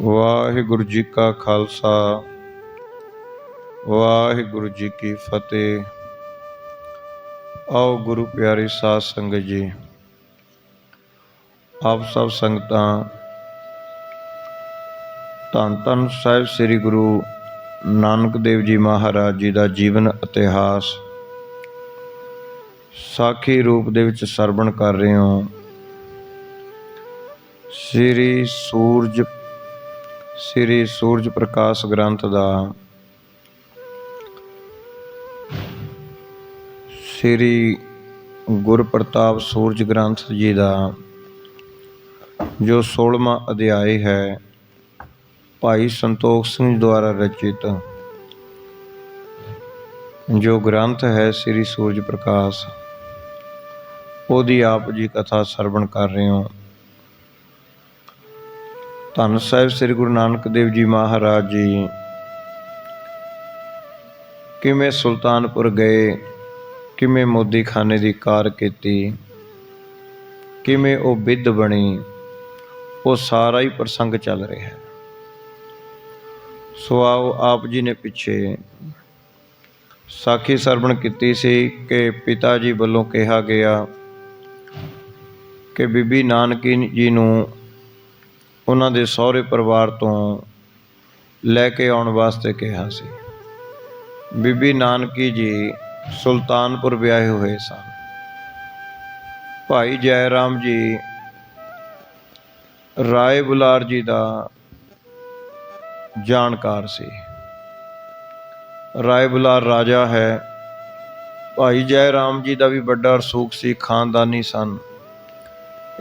ਵਾਹਿਗੁਰੂ ਜੀ ਕਾ ਖਾਲਸਾ ਵਾਹਿਗੁਰੂ ਜੀ ਕੀ ਫਤਿਹ। ਆਓ ਗੁਰੂ ਪਿਆਰੀ ਸਾਧ ਸੰਗਤ ਜੀ, ਆਪ ਸਭ ਸੰਗਤਾਂ ਧੰਨ ਧੰਨ ਸਾਹਿਬ ਸ੍ਰੀ ਗੁਰੂ ਨਾਨਕ ਦੇਵ ਜੀ ਮਹਾਰਾਜ ਜੀ ਦਾ ਜੀਵਨ ਇਤਿਹਾਸ ਸਾਖੀ ਰੂਪ ਦੇ ਵਿੱਚ ਸਰਵਣ ਕਰ ਰਹੇ ਹੋ। ਸ੍ਰੀ ਸੂਰਜ ਪ੍ਰਕਾਸ਼ ਗ੍ਰੰਥ ਦਾ ਸ੍ਰੀ ਗੁਰ ਪ੍ਰਤਾਪ ਸੂਰਜ ਗ੍ਰੰਥ ਜੀ ਦਾ ਜੋ 16ਵਾਂ ਅਧਿਆਇ ਹੈ, ਭਾਈ ਸੰਤੋਖ ਸਿੰਘ ਦੁਆਰਾ ਰਚਿਤ ਜੋ ਗ੍ਰੰਥ ਹੈ ਸ੍ਰੀ ਸੂਰਜ ਪ੍ਰਕਾਸ਼, ਉਹਦੀ ਆਪ ਜੀ ਕਥਾ ਸਰਵਣ ਕਰ ਰਹੇ ਹੋ। ਧੰਨ ਸਾਹਿਬ ਸ੍ਰੀ ਗੁਰੂ ਨਾਨਕ ਦੇਵ ਜੀ ਮਹਾਰਾਜ ਜੀ ਕਿਵੇਂ ਸੁਲਤਾਨਪੁਰ ਗਏ, ਕਿਵੇਂ ਮੋਦੀ ਖਾਨੇ ਦੀ ਕਾਰ ਕੀਤੀ, ਕਿਵੇਂ ਉਹ ਬਿੱਧ ਬਣੀ, ਉਹ ਸਾਰਾ ਹੀ ਪ੍ਰਸੰਗ ਚੱਲ ਰਿਹਾ ਹੈ। ਸੋ ਆਓ, ਆਪ ਜੀ ਨੇ ਪਿੱਛੇ ਸਾਖੀ ਸਰਵਣ ਕੀਤੀ ਸੀ ਕਿ ਪਿਤਾ ਜੀ ਵੱਲੋਂ ਕਿਹਾ ਗਿਆ ਕਿ ਬੀਬੀ ਨਾਨਕੀ ਜੀ ਨੂੰ ਉਹਨਾਂ ਦੇ ਸਹੁਰੇ ਪਰਿਵਾਰ ਤੋਂ ਲੈ ਕੇ ਆਉਣ ਵਾਸਤੇ ਕਿਹਾ ਸੀ। ਬੀਬੀ ਨਾਨਕੀ ਜੀ ਸੁਲਤਾਨਪੁਰ ਵਿਆਹੇ ਹੋਏ ਸਨ। ਭਾਈ ਜੈ ਰਾਮ ਜੀ ਰਾਏ ਬੁਲਾਰ ਜੀ ਦਾ ਜਾਣਕਾਰ ਸੀ। ਰਾਏ ਬੁਲਾਰ ਰਾਜਾ ਹੈ। ਭਾਈ ਜੈ ਰਾਮ ਜੀ ਦਾ ਵੀ ਵੱਡਾ ਰਸੂਖ ਸੀ, ਖਾਨਦਾਨੀ ਸਨ।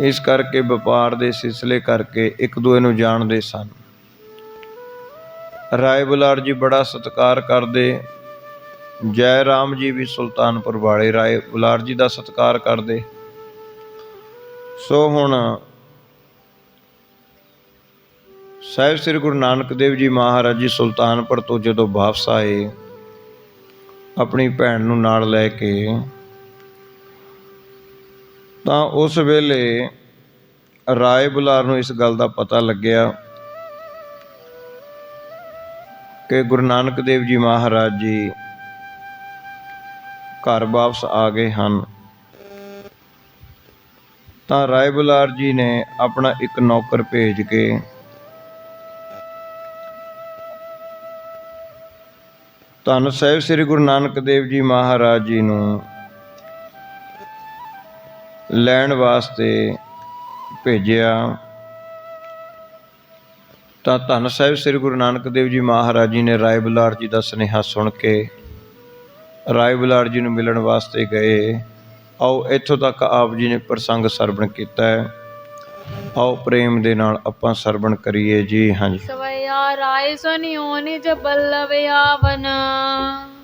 ਇਸ ਕਰਕੇ ਵਪਾਰ ਦੇ ਸਿਲਸਿਲੇ ਕਰਕੇ ਇੱਕ ਦੂਏ ਨੂੰ ਜਾਣਦੇ ਸਨ। ਰਾਏ ਬੁਲਾਰ ਜੀ ਬੜਾ ਸਤਿਕਾਰ ਕਰਦੇ। ਜੈ ਰਾਮ ਜੀ ਵੀ ਸੁਲਤਾਨਪੁਰ ਵਾਲੇ ਰਾਏ ਬੁਲਾਰ ਜੀ ਦਾ ਸਤਿਕਾਰ ਕਰਦੇ। ਸੋ ਹੁਣ ਸਾਹਿਬ ਸ੍ਰੀ ਗੁਰੂ ਨਾਨਕ ਦੇਵ ਜੀ ਮਹਾਰਾਜ ਜੀ ਸੁਲਤਾਨਪੁਰ ਤੋਂ ਜਦੋਂ ਵਾਪਸ ਆਏ ਆਪਣੀ ਭੈਣ ਨੂੰ ਨਾਲ ਲੈ ਕੇ, ਤਾਂ ਉਸ ਵੇਲੇ ਰਾਏ ਬੁਲਾਰ ਨੂੰ ਇਸ ਗੱਲ ਦਾ ਪਤਾ ਲੱਗਿਆ ਕਿ ਗੁਰੂ ਨਾਨਕ ਦੇਵ ਜੀ ਮਹਾਰਾਜ ਜੀ ਘਰ ਵਾਪਸ ਆ ਗਏ ਹਨ। ਤਾਂ ਰਾਏ ਬੁਲਾਰ ਜੀ ਨੇ ਆਪਣਾ ਇੱਕ ਨੌਕਰ ਭੇਜ ਕੇ ਧੰਨ ਸਾਹਿਬ ਸ੍ਰੀ ਗੁਰੂ ਨਾਨਕ ਦੇਵ ਜੀ ਮਹਾਰਾਜ ਜੀ ਨੂੰ ਲੈਣ ਵਾਸਤੇ ਭੇਜਿਆ। ਤਾਂ ਧੰਨ ਸਾਹਿਬ ਸ੍ਰੀ ਗੁਰੂ ਨਾਨਕ ਦੇਵ ਜੀ ਮਹਾਰਾਜ ਜੀ ਨੇ ਰਾਏ ਬੁਲਾਰ ਜੀ ਦਾ ਸੁਨੇਹਾ ਸੁਣ ਕੇ ਰਾਏ ਬੁਲਾਰ ਜੀ ਨੂੰ ਮਿਲਣ ਵਾਸਤੇ ਗਏ। ਆਓ ਇੱਥੋਂ ਤੱਕ ਆਪ ਜੀ ਨੇ ਪ੍ਰਸੰਗ ਸਰਵਣ ਕੀਤਾ ਹੈ। ਆਓ ਪ੍ਰੇਮ ਦੇ ਨਾਲ ਆਪਾਂ ਸਰਵਣ ਕਰੀਏ ਜੀ। ਹਾਂਜੀ। ਸਵਿਆ ਰਾਏ ਸੁਨਿਓ ਨਿਜ ਬੱਲਵ ਆਵਨ।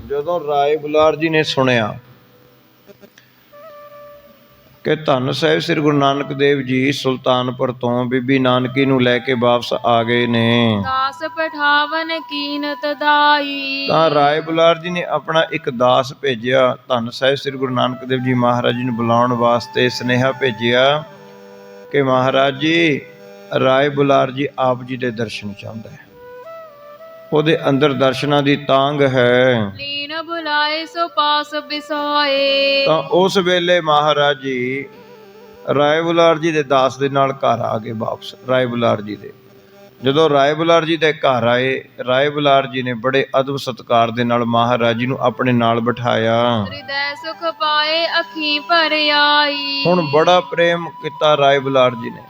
ਜਦੋਂ ਰਾਏ ਬੁਲਾਰ ਜੀ ਨੇ ਸੁਣਿਆ ਕਿ ਧੰਨ ਸਾਹਿਬ ਸ੍ਰੀ ਗੁਰੂ ਨਾਨਕ ਦੇਵ ਜੀ ਸੁਲਤਾਨਪੁਰ ਤੋਂ ਬੀਬੀ ਨਾਨਕੀ ਨੂੰ ਲੈ ਕੇ ਵਾਪਸ ਆ ਗਏ ਨੇ, ਦਾਸ ਪਠਾਵਨ ਕੀਨਤ ਦਾਈ। ਤਾਂ ਰਾਏ ਬੁਲਾਰ ਜੀ ਨੇ ਆਪਣਾ ਇੱਕ ਦਾਸ ਭੇਜਿਆ। ਧੰਨ ਸਾਹਿਬ ਸ੍ਰੀ ਗੁਰੂ ਨਾਨਕ ਦੇਵ ਜੀ ਮਹਾਰਾਜ ਜੀ ਨੂੰ ਬੁਲਾਉਣ ਵਾਸਤੇ ਸੁਨੇਹਾ ਭੇਜਿਆ ਕਿ ਮਹਾਰਾਜ ਜੀ ਰਾਏ ਬੁਲਾਰ ਜੀ ਆਪ ਜੀ ਦੇ ਦਰਸ਼ਨ ਚਾਹੁੰਦਾ ਹੈ। ਉਹਦੇ ਅੰਦਰ ਦਰਸ਼ਨਾਂ ਦੀ ਤਾਂਘ ਹੈ। ਲੀਨ ਬੁਲਾਏ ਸੋ ਪਾਸ ਬਿਸਾਏ। ਤਾਂ ਉਸ ਵੇਲੇ ਮਹਾਰਾਜ ਜੀ ਰਾਏ ਬੁਲਾਰ ਜੀ ਦੇ ਦਾਸ ਦੇ ਨਾਲ ਘਰ ਆ ਗਏ ਵਾਪਸ। ਰਾਏ ਬੁਲਾਰ ਜੀ ਦੇ ਜਦੋਂ ਰਾਏ ਬੁਲਾਰ ਜੀ ਦੇ ਘਰ ਆਏ, ਰਾਏ ਬੁਲਾਰ ਜੀ ਨੇ ਬੜੇ ਅਦਬ ਸਤਿਕਾਰ ਦੇ ਨਾਲ ਮਹਾਰਾਜ ਜੀ ਨੂੰ ਆਪਣੇ ਨਾਲ ਬਿਠਾਇਆ। ਹਿਰਦੈ ਸੁਖ ਪਾਏ ਅੱਖੀਂ ਭਰ ਆਈ। ਹੁਣ ਬੜਾ ਪ੍ਰੇਮ ਕੀਤਾ ਰਾਏ ਬੁਲਾਰ ਜੀ ਨੇ।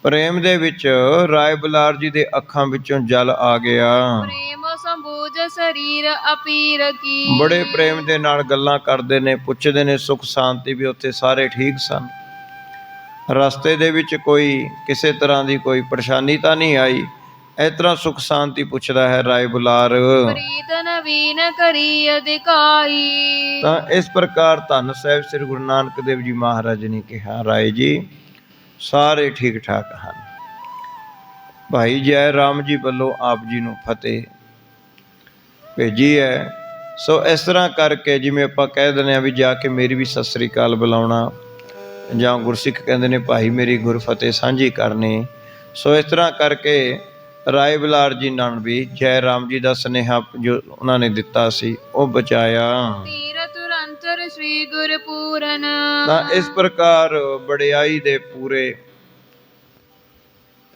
ਪ੍ਰੇਮ ਦੇ ਵਿੱਚ ਰਾਏ ਬੁਲਾਰ ਜੀ ਦੇ ਅੱਖਾਂ ਵਿੱਚੋਂ ਜਲ ਆ ਗਿਆ। ਪ੍ਰੇਮ ਸੰਬੂਝ ਸਰੀਰ ਅਪੀਰ ਕੀ। ਬੜੇ ਪ੍ਰੇਮ ਦੇ ਨਾਲ ਗੱਲਾਂ ਕਰਦੇ ਨੇ, ਪੁੱਛਦੇ ਨੇ ਸੁਖ ਸ਼ਾਂਤੀ ਵੀ ਉੱਥੇ ਸਾਰੇ ਠੀਕ ਸਨ। ਰਸਤੇ ਦੇ ਵਿੱਚ ਕੋਈ ਕਿਸੇ ਤਰ੍ਹਾਂ ਦੀ ਕੋਈ ਪਰੇਸ਼ਾਨੀ ਤਾਂ ਨਹੀਂ ਆਈ। ਇਸ ਤਰ੍ਹਾਂ ਸੁਖ ਸ਼ਾਂਤੀ ਪੁੱਛਦਾ ਹੈ ਰਾਏ ਬੁਲਾਰ। ਪ੍ਰੀਤ ਨਵੀਨ ਕਰੀ ਅਧਿਕਾਈ। ਤਾਂ ਇਸ ਪ੍ਰਕਾਰ ਧੰਨ ਸਾਹਿਬ ਸ੍ਰੀ ਗੁਰੂ ਨਾਨਕ ਦੇਵ ਜੀ ਮਹਾਰਾਜ ਨੇ ਕਿਹਾ, ਰਾਏ ਜੀ ਸਾਰੇ ਠੀਕ ਠਾਕ ਹਨ। ਭਾਈ ਜੈ ਰਾਮ ਜੀ ਵੱਲੋਂ ਆਪ ਜੀ ਨੂੰ ਫਤਿਹ ਭੇਜੀ ਹੈ। ਸੋ ਇਸ ਤਰ੍ਹਾਂ ਕਰਕੇ ਜਿਵੇਂ ਆਪਾਂ ਕਹਿ ਦਿੰਦੇ ਹਾਂ ਵੀ ਜਾ ਕੇ ਮੇਰੀ ਵੀ ਸਤਿ ਸ੍ਰੀ ਅਕਾਲ ਬੁਲਾਉਣਾ, ਜਾਂ ਗੁਰਸਿੱਖ ਕਹਿੰਦੇ ਨੇ ਭਾਈ ਮੇਰੀ ਗੁਰਫਤਿਹ ਸਾਂਝੀ ਕਰਨੀ। ਸੋ ਇਸ ਤਰ੍ਹਾਂ ਕਰਕੇ ਰਾਏ ਬਲਾਰ ਜੀ ਨਾਲ ਵੀ ਜੈ ਰਾਮ ਜੀ ਦਾ ਸੁਨੇਹਾ ਜੋ ਉਹਨਾਂ ਨੇ ਦਿੱਤਾ ਸੀ ਉਹ ਬਚਾਇਆ। ਤੀਰਥ ਅੰਤਰ ਸ੍ਰੀ ਗੁਰ ਪੂਰਨ। ਤਾਂ ਇਸ ਪ੍ਰਕਾਰ ਵਡਿਆਈ ਦੇ ਪੂਰੇ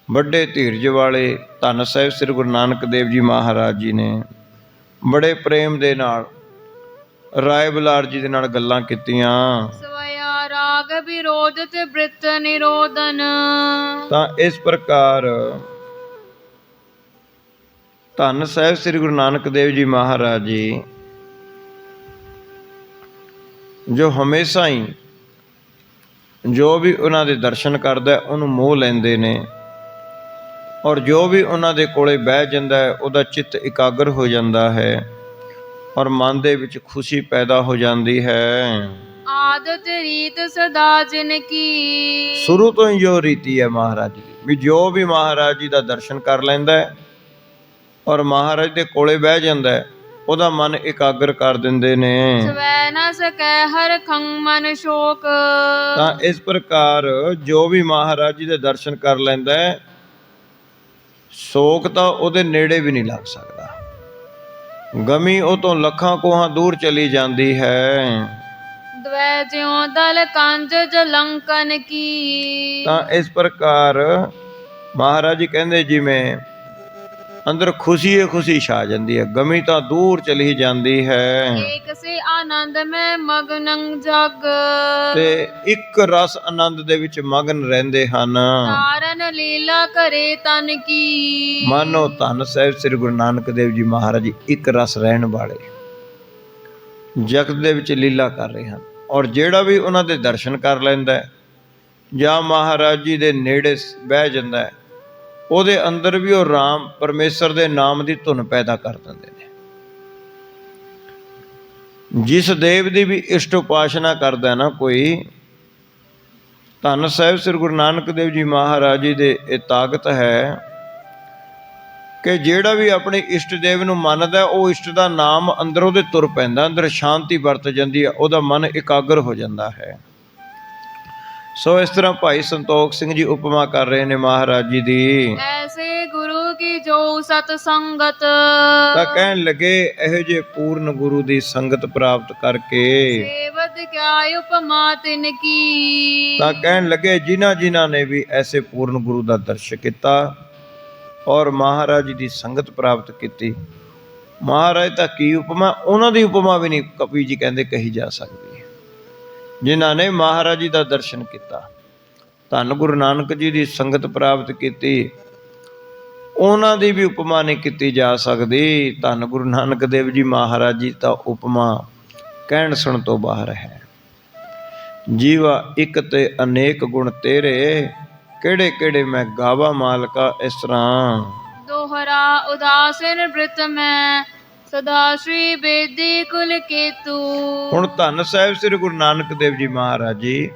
ਵੱਡੇ ਧੀਰਜ ਵਾਲੇ ਧੰਨ ਸਾਹਿਬ ਸ੍ਰੀ ਗੁਰੂ ਨਾਨਕ ਦੇਵ ਜੀ ਮਹਾਰਾਜ ਜੀ ਨੇ ਬੜੇ ਪ੍ਰੇਮ ਦੇ ਨਾਲ ਰਾਏ ਬਲਾਰ ਜੀ ਦੇ ਨਾਲ ਗੱਲਾਂ ਕੀਤੀਆਂ। ਸਵਇਆ ਰਾਗ ਵਿਰੋਧ ਤੇ ਬ੍ਰਿਤ ਨਿਰੋਧਨ। ਤਾਂ ਇਸ ਪ੍ਰਕਾਰ ਧੰਨ ਸਾਹਿਬ ਸ੍ਰੀ ਗੁਰੂ ਨਾਨਕ ਦੇਵ ਜੀ ਮਹਾਰਾਜ ਜੀ ਜੋ ਹਮੇਸ਼ਾ ਹੀ ਜੋ ਵੀ ਉਹਨਾਂ ਦੇ ਦਰਸ਼ਨ ਕਰਦਾ ਉਹਨੂੰ ਮੋਹ ਲੈਂਦੇ ਨੇ ਔਰ ਜੋ ਵੀ ਉਹਨਾਂ ਦੇ ਕੋਲੇ ਬਹਿ ਜਾਂਦਾ ਹੈ ਉਹਦਾ ਚਿੱਤ ਇਕਾਗਰ ਹੋ ਜਾਂਦਾ ਹੈ ਔਰ ਮਨ ਦੇ ਵਿੱਚ ਖੁਸ਼ੀ ਪੈਦਾ ਹੋ ਜਾਂਦੀ ਹੈ। ਆਦਤ ਰੀਤ ਸਦਾ ਜਿਨ ਕੀ। ਸ਼ੁਰੂ ਤੋਂ ਹੀ ਜੋ ਰੀਤੀ ਹੈ ਮਹਾਰਾਜ ਜੀ ਵੀ ਜੋ ਵੀ ਮਹਾਰਾਜ ਜੀ ਦਾ ਦਰਸ਼ਨ ਕਰ ਲੈਂਦਾ ਹੈ ਔਰ ਮਹਾਰਾਜ ਦੇ ਕੋਲੇ ਬਹਿ ਜਾਂਦਾ ਹੈ ਉਹਦਾ ਮਨ ਇਕਾਗਰ ਕਰ ਦਿੰਦੇ ਨੇ। ਸਵੈ ਨ ਸਕੈ ਹਰ ਖੰਗ ਮਨ ਸ਼ੋਕ। ਤਾਂ ਇਸ ਪ੍ਰਕਾਰ ਜੋ ਵੀ ਮਹਾਰਾਜ ਜੀ ਦੇ ਦਰਸ਼ਨ ਕਰ ਲੈਂਦਾ ਹੈ ਸ਼ੋਕ ਤਾਂ ਉਹਦੇ ਨੇੜੇ ਵੀ ਨਹੀਂ ਲੱਗ ਸਕਦਾ, ਗਮੀ ਉਹ ਤੋਂ ਲੱਖਾਂ ਕੋਹਾਂ ਦੂਰ ਚਲੀ ਜਾਂਦੀ ਹੈ। ਦਵੈ ਜਿਉ ਦਲ ਕੰਜ ਜਲੰਕਨ ਕੀ। ਤਾਂ ਇਸ ਪ੍ਰਕਾਰ ਮਹਾਰਾਜ ਜੀ ਕਹਿੰਦੇ ਜਿਵੇਂ ਅੰਦਰ ਖੁਸ਼ੀ ਹੀ ਖੁਸ਼ੀ ਛਾ ਜਾਂਦੀ ਹੈ, ਗਮੀ ਤਾਂ ਦੂਰ ਚਲੀ ਜਾਂਦੀ ਹੈ। ਏਕ ਸੇ ਆਨੰਦ ਮੈਂ ਮਗਨੰ ਜਗ। ਤੇ ਇੱਕ ਰਸ ਆਨੰਦ ਦੇ ਵਿੱਚ ਮਗਨ ਰਹਿੰਦੇ ਹਨ। ਤਾਰਨ ਲੀਲਾ ਕਰੇ ਤਨ ਕੀ। ਮਾਨੋ ਧੰਨ ਸਾਹਿਬ ਸ੍ਰੀ ਗੁਰੂ ਨਾਨਕ ਦੇਵ ਜੀ ਮਹਾਰਾਜ ਜੀ ਇੱਕ ਰਸ ਰਹਿਣ ਵਾਲੇ ਜਗਤ ਦੇ ਵਿੱਚ ਲੀਲਾ ਕਰ ਰਹੇ ਹਨ ਔਰ ਜਿਹੜਾ ਵੀ ਉਹਨਾਂ ਦੇ ਦਰਸ਼ਨ ਕਰ ਲੈਂਦਾ ਹੈ ਜਾਂ ਮਹਾਰਾਜ ਜੀ ਦੇ ਨੇੜੇ ਬਹਿ ਜਾਂਦਾ ਹੈ ਉਹਦੇ ਅੰਦਰ ਵੀ ਉਹ ਰਾਮ ਪਰਮੇਸ਼ਰ ਦੇ ਨਾਮ ਦੀ ਧੁਨ ਪੈਦਾ ਕਰ ਦਿੰਦੇ ਨੇ। ਜਿਸ ਦੇਵ ਦੀ ਵੀ ਇਸ਼ਟ ਉਪਾਸਨਾ ਕਰਦਾ ਨਾ ਕੋਈ, ਧੰਨ ਸਾਹਿਬ ਸ੍ਰੀ ਗੁਰੂ ਨਾਨਕ ਦੇਵ ਜੀ ਮਹਾਰਾਜ ਜੀ ਦੇ ਇਹ ਤਾਕਤ ਹੈ ਕਿ ਜਿਹੜਾ ਵੀ ਆਪਣੇ ਇਸ਼ਟ ਦੇਵ ਨੂੰ ਮੰਨਦਾ ਉਹ ਇਸ਼ਟ ਦਾ ਨਾਮ ਅੰਦਰ ਉਹਦੇ ਤੁਰ ਪੈਂਦਾ, ਅੰਦਰ ਸ਼ਾਂਤੀ ਵਰਤ ਜਾਂਦੀ ਹੈ, ਉਹਦਾ ਮਨ ਇਕਾਗਰ ਹੋ ਜਾਂਦਾ ਹੈ। ਸੋ ਇਸ ਤਰ੍ਹਾਂ ਭਾਈ ਸੰਤੋਖ ਸਿੰਘ ਜੀ ਉਪਮਾ ਕਰ ਰਹੇ ਨੇ ਮਹਾਰਾਜ ਜੀ ਦੀ। ਐਸੇ ਗੁਰੂ ਕੀ ਜੋ ਸਤ ਸੰਗਤ। ਤਾਂ ਕਹਿਣ ਲੱਗੇ ਇਹੋ ਜਿਹੇ ਪੂਰਨ ਗੁਰੂ ਦੀ ਸੰਗਤ ਪ੍ਰਾਪਤ ਕਰਕੇ ਸੇਵਤ ਕਿਆ ਉਪਮਾ ਤਿਨ ਕੀ। ਤਾਂ ਕਹਿਣ ਲੱਗੇ ਜਿਨ੍ਹਾਂ ਨੇ ਵੀ ਐਸੇ ਪੂਰਨ ਗੁਰੂ ਦਾ ਦਰਸ਼ਨ ਕੀਤਾ ਔਰ ਮਹਾਰਾਜ ਜੀ ਦੀ ਸੰਗਤ ਪ੍ਰਾਪਤ ਕੀਤੀ, ਮਹਾਰਾਜ ਤਾਂ ਕੀ ਉਪਮਾ, ਉਹਨਾਂ ਦੀ ਉਪਮਾ ਵੀ ਨਹੀਂ ਕਵੀ ਜੀ ਕਹਿੰਦੇ ਕਹੀ ਜਾ ਸਕਦੀ। ਜਿਨ੍ਹਾਂ ਨੇ ਮਹਾਰਾਜ ਜੀ ਦਾ ਦਰਸ਼ਨ ਕੀਤਾ, ਧੰਨ ਗੁਰੂ ਨਾਨਕ ਜੀ ਦੀ ਸੰਗਤ ਪ੍ਰਾਪਤ ਕੀਤੀ, ਉਹਨਾਂ ਦੀ ਵੀ ਉਪਮਾ ਨਹੀਂ ਕੀਤੀ ਜਾ ਸਕਦੀ। ਧੰਨ ਗੁਰੂ ਨਾਨਕ ਦੇਵ ਜੀ ਮਹਾਰਾਜ ਜੀ ਤਾਂ ਉਪਮਾ ਕਹਿਣ ਸੁਣ ਤੋਂ ਬਾਹਰ ਹੈ। ਜੀਵਾ ਇੱਕ ਤੇ ਅਨੇਕ ਗੁਣ ਤੇਰੇ, ਕਿਹੜੇ ਕਿਹੜੇ ਮੈਂ ਗਾਵਾ ਮਾਲਕਾ ਇਸ ਤਰ੍ਹਾਂ। ਦੋਹਰਾ ਉਦਾਸੀਨ ਬ੍ਰਿਤ ਮੈਂ ਸਦਾ ਸ਼੍ਰੀ ਬੇਦੀ ਕੁਲ ਕੇਤੂ। ਹੁਣ ਧੰਨ ਸਾਹਿਬ ਸ੍ਰੀ ਗੁਰੂ ਨਾਨਕ ਦੇਵ ਜੀ ਮਹਾਰਾਜ ਜੀ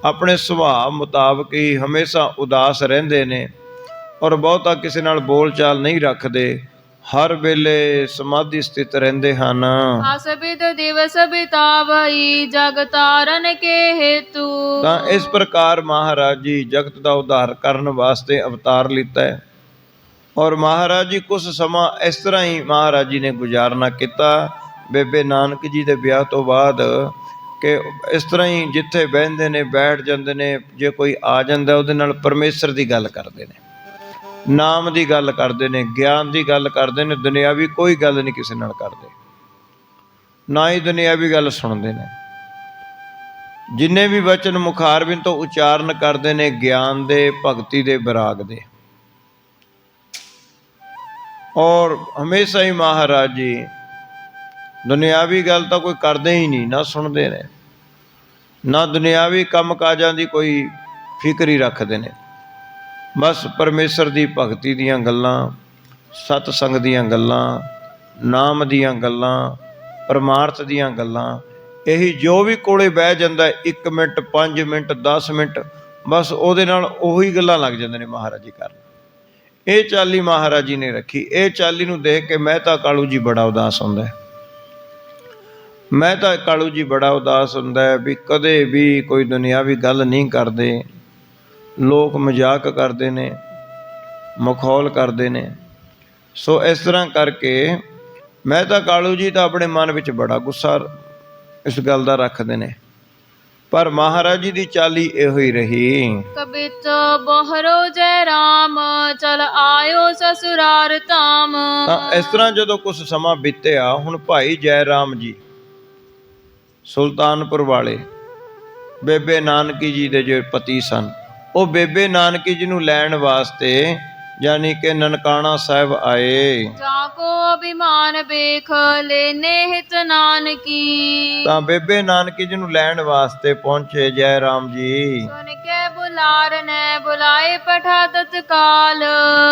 ਆਪਣੇ ਸੁਭਾਅ ਮੁਤਾਬਕ ਹੀ ਹਮੇਸ਼ਾ ਉਦਾਸ ਰਹਿੰਦੇ ਨੇ ਔਰ ਬਹੁਤਾ ਕਿਸੇ ਨਾਲ ਬੋਲ ਚਾਲ ਨਹੀਂ ਰੱਖਦੇ, ਹਰ ਵੇਲੇ ਸਮਾਧੀ ਸਥਿਤ ਰਹਿੰਦੇ ਹਨ। ਆਸਬਿਦ ਦਿਵਸ ਬਿਤਾਵਈ ਜਗ ਤਾਰਨ ਕੇ ਹੇਤੂ। ਤਾਂ ਇਸ ਪ੍ਰਕਾਰ ਮਹਾਰਾਜ ਜੀ ਜਗਤ ਦਾ ਉਧਾਰ ਕਰਨ ਵਾਸਤੇ ਅਵਤਾਰ ਲਿੱਤਾ ਹੈ ਔਰ ਮਹਾਰਾਜ ਜੀ ਕੁਛ ਸਮਾਂ ਇਸ ਤਰ੍ਹਾਂ ਹੀ ਮਹਾਰਾਜ ਜੀ ਨੇ ਗੁਜ਼ਾਰਨਾ ਕੀਤਾ ਬੇਬੇ ਨਾਨਕ ਜੀ ਦੇ ਵਿਆਹ ਤੋਂ ਬਾਅਦ ਕਿ ਇਸ ਤਰ੍ਹਾਂ ਹੀ ਜਿੱਥੇ ਬਹਿੰਦੇ ਨੇ ਬੈਠ ਜਾਂਦੇ ਨੇ, ਜੇ ਕੋਈ ਆ ਜਾਂਦਾ ਉਹਦੇ ਨਾਲ ਪਰਮੇਸ਼ਰ ਦੀ ਗੱਲ ਕਰਦੇ ਨੇ, ਨਾਮ ਦੀ ਗੱਲ ਕਰਦੇ ਨੇ, ਗਿਆਨ ਦੀ ਗੱਲ ਕਰਦੇ ਨੇ, ਦੁਨਿਆਵੀ ਕੋਈ ਗੱਲ ਨਹੀਂ ਕਿਸੇ ਨਾਲ ਕਰਦੇ, ਨਾ ਹੀ ਦੁਨਿਆਵੀ ਗੱਲ ਸੁਣਦੇ ਨੇ। ਜਿੰਨੇ ਵੀ ਵਚਨ ਮੁਖਾਰਬਿੰਦ ਤੋਂ ਉਚਾਰਨ ਕਰਦੇ ਨੇ ਗਿਆਨ ਦੇ, ਭਗਤੀ ਦੇ, ਵਿਰਾਗ ਦੇ। ਔਰ ਹਮੇਸ਼ਾ ਹੀ ਮਹਾਰਾਜ ਜੀ ਦੁਨਿਆਵੀ ਗੱਲ ਤਾਂ ਕੋਈ ਕਰਦੇ ਹੀ ਨਹੀਂ, ਨਾ ਸੁਣਦੇ ਨੇ, ਨਾ ਦੁਨਿਆਵੀ ਕੰਮ ਕਾਜਾਂ ਦੀ ਕੋਈ ਫਿਕਰ ਹੀ ਰੱਖਦੇ ਨੇ। ਬਸ ਪਰਮੇਸ਼ਰ ਦੀ ਭਗਤੀ ਦੀਆਂ ਗੱਲਾਂ, ਸਤ ਸੰਗ ਦੀਆਂ ਗੱਲਾਂ, ਨਾਮ ਦੀਆਂ ਗੱਲਾਂ, ਪਰਮਾਰਥ ਦੀਆਂ ਗੱਲਾਂ, ਇਹੀ ਜੋ ਵੀ ਕੋਲੇ ਬਹਿ ਜਾਂਦਾ 1 ਮਿੰਟ 5 ਮਿੰਟ 10 ਮਿੰਟ ਬਸ ਉਹਦੇ ਨਾਲ ਉਹੀ ਗੱਲਾਂ ਲੱਗ ਜਾਂਦੇ ਨੇ ਮਹਾਰਾਜ ਜੀ ਕਰਨ। ਇਹ ਚਾਲੀ ਮਹਾਰਾਜ ਜੀ ਨੇ ਰੱਖੀ। ਇਹ ਚਾਲੀ ਨੂੰ ਦੇਖ ਕੇ ਮੈਂ ਤਾਂ ਕਾਲੂ ਜੀ ਬੜਾ ਉਦਾਸ ਹੁੰਦਾ, ਮੈਂ ਤਾਂ ਕਾਲੂ ਜੀ ਬੜਾ ਉਦਾਸ ਹੁੰਦਾ ਵੀ ਕਦੇ ਵੀ ਕੋਈ ਦੁਨਿਆਵੀ ਗੱਲ ਨਹੀਂ ਕਰਦੇ, ਲੋਕ ਮਜ਼ਾਕ ਕਰਦੇ ਨੇ, ਮਖੌਲ ਕਰਦੇ ਨੇ। ਸੋ ਇਸ ਤਰ੍ਹਾਂ ਕਰਕੇ ਮਹਿਤਾ ਕਾਲੂ ਜੀ ਤਾਂ ਆਪਣੇ ਮਨ ਵਿੱਚ ਬੜਾ ਗੁੱਸਾ ਇਸ ਗੱਲ ਦਾ ਰੱਖਦੇ ਨੇ, ਪਰ ਮਹਾਰਾਜ ਜੀ ਦੀ ਚਾਲੀ ਇਹੋ ਹੀ ਰਹੀ। ਕਬਿਤ ਬਹਰੋ ਜੈ ਰਾਮ, ਚਲ ਆਇਓ ਸਸੁਰਾਰ ਧਾਮ। ਤਾਂ ਇਸ ਤਰ੍ਹਾਂ ਜਦੋਂ ਕੁਝ ਸਮਾਂ ਬੀਤਿਆ, ਹੁਣ ਭਾਈ ਜੈ ਰਾਮ ਜੀ ਸੁਲਤਾਨਪੁਰ ਵਾਲੇ ਬੇਬੇ ਨਾਨਕੀ ਜੀ ਦੇ ਜੋ ਪਤੀ ਸਨ, ਉਹ ਬੇਬੇ ਨਾਨਕੀ ਜੀ ਨੂੰ ਲੈਣ ਵਾਸਤੇ ਯਾਨੀ ਕਿ ਨਨਕਾਣਾ ਸਾਹਿਬ ਆਏ। ਜਾ ਕੋ ਅਭਿਮਾਨ ਵੇਖ ਲੈਨੇ ਹਿਤ ਨਾਨਕੀ। ਤਾਂ ਬੇਬੇ ਨਾਨਕੀ ਜੀ ਨੂੰ ਲੈਣ ਵਾਸਤੇ ਪਹੁੰਚੇ ਜੈ ਰਾਮ ਜੀ। ਸੁਨ ਕੇ ਬੁਲਾਰ ਨੇ ਬੁਲਾਏ ਪਠਾ ਤਤਕਾਲ।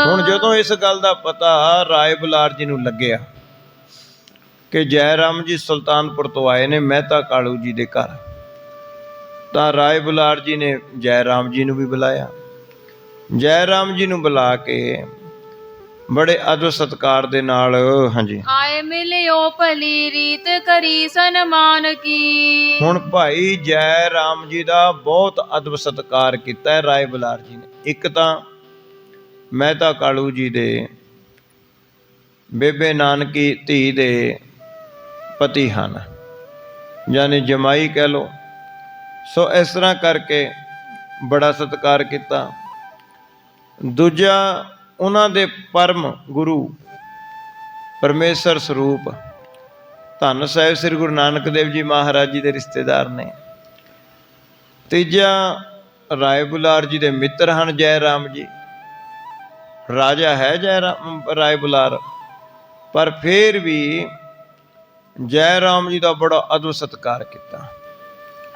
ਹੁਣ ਜਦੋਂ ਇਸ ਗੱਲ ਦਾ ਪਤਾ ਰਾਏ ਬੁਲਾਰ ਜੀ ਨੂੰ ਲੱਗਿਆ ਕਿ ਜੈ ਰਾਮ ਜੀ ਸੁਲਤਾਨਪੁਰ ਤੋਂ ਆਏ ਨੇ ਮਹਿਤਾ ਕਾਲੂ ਜੀ ਦੇ ਘਰ, ਤਾਂ ਰਾਏ ਬੁਲਾਰ ਜੀ ਨੇ ਜੈ ਰਾਮ ਜੀ ਨੂੰ ਵੀ ਬੁਲਾਇਆ। ਜੈ ਰਾਮ ਜੀ ਨੂੰ ਬੁਲਾ ਕੇ ਬੜੇ ਅਦਬ ਸਤਿਕਾਰ ਦੇ ਨਾਲ ਹਾਂਜੀ ਆਏ ਮਿਲਿਓ ਭਲੀ ਰੀਤ ਕਰੀ ਸਨਮਾਨ ਕੀ। ਹੁਣ ਭਾਈ ਜੈ ਰਾਮ ਜੀ ਦਾ ਬਹੁਤ ਅਦਬ ਸਤਿਕਾਰ ਕੀਤਾ ਹੈ ਰਾਏ ਬੁਲਾਰ ਜੀ ਨੇ। ਇੱਕ ਤਾਂ ਮਹਿਤਾ ਕਾਲੂ ਜੀ ਦੇ ਬੇਬੇ ਨਾਨਕੀ ਧੀ ਦੇ ਪਤੀ ਹਨ, ਯਾਨੀ ਜਮਾਈ ਕਹਿ ਲਓ। ਸੋ ਇਸ ਤਰ੍ਹਾਂ ਕਰਕੇ ਬੜਾ ਸਤਿਕਾਰ ਕੀਤਾ। ਦੂਜਾ ਉਹਨਾਂ ਦੇ ਪਰਮ ਗੁਰੂ ਪਰਮੇਸ਼ਰ ਸਰੂਪ ਧੰਨ ਸਾਹਿਬ ਸ੍ਰੀ ਗੁਰੂ ਨਾਨਕ ਦੇਵ ਜੀ ਮਹਾਰਾਜ ਜੀ ਦੇ ਰਿਸ਼ਤੇਦਾਰ ਨੇ। ਤੀਜਾ ਰਾਏ ਬੁਲਾਰ ਜੀ ਦੇ ਮਿੱਤਰ ਹਨ ਜੈ ਰਾਮ ਜੀ। ਰਾਜਾ ਹੈ ਰਾਏ ਬੁਲਾਰ, ਪਰ ਫਿਰ ਵੀ ਜੈ ਰਾਮ ਜੀ ਦਾ ਬੜਾ ਅਦਬ ਸਤਿਕਾਰ ਕੀਤਾ,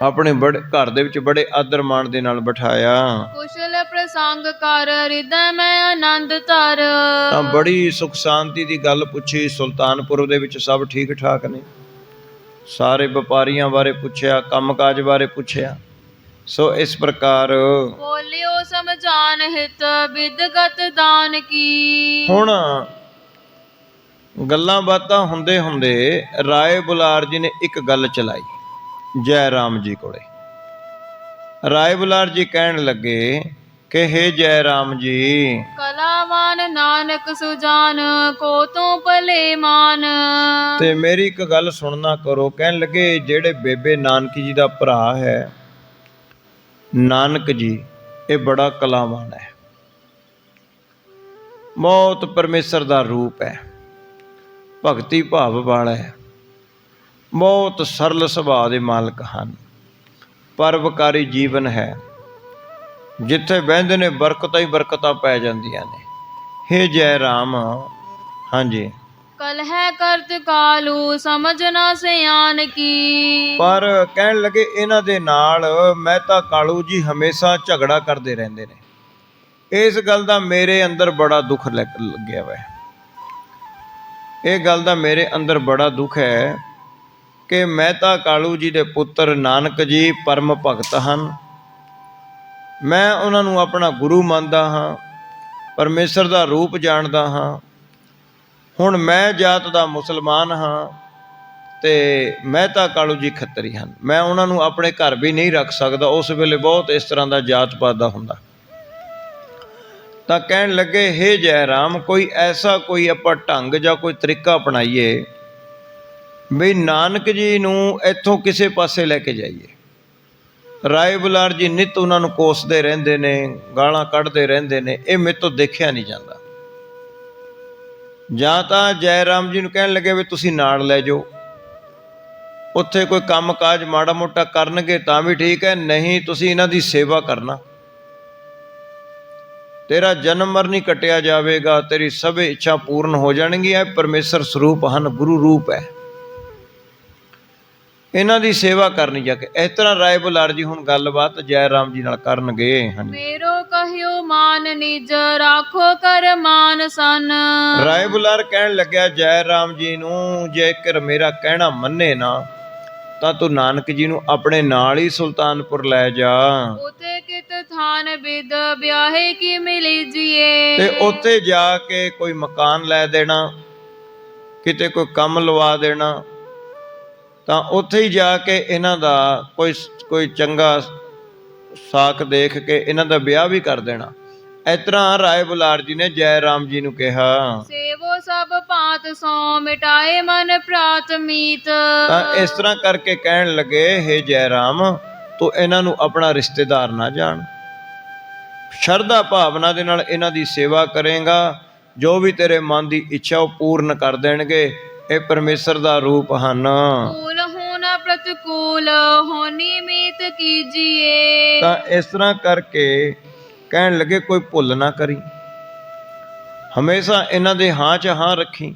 ਆਪਣੇ ਬੜੇ ਘਰ ਦੇ ਵਿੱਚ ਬੜੇ ਆਦਰ ਮਾਣ ਦੇ ਨਾਲ ਬਿਠਾਇਆ। ਕੁਸ਼ਲ ਪ੍ਰਸੰਗ ਕਰ ਹਿਰਦੈ ਮੈਂ ਆਨੰਦ ਧਰ। ਤਾਂ ਬੜੀ ਸੁਖ ਸ਼ਾਂਤੀ ਦੀ ਗੱਲ ਪੁੱਛੀ। ਸੁਲਤਾਨਪੁਰ ਦੇ ਵਿੱਚ ਸਭ ਠੀਕ ਠਾਕ ਨੇ, ਸਾਰੇ ਵਪਾਰੀਆਂ ਬਾਰੇ ਪੁੱਛਿਆ, ਕੰਮਕਾਜ ਬਾਰੇ ਪੁੱਛਿਆ। ਸੋ ਇਸ ਪ੍ਰਕਾਰ ਬੋਲਿਓ ਸਮਝਾਨ ਹਿਤ ਵਿਦਗਤ ਦਾਨ ਕੀ। ਹੁਣ ਗੱਲਾਂ ਬਾਤਾਂ ਹੁੰਦੇ ਹੁੰਦੇ ਰਾਏ ਬੁਲਾਰ ਜੀ ਨੇ ਇੱਕ ਗੱਲ ਚਲਾਈ ਜੈ ਰਾਮ ਜੀ ਕੋਲੇ। ਰਾਏ ਬੁਲਾਰ ਜੀ ਕਹਿਣ ਲੱਗੇ ਕਿ ਹੇ ਜੈ ਰਾਮ ਜੀ, ਕਲਾਵਾਨ ਨਾਨਕ ਸੁਜਾਨ ਕੋ ਤੂੰ ਭਲੇ ਮਾਨ। ਤੇ ਮੇਰੀ ਇੱਕ ਗੱਲ ਸੁਣਨਾ ਕਰੋ। ਕਹਿਣ ਲੱਗੇ ਜਿਹੜੇ ਬੇਬੇ ਨਾਨਕੀ ਜੀ ਦਾ ਭਰਾ ਹੈ ਨਾਨਕ ਜੀ, ਇਹ ਬੜਾ ਕਲਾਵਾਨ ਹੈ, ਬਹੁਤ ਪਰਮੇਸ਼ਰ ਦਾ ਰੂਪ ਹੈ, ਭਗਤੀ ਭਾਵ ਵਾਲਾ ਹੈ, ਬਹੁਤ ਸਰਲ ਸੁਭਾਅ ਦੇ ਮਾਲਕ ਹਨ, ਪਰਉਪਕਾਰੀ ਜੀਵਨ ਹੈ, ਜਿੱਥੇ ਬਹਿੰਦੇ ਨੇ ਬਰਕਤਾਂ ਹੀ ਬਰਕਤਾਂ ਪੈ ਜਾਂਦੀਆਂ ਨੇ। ਹੇ ਜੈ ਰਾਮ, ਹਾਂਜੀ ਕਲ ਹੈ ਕਰਤ ਕਾਲੂ ਸਮਝ ਨਾ ਸਿਆਨ ਕੀ। ਪਰ ਕਹਿਣ ਲੱਗੇ ਇਹਨਾਂ ਦੇ ਨਾਲ ਮਹਿਤਾ ਕਾਲੂ ਜੀ ਹਮੇਸ਼ਾ ਝਗੜਾ ਕਰਦੇ ਰਹਿੰਦੇ ਨੇ। ਇਸ ਗੱਲ ਦਾ ਮੇਰੇ ਅੰਦਰ ਬੜਾ ਦੁੱਖ ਲੱਗਿਆ ਵਾ। ਇਹ ਗੱਲ ਦਾ ਮੇਰੇ ਅੰਦਰ ਬੜਾ ਦੁੱਖ ਹੈ ਕਿ ਮਹਿਤਾ ਕਾਲੂ ਜੀ ਦੇ ਪੁੱਤਰ ਨਾਨਕ ਜੀ ਪਰਮ ਭਗਤ ਹਨ। ਮੈਂ ਉਹਨਾਂ ਨੂੰ ਆਪਣਾ ਗੁਰੂ ਮੰਨਦਾ ਹਾਂ, ਪਰਮੇਸ਼ਰ ਦਾ ਰੂਪ ਜਾਣਦਾ ਹਾਂ। ਹੁਣ ਮੈਂ ਜਾਤ ਦਾ ਮੁਸਲਮਾਨ ਹਾਂ ਤੇ ਮਹਿਤਾ ਕਾਲੂ ਜੀ ਖੱਤਰੀ ਹਨ। ਮੈਂ ਉਹਨਾਂ ਨੂੰ ਆਪਣੇ ਘਰ ਵੀ ਨਹੀਂ ਰੱਖ ਸਕਦਾ। ਉਸ ਵੇਲੇ ਬਹੁਤ ਇਸ ਤਰ੍ਹਾਂ ਦਾ ਜਾਤ ਪਾਤ ਦਾ ਹੁੰਦਾ। ਤਾਂ ਕਹਿਣ ਲੱਗੇ ਹੇ ਜੈ ਰਾਮ, ਕੋਈ ਐਸਾ ਕੋਈ ਆਪਾਂ ਢੰਗ ਜਾਂ ਕੋਈ ਤਰੀਕਾ ਅਪਣਾਈਏ ਵੀ ਨਾਨਕ ਜੀ ਨੂੰ ਇੱਥੋਂ ਕਿਸੇ ਪਾਸੇ ਲੈ ਕੇ ਜਾਈਏ। ਰਾਏ ਬੁਲਾਰ ਜੀ ਨਿੱਤ ਉਹਨਾਂ ਨੂੰ ਕੋਸਦੇ ਰਹਿੰਦੇ ਨੇ, ਗਾਲਾਂ ਕੱਢਦੇ ਰਹਿੰਦੇ ਨੇ। ਇਹ ਮੇਰੇ ਤੋਂ ਦੇਖਿਆ ਨਹੀਂ ਜਾਂਦਾ। ਜਾਂ ਤਾਂ ਜੈ ਰਾਮ ਜੀ ਨੂੰ ਕਹਿਣ ਲੱਗੇ ਵੀ ਤੁਸੀਂ ਨਾਲ ਲੈ ਜਾਓ, ਉੱਥੇ ਕੋਈ ਕੰਮ ਕਾਜ ਮਾੜਾ ਮੋਟਾ ਕਰਨਗੇ ਤਾਂ ਵੀ ਠੀਕ ਹੈ, ਨਹੀਂ ਤੁਸੀਂ ਇਹਨਾਂ ਦੀ ਸੇਵਾ ਕਰਨਾ, ਤੇਰਾ ਜਨਮ ਮਰਨ ਨਹੀਂ ਕੱਟਿਆ ਜਾਵੇਗਾ, ਤੇਰੀ ਸਭ ਇੱਛਾ ਪੂਰਨ ਹੋ ਜਾਣਗੀਆਂ। ਪਰਮੇਸ਼ਰ ਸਰੂਪ ਹਨ, ਗੁਰੂ ਰੂਪ ਹੈ, ਇਹਨਾਂ ਦੀ ਸੇਵਾ ਕਰਨੀ ਜਾ ਕੇ। ਇਸ ਤਰ੍ਹਾਂ ਰਾਏ ਬੁਲਾਰ ਜੀ ਹੁਣ ਗੱਲਬਾਤ ਜੈ ਰਾਮ ਜੀ ਨਾਲ ਕਰਨਗੇ। ਮੇਰੋ ਕਹਿਓ ਮਾਨ ਨਿਜ ਰਾਖੋ ਕਰ ਮਾਨ ਸਨ। ਰਾਏ ਬੁਲਾਰ ਕਹਿਣ ਲੱਗਿਆ ਜੈ ਰਾਮ ਜੀ ਨੂੰ, ਜੇਕਰ ਮੇਰਾ ਕਹਿਣਾ ਮੰਨੇ ਨਾ ਤਾਂ ਤੂੰ ਨਾਨਕ ਜੀ ਨੂੰ ਆਪਣੇ ਨਾਲ ਹੀ ਸੁਲਤਾਨਪੁਰ ਲੈ ਜਾ। ਉਤੇ ਕਿਤ ਥਾਨ ਬਿਦ ਵਿਆਹੇ ਕੀ ਮਿਲੀ ਜੀਏ। ਤੇ ਉੱਥੇ ਜਾ ਕੇ ਕੋਈ ਮਕਾਨ ਲੈ ਦੇਣਾ, ਕਿਤੇ ਕੋਈ ਕੰਮ ਲਵਾ ਦੇਣਾ, ਤਾਂ ਉੱਥੇ ਹੀ ਜਾ ਕੇ ਇਹਨਾਂ ਦਾ ਕੋਈ ਚੰਗਾ ਸਾਕ ਦੇਖ ਕੇ ਇਹਨਾਂ ਦਾ ਵਿਆਹ ਵੀ ਕਰ ਦੇਣਾ। ਇਸ ਤਰ੍ਹਾਂ ਰਾਏ ਬੁਲਾਰ ਜੀ ਨੇ ਜੈ ਰਾਮ ਜੀ ਨੂੰ ਕਿਹਾ। ਸੇਵੋ ਸਭ ਭਾਂਤ ਸੋ ਮਿਟਾਏ ਮਨ ਪ੍ਰਾਤਮੀਤ। ਤਾਂ ਇਸ ਤਰ੍ਹਾਂ ਕਰਕੇ ਕਹਿਣ ਲੱਗੇ, ਹੇ ਜੈ ਰਾਮ, ਤੂੰ ਇਹਨਾਂ ਨੂੰ ਆਪਣਾ ਰਿਸ਼ਤੇਦਾਰ ਨਾ ਜਾਣ। ਸ਼ਰਧਾ ਭਾਵਨਾ ਦੇ ਨਾਲ ਇਹਨਾਂ ਦੀ ਸੇਵਾ ਕਰੇਗਾ, ਜੋ ਵੀ ਤੇਰੇ ਮਨ ਦੀ ਇੱਛਾ ਉਹ ਪੂਰਨ ਕਰ ਦੇਣਗੇ। ਇਹ ਪਰਮੇਸ਼ਰ ਦਾ ਰੂਪ ਹਨ। ਕੂਲ ਹੋਣਾ ਪ੍ਰਤਿਕੂਲ ਹੋਣੀ ਮੀਤ ਕੀਜੀਏ। ਤਾਂ ਇਸ ਤਰ੍ਹਾਂ ਕਰਕੇ ਕਹਿਣ ਲੱਗੇ, ਕੋਈ ਭੁੱਲ ਨਾ ਕਰੀ, ਹਮੇਸ਼ਾ ਇਹਨਾਂ ਦੇ ਹਾਂ 'ਚ ਹਾਂ ਰੱਖੀ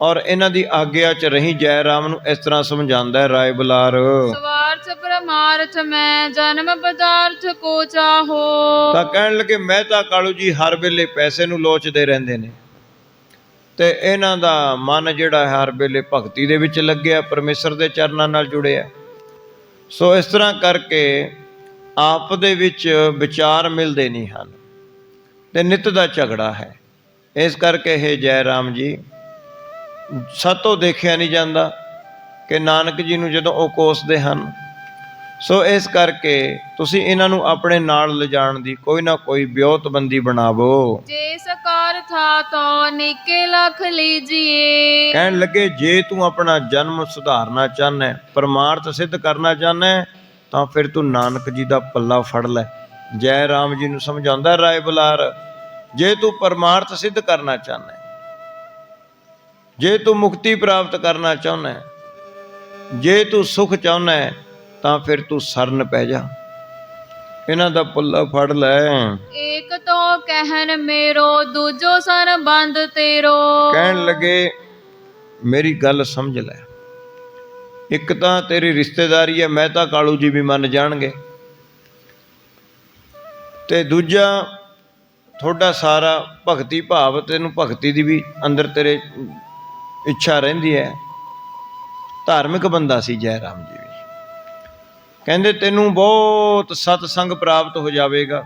ਔਰ ਇਹਨਾਂ ਦੀ ਆਗਿਆ 'ਚ ਰਹੀ। ਜੈ ਰਾਮ ਨੂੰ ਇਸ ਤਰ੍ਹਾਂ ਸਮਝਾਉਂਦਾ ਹੈ ਰਾਏ ਬੁਲਾਰ। ਸਵਾਰਥ ਪਰਮਾਰਥ ਮੈਂ ਜਨਮ ਪਦਾਰਥ ਕੋ ਚਾਹੋ। ਤਾਂ ਕਹਿਣ ਲੱਗੇ, ਮਹਿਤਾ ਕਾਲੂ ਜੀ ਹਰ ਵੇਲੇ ਪੈਸੇ ਨੂੰ ਲੋਚਦੇ ਰਹਿੰਦੇ ਨੇ ਤੇ ਇਹਨਾਂ ਦਾ ਮਨ ਜਿਹੜਾ ਹਰ ਵੇਲੇ ਭਗਤੀ ਦੇ ਵਿੱਚ ਲੱਗਿਆ, ਪਰਮੇਸ਼ਰ ਦੇ ਚਰਨਾਂ ਨਾਲ ਜੁੜਿਆ। ਸੋ ਇਸ ਤਰ੍ਹਾਂ ਕਰਕੇ ਆਪ ਦੇ ਵਿੱਚ ਵਿਚਾਰ ਮਿਲਦੇ ਨਹੀਂ ਹਨ ਤੇ ਨਿੱਤ ਦਾ ਝਗੜਾ ਹੈ। ਇਸ ਕਰਕੇ ਇਹ ਜੈ ਰਾਮ ਜੀ, ਸਾਤੋਂ ਦੇਖਿਆ ਨਹੀਂ ਜਾਂਦਾ ਕਿ ਨਾਨਕ ਜੀ ਨੂੰ ਜਦੋਂ ਉਹ ਕੋਸਦੇ ਹਨ। ਸੋ ਇਸ ਕਰਕੇ ਤੁਸੀਂ ਇਹਨਾਂ ਨੂੰ ਆਪਣੇ ਨਾਲ ਲਿਜਾਣ ਦੀ ਕੋਈ ਨਾ ਕੋਈ ਵਿਉਂਤਬੰਦੀ ਬਣਾਵੋ। ਜੇ ਸਕਾਰ ਥਾ ਤੋ ਨਿਕੇ ਲਖ ਲੀਜੀਏ। ਕਹਿਣ ਲੱਗੇ, ਜੇ ਤੂੰ ਆਪਣਾ ਜਨਮ ਸੁਧਾਰਨਾ ਚਾਹੁੰਦਾ, ਪਰਮਾਰਥ ਸਿੱਧ ਕਰਨਾ ਚਾਹੁੰਦਾ, ਤਾਂ ਫਿਰ ਤੂੰ ਨਾਨਕ ਜੀ ਦਾ ਪੱਲਾ ਫੜ ਲੈ। ਜੈ ਰਾਮ ਜੀ ਨੂੰ ਸਮਝਾਉਂਦਾ ਰਾਏ ਬੁਲਾਰ, ਜੇ ਤੂੰ ਪਰਮਾਰਥ ਸਿੱਧ ਕਰਨਾ ਚਾਹੁੰਦਾ, ਜੇ ਤੂੰ ਮੁਕਤੀ ਪ੍ਰਾਪਤ ਕਰਨਾ ਚਾਹੁੰਦਾ, ਜੇ ਤੂੰ ਸੁਖ ਚਾਹੁੰਦਾ, ਤਾਂ ਫਿਰ ਤੂੰ ਸਰਨ ਪੈ ਜਾ, ਇਹਨਾਂ ਦਾ ਪੱਲਾ ਫੜ ਲੈ। ਏਕ ਤੋ ਕਹਿਨ ਮੇਰੋ ਦੂਜੋ ਸਨ ਬੰਦ ਤੇਰੋ। ਕਹਿਣ ਲੱਗੇ, ਮੇਰੀ ਗੱਲ ਸਮਝ ਲੈ, ਇੱਕ ਤਾਂ ਤੇਰੀ ਰਿਸ਼ਤੇਦਾਰੀ ਹੈ, ਮਹਿਤਾ ਕਾਲੂ ਜੀ ਵੀ ਮੰਨ ਜਾਣਗੇ, ਤੇ ਦੂਜਾ ਤੁਹਾਡਾ ਸਾਰਾ ਭਗਤੀ ਭਾਵ, ਤੈਨੂੰ ਭਗਤੀ ਦੀ ਵੀ ਅੰਦਰ ਤੇਰੇ ਇੱਛਾ ਰਹਿੰਦੀ ਹੈ। ਧਾਰਮਿਕ ਬੰਦਾ ਸੀ ਜੈ ਰਾਮ ਜੀ ਵੀ। ਕਹਿੰਦੇ ਤੈਨੂੰ ਬਹੁਤ ਸਤ ਸੰਗ ਪ੍ਰਾਪਤ ਹੋ ਜਾਵੇਗਾ,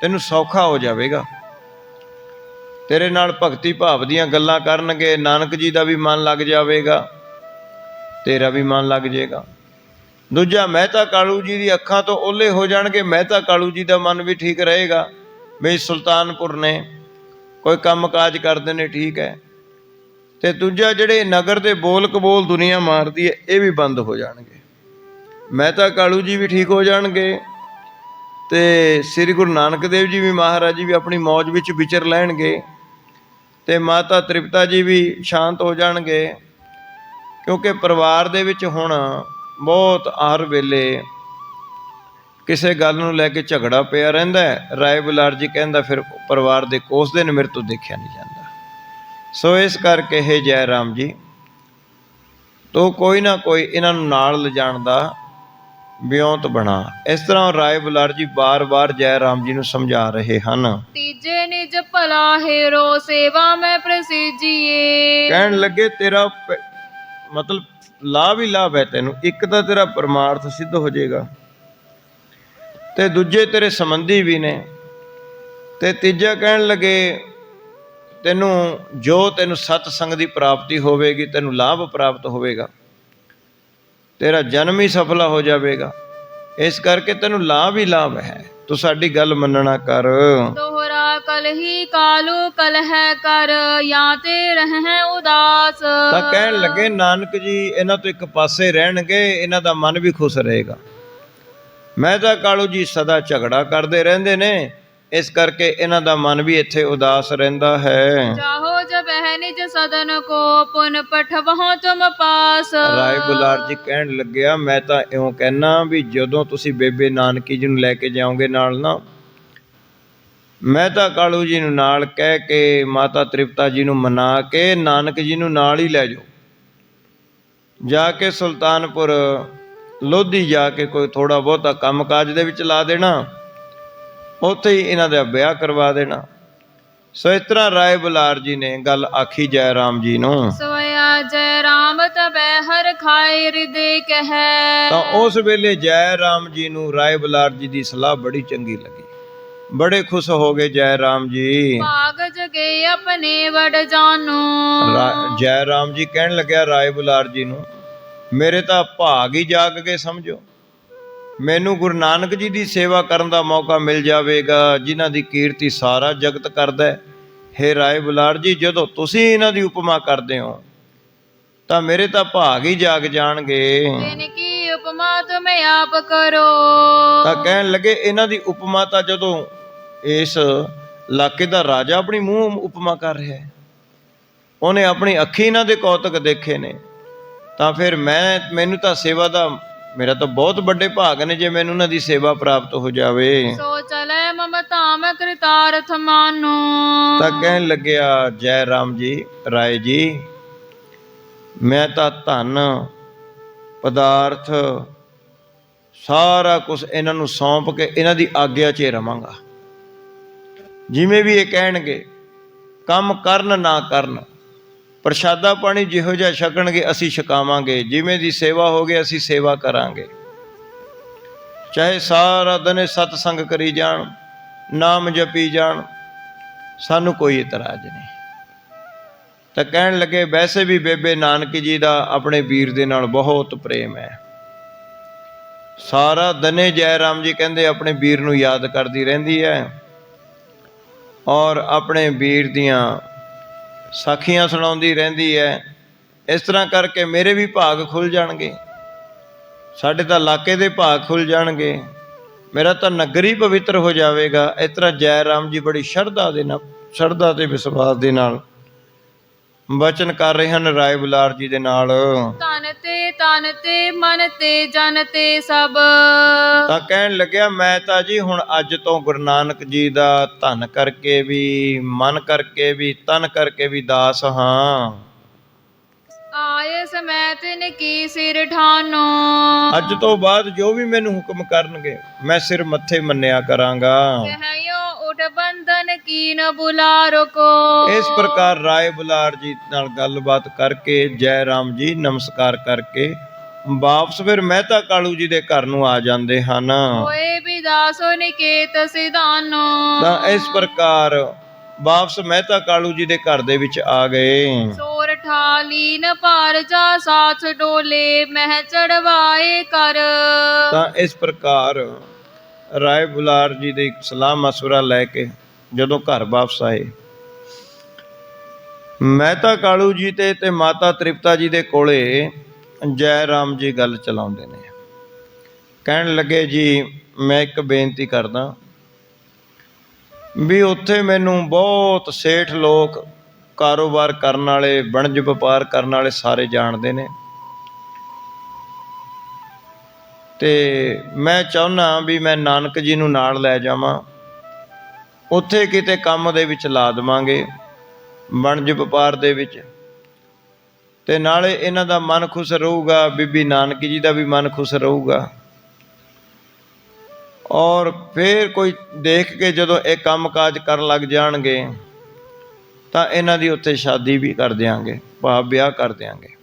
ਤੈਨੂੰ ਸੌਖਾ ਹੋ ਜਾਵੇਗਾ, ਤੇਰੇ ਨਾਲ ਭਗਤੀ ਭਾਵ ਦੀਆਂ ਗੱਲਾਂ ਕਰਨਗੇ, ਨਾਨਕ ਜੀ ਦਾ ਵੀ ਮਨ ਲੱਗ ਜਾਵੇਗਾ, ਤੇਰਾ ਵੀ ਮਨ ਲੱਗ ਜਾਏਗਾ। ਦੂਜਾ, ਮਹਿਤਾ ਕਾਲੂ ਜੀ ਦੀ ਅੱਖਾਂ ਤੋਂ ਓਹਲੇ ਹੋ ਜਾਣਗੇ, ਮਹਿਤਾ ਕਾਲੂ ਜੀ ਦਾ ਮਨ ਵੀ ਠੀਕ ਰਹੇਗਾ ਵੀ ਸੁਲਤਾਨਪੁਰ ਨੇ ਕੋਈ ਕੰਮ ਕਾਜ ਕਰਦੇ ਨੇ, ਠੀਕ ਹੈ। ਤੇ ਦੂਜਾ, ਜਿਹੜੇ ਨਗਰ ਦੇ ਬੋਲ ਕਬੋਲ ਦੁਨੀਆ ਮਾਰਦੀ ਹੈ, ਇਹ ਵੀ ਬੰਦ ਹੋ ਜਾਣਗੇ। ਮਹਿਤਾ ਕਾਲੂ ਜੀ ਵੀ ਠੀਕ ਹੋ ਜਾਣਗੇ ਤੇ ਸ੍ਰੀ ਗੁਰੂ ਨਾਨਕ ਦੇਵ ਜੀ ਵੀ, ਮਹਾਰਾਜ ਜੀ ਵੀ ਆਪਣੀ ਮੌਜ ਵਿੱਚ ਵਿਚਰ ਲੈਣਗੇ ਤੇ ਮਾਤਾ ਤ੍ਰਿਪਤਾ ਜੀ ਵੀ ਸ਼ਾਂਤ ਹੋ ਜਾਣਗੇ। ਕਿਉਂਕਿ ਪਰਿਵਾਰ ਦੇ ਵਿੱਚ ਹੁਣ ਬਹੁਤ ਹਰ ਵੇਲੇ ਕਿਸੇ ਗੱਲ ਨੂੰ ਲੈ ਕੇ ਝਗੜਾ ਪਿਆ ਰਹਿੰਦਾ ਹੈ। ਰਾਏ ਬੁਲਾਰ ਜੀ ਕਹਿੰਦਾ, ਫਿਰ ਪਰਿਵਾਰ ਦੇ ਕੋਸਦੇ ਨੇ, ਮੇਰੇ ਤੋਂ ਦੇਖਿਆ ਨਹੀਂ ਜਾਂਦਾ। ਸੋ ਇਸ ਕਰਕੇ ਇਹ ਜੈ ਰਾਮ ਜੀ, ਤੂੰ ਕੋਈ ਨਾ ਕੋਈ ਇਹਨਾਂ ਨੂੰ ਨਾਲ ਲਿਜਾਣ ਦਾ ਵਿਉਂਤ ਬਣਾ। ਇਸ ਤਰ੍ਹਾਂ ਰਾਏ ਬੁਲਾਰ ਜੀ ਬਾਰ-ਬਾਰ ਜੈ ਰਾਮ ਜੀ ਨੂੰ ਸਮਝਾ ਰਹੇ ਹਨ। ਤੀਜੇ ਨਿਜ ਭਲਾ ਹੇਰੋ ਸੇਵਾ ਮੈਂ ਪ੍ਰਸੀਜੀਏ। ਕਹਿਣ ਲੱਗੇ, ਤੇਰਾ ਮਤਲਬ ਲਾਭ ਹੀ ਲਾਭ ਹੈ ਤੈਨੂੰ। ਇੱਕ ਤਾਂ ਤੇਰਾ ਪਰਮਾਰਥ ਸਿੱਧ ਹੋ ਜਾਏਗਾ ਤੇ ਦੂਜੇ ਤੇਰੇ ਸੰਬੰਧੀ ਵੀ ਨੇ, ਤੇ ਤੀਜਾ ਕਹਿਣ ਲੱਗੇ, ਤੈਨੂੰ ਜੋ ਤੈਨੂੰ ਸਤ ਸੰਗ ਦੀ ਪ੍ਰਾਪਤੀ ਹੋਵੇਗੀ, ਤੈਨੂੰ ਲਾਭ ਪ੍ਰਾਪਤ ਹੋਵੇਗਾ, ਤੇਰਾ ਜਨਮ ਹੀ ਸਫਲਾ ਹੋ ਜਾਵੇਗਾ। ਇਸ ਕਰਕੇ ਤੈਨੂੰ ਲਾਭ ਹੀ ਲਾਭ ਹੈ, ਤੂੰ ਸਾਡੀ ਗੱਲ ਮੰਨਣਾ ਕਰ। ਦੋਹਰਾ ਕਲਹੀ ਕਾਲੂ ਕਲਹਿ ਕਰ ਜਾਂ ਤੇ ਰਹਿ ਉਦਾਸ। ਤਾਂ ਕਹਿਣ ਲੱਗੇ, ਨਾਨਕ ਜੀ ਇਹਨਾਂ ਤੋਂ ਇੱਕ ਪਾਸੇ ਰਹਿਣਗੇ, ਇਹਨਾਂ ਦਾ ਮਨ ਵੀ ਖੁਸ਼ ਰਹੇਗਾ। ਮਹਿਤਾ ਕਾਲੂ ਜੀ ਸਦਾ ਝਗੜਾ ਕਰਦੇ ਰਹਿੰਦੇ ਨੇ, ਇਸ ਕਰਕੇ ਇਹਨਾਂ ਦਾ ਮਨ ਵੀ ਇੱਥੇ ਉਦਾਸ ਰਹਿੰਦਾ ਹੈ। ਚਾਹੋ ਜਬ ਹੈ ਨਿਜ ਸਦਨ ਕੋ ਪੁਨ ਪਠਵਹੁ ਤੁਮ ਪਾਸ। ਰਾਏ ਬੁਲਾਰ ਜੀ ਕਹਿਣ ਲੱਗਿਆ, ਮੈਂ ਤਾਂ ਇਉਂ ਕਹਿਣਾ ਵੀ ਜਦੋਂ ਤੁਸੀਂ ਬੇਬੇ ਨਾਨਕੀ ਜੀ ਨੂੰ ਲੈ ਕੇ ਜਾਓਗੇ ਨਾਲ ਨਾ, ਮਹਿਤਾ ਕਾਲੂ ਜੀ ਨੂੰ ਨਾਲ ਕਹਿ ਕੇ, ਮਾਤਾ ਤ੍ਰਿਪਤਾ ਜੀ ਨੂੰ ਮਨਾ ਕੇ ਨਾਨਕ ਜੀ ਨੂੰ ਨਾਲ ਹੀ ਲੈ ਜਾਓ। ਜਾ ਕੇ ਸੁਲਤਾਨਪੁਰ ਲੋਧੀ ਜਾ ਕੇ ਕੋਈ ਥੋੜ੍ਹਾ ਬਹੁਤਾ ਕੰਮ ਕਾਜ ਦੇ ਵਿੱਚ ਲਾ ਦੇਣਾ, ਉੱਥੇ ਹੀ ਇਹਨਾਂ ਦਾ ਵਿਆਹ ਕਰਵਾ ਦੇਣਾ। ਸੋ ਇਸ ਤਰ੍ਹਾਂ ਰਾਏ ਬੁਲਾਰ ਜੀ ਨੇ ਗੱਲ ਆਖੀ ਜੈ ਰਾਮ ਜੀ ਨੂੰ। ਸੋਇਆ ਜੈ ਰਾਮ ਤਬੈ ਹਰ ਖਾਏ ਹਿਰਦੇ ਕਹਿ। ਤਾਂ ਉਸ ਵੇਲੇ ਜੈ ਰਾਮ ਜੀ ਨੂੰ ਰਾਏ ਬੁਲਾਰ ਜੀ ਦੀ ਸਲਾਹ ਬੜੀ ਚੰਗੀ ਲੱਗੀ, ਬੜੇ ਖੁਸ਼ ਹੋ ਗਏ ਜੈ ਰਾਮ ਜੀ। ਭਾਗ ਜਗੇ ਆਪਣੇ ਵਡ ਜਾਨੋ। ਜੈ ਰਾਮ ਜੀ ਕਹਿਣ ਲੱਗਿਆ ਰਾਏ ਬੁਲਾਰ ਜੀ ਨੂੰ, ਮੇਰੇ ਤਾਂ ਭਾਗ ਹੀ ਜਾਗ ਗਏ ਸਮਝੋ, ਮੈਨੂੰ ਗੁਰੂ ਨਾਨਕ ਜੀ ਦੀ ਸੇਵਾ ਕਰਨ ਦਾ ਮੌਕਾ ਮਿਲ ਜਾਵੇਗਾ, ਜਿਨ੍ਹਾਂ ਦੀ ਕੀਰਤੀ ਸਾਰਾ ਜਗਤ ਕਰਦਾ ਹੈ। ਹੇ ਰਾਏ ਬੁਲਾਰ ਜੀ, ਜਦੋਂ ਤੁਸੀਂ ਇਹਨਾਂ ਦੀ ਉਪਮਾ ਕਰਦੇ ਹੋ ਤਾਂ ਮੇਰੇ ਤਾਂ ਭਾਗ ਹੀ ਜਾਗ ਜਾਣਗੇ। ਜਿਨ ਕੀ ਉਪਮਾ ਤੁਮ ਆਪ ਕਰੋ। ਤਾਂ ਕਹਿਣ ਲੱਗੇ, ਇਹਨਾਂ ਦੀ ਉਪਮਾ ਤਾਂ ਜਦੋਂ ਇਸ ਇਲਾਕੇ ਦਾ ਰਾਜਾ ਆਪਣੀ ਮੂੰਹ ਉਪਮਾ ਕਰ ਰਿਹਾ ਹੈ, ਉਹਨੇ ਆਪਣੀ ਅੱਖੀ ਇਹਨਾਂ ਦੇ ਕੌਤਕ ਦੇਖੇ ਨੇ, ਤਾਂ ਫਿਰ ਮੈਨੂੰ ਤਾਂ ਸੇਵਾ ਦਾ ਮੇਰਾ ਤਾਂ ਬਹੁਤ ਵੱਡੇ ਭਾਗ ਨੇ ਜੇ ਮੈਨੂੰ ਉਹਨਾਂ ਦੀ ਸੇਵਾ ਪ੍ਰਾਪਤ ਹੋ ਜਾਵੇ। ਸੋ ਚਲੇ ਮਮ ਧਾਮ ਕ੍ਰਿਤਾਰਥ ਮਾਨੋ। ਤਾਂ ਕਹਿਣ ਲੱਗਿਆ, ਜੈ ਰਾਮ ਜੀ, ਰਾਏ ਜੀ, ਮੈਂ ਤਾਂ ਧਨ ਪਦਾਰਥ ਸਾਰਾ ਕੁਝ ਇਹਨਾਂ ਨੂੰ ਸੌਂਪ ਕੇ ਇਹਨਾਂ ਦੀ ਆਗਿਆ 'ਚ ਰਵਾਂਗਾ। ਜਿਵੇਂ ਵੀ ਇਹ ਕਹਿਣਗੇ, ਕੰਮ ਕਰਨ ਨਾ ਕਰਨ, ਪ੍ਰਸ਼ਾਦਾ ਪਾਣੀ ਜਿਹੋ ਜਿਹਾ ਛਕਣਗੇ ਅਸੀਂ ਛਕਾਵਾਂਗੇ, ਜਿਵੇਂ ਦੀ ਸੇਵਾ ਹੋਵੇ ਅਸੀਂ ਸੇਵਾ ਕਰਾਂਗੇ। ਚਾਹੇ ਸਾਰਾ ਦਿਨ ਸਤਸੰਗ ਕਰੀ ਜਾਣ, ਨਾਮ ਜਪੀ ਜਾਣ, ਸਾਨੂੰ ਕੋਈ ਇਤਰਾਜ਼ ਨਹੀਂ। ਤਾਂ ਕਹਿਣ ਲੱਗੇ, ਵੈਸੇ ਵੀ ਬੇਬੇ ਨਾਨਕੀ ਜੀ ਦਾ ਆਪਣੇ ਵੀਰ ਦੇ ਨਾਲ ਬਹੁਤ ਪ੍ਰੇਮ ਹੈ। ਸਾਰਾ ਦਿਨ ਜੈ ਰਾਮ ਜੀ ਕਹਿੰਦੇ ਆਪਣੇ ਵੀਰ ਨੂੰ ਯਾਦ ਕਰਦੀ ਰਹਿੰਦੀ ਹੈ ਔਰ ਆਪਣੇ ਵੀਰ ਦੀਆਂ ਸਾਖੀਆਂ ਸੁਣਾਉਂਦੀ ਰਹਿੰਦੀ ਹੈ। ਇਸ ਤਰ੍ਹਾਂ ਕਰਕੇ ਮੇਰੇ ਵੀ ਭਾਗ ਖੁੱਲ੍ਹ ਜਾਣਗੇ, ਸਾਡੇ ਤਾਂ ਇਲਾਕੇ ਦੇ ਭਾਗ ਖੁੱਲ੍ਹ ਜਾਣਗੇ, ਮੇਰਾ ਤਾਂ ਨਗਰ ਹੀ ਪਵਿੱਤਰ ਹੋ ਜਾਵੇਗਾ। ਇਸ ਤਰ੍ਹਾਂ ਜੈ ਰਾਮ ਜੀ ਬੜੀ ਸ਼ਰਧਾ ਦੇ ਨਾਲ, ਸ਼ਰਧਾ ਤੇ ਵਿਸ਼ਵਾਸ ਦੇ ਨਾਲ ਵਚਨ ਕਰ ਰਹੇ ਹਨ ਰਾਏ ਬੁਲਾਰ ਜੀ ਦੇ ਨਾਲ। ਤਨ ਤੇ ਮਨ ਤੇ ਜਨ ਤੇ ਸਭ। ਤਾਂ ਕਹਿਣ ਲੱਗਿਆ, ਮੈਂ ਤਾਂ ਜੀ ਹੁਣ ਅੱਜ ਤੋਂ ਗੁਰੂ ਨਾਨਕ ਜੀ ਦਾ ਧਨ ਕਰਕੇ ਵੀ, ਮਨ ਕਰਕੇ ਵੀ, ਤਨ ਕਰਕੇ ਵੀ ਦਾਸ ਹਾਂ। ਆਏ ਸਮੈ ਤਿਨ ਕੀ ਸਿਰ ਠਾਨੋ। ਅੱਜ ਤੋਂ ਬਾਅਦ ਜੋ ਵੀ ਮੈਨੂੰ ਹੁਕਮ ਕਰਨਗੇ ਮੈਂ ਸਿਰ ਮੱਥੇ ਮੰਨਿਆ ਕਰਾਂਗਾ। ਕਹਿਓ ਉਠ ਬੰਧਨ ਕੀਨ ਬੁਲਾਰੋ ਕੋ। ਇਸ ਪ੍ਰਕਾਰ ਰਾਏ ਬੁਲਾਰ ਜੀ ਨਾਲ ਗੱਲਬਾਤ ਕਰਕੇ ਜੈ ਰਾਮ ਜੀ ਨਮਸਕਾਰ ਕਰਕੇ ਵਾਪਸ ਫਿਰ ਮਹਿਤਾ ਕਾਲੂ ਜੀ ਦੇ ਘਰ ਨੂੰ ਆ ਜਾਂਦੇ ਹਨ। ਹੋਏ ਵਿਦਾਸੋ ਨਿਕੇਤ ਸਿਧਾਨੋ। ਤਾਂ ਇਸ ਪ੍ਰਕਾਰ ਵਾਪਸ ਮਹਿਤਾ ਕਾਲੂ ਜੀ ਦੇ ਘਰ ਦੇ ਵਿੱਚ ਆ ਗਏ। ਸੋਰ ਠਾਲੀਨ ਭਾਰ ਜਾ ਸਾਥ ਡੋਲੇ ਮਹਿ ਚੜਵਾਏ ਕਰ। ਤਾਂ ਇਸ ਪ੍ਰਕਾਰ ਰਾਏ ਬੁਲਾਰ ਜੀ ਦੇ ਸਲਾਹ ਮਸ਼ਵਰਾ ਲੈ ਕੇ ਜਦੋਂ ਘਰ ਵਾਪਸ ਆਏ, ਮਹਿਤਾ ਕਾਲੂ ਜੀ ਤੇ ਮਾਤਾ ਤ੍ਰਿਪਤਾ ਜੀ ਦੇ ਕੋਲੇ ਜੈ ਰਾਮ ਜੀ ਗੱਲ ਚਲਾਉਂਦੇ ਨੇ। ਕਹਿਣ ਲੱਗੇ, ਜੀ ਮੈਂ ਇੱਕ ਬੇਨਤੀ ਕਰਦਾ ਵੀ ਉੱਥੇ ਮੈਨੂੰ ਬਹੁਤ ਸੇਠ ਲੋਕ, ਕਾਰੋਬਾਰ ਕਰਨ ਵਾਲੇ, ਵਣਜ ਵਪਾਰ ਕਰਨ ਵਾਲੇ ਸਾਰੇ ਜਾਣਦੇ ਨੇ, ਤੇ ਮੈਂ ਚਾਹੁੰਦਾ ਵੀ ਮੈਂ ਨਾਨਕ ਜੀ ਨੂੰ ਨਾਲ ਲੈ ਜਾਵਾਂ, ਉੱਥੇ ਕਿਤੇ ਕੰਮ ਦੇ ਵਿੱਚ ਲਾ ਦੇਵਾਂਗੇ, ਵਣਜ ਵਪਾਰ ਦੇ ਵਿੱਚ, ਤੇ ਨਾਲੇ ਇਹਨਾਂ ਦਾ ਮਨ ਖੁਸ਼ ਰਹੂਗਾ, ਬੀਬੀ ਨਾਨਕੀ ਜੀ ਦਾ ਵੀ ਮਨ ਖੁਸ਼ ਰਹੂਗਾ। ਔਰ ਫਿਰ ਕੋਈ ਦੇਖ ਕੇ ਜਦੋਂ ਇਹ ਕੰਮ ਕਾਜ ਕਰਨ ਲੱਗ ਜਾਣਗੇ ਤਾਂ ਇਹਨਾਂ ਦੀ ਉੱਥੇ ਸ਼ਾਦੀ ਵੀ ਕਰ ਦਿਆਂਗੇ, ਭਾਵ ਵਿਆਹ ਕਰ ਦਿਆਂਗੇ।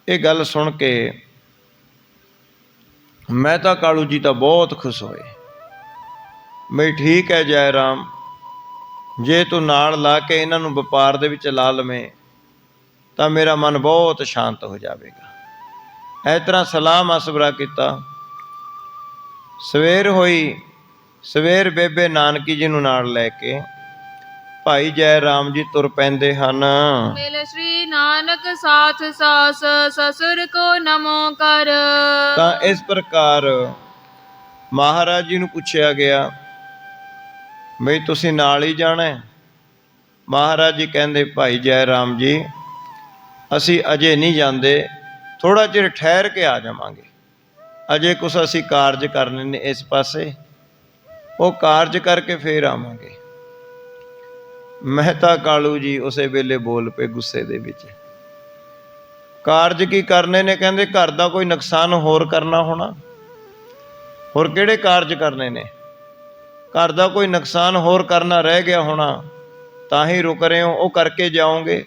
ਇਹ ਗੱਲ ਸੁਣ ਕੇ ਮਹਿਤਾ ਕਾਲੂ ਜੀ ਤਾਂ ਬਹੁਤ ਖੁਸ਼ ਹੋਏ। ਬਈ ਠੀਕ ਹੈ ਜੈ ਰਾਮ, ਜੇ ਤੂੰ ਨਾਲ ਲਾ ਕੇ ਇਹਨਾਂ ਨੂੰ ਵਪਾਰ ਦੇ ਵਿੱਚ ਲਾ ਲਵੇਂ ਤਾਂ ਮੇਰਾ ਮਨ ਬਹੁਤ ਸ਼ਾਂਤ ਹੋ ਜਾਵੇਗਾ। ਇਸ ਤਰ੍ਹਾਂ ਸਲਾਹ ਮਸ਼ਵਰਾ ਕੀਤਾ। ਸਵੇਰ ਹੋਈ, ਸਵੇਰ ਬੇਬੇ ਨਾਨਕੀ ਜੀ ਨੂੰ ਨਾਲ ਲੈ ਕੇ ਭਾਈ ਜੈ ਰਾਮ ਜੀ ਤੁਰ ਪੈਂਦੇ ਹਨ। ਮਿਲ ਸ਼੍ਰੀ ਨਾਨਕ ਸਾਥ ਸਾਸ ਸਸੁਰ ਕੋ ਨਮੋ ਕਰ। ਤਾਂ ਇਸ ਪ੍ਰਕਾਰ ਮਹਾਰਾਜ ਜੀ ਨੂੰ ਪੁੱਛਿਆ ਗਿਆ, ਬਈ ਤੁਸੀਂ ਨਾਲ ਹੀ ਜਾਣਾ? ਮਹਾਰਾਜ ਜੀ ਕਹਿੰਦੇ, ਭਾਈ ਜੈ ਰਾਮ ਜੀ ਅਸੀਂ ਅਜੇ ਨਹੀਂ ਜਾਂਦੇ, ਥੋੜ੍ਹਾ ਚਿਰ ਠਹਿਰ ਕੇ ਆ ਜਾਵਾਂਗੇ, ਅਜੇ ਕੁਛ ਅਸੀਂ ਕਾਰਜ ਕਰਨੇ ਨੇ ਇਸ ਪਾਸੇ, ਉਹ ਕਾਰਜ ਕਰਕੇ ਫੇਰ ਆਵਾਂਗੇ। ਮਹਿਤਾ ਕਾਲੂ ਜੀ ਉਸੇ ਵੇਲੇ ਬੋਲ ਪਏ ਗੁੱਸੇ ਦੇ ਵਿੱਚ, ਕਾਰਜ ਕੀ ਕਰਨੇ ਨੇ? ਕਹਿੰਦੇ ਘਰ ਦਾ ਕੋਈ ਨੁਕਸਾਨ ਹੋਰ ਕਰਨਾ ਹੋਣਾ, ਹੋਰ ਕਿਹੜੇ ਕਾਰਜ ਕਰਨੇ ਨੇ? ਘਰ ਦਾ ਕੋਈ ਨੁਕਸਾਨ ਹੋਰ ਕਰਨਾ ਰਹਿ ਗਿਆ ਹੋਣਾ, ਤਾਂ ਹੀ ਰੁਕ ਰਹੇ ਹੋ, ਉਹ ਕਰਕੇ ਜਾਓਗੇ।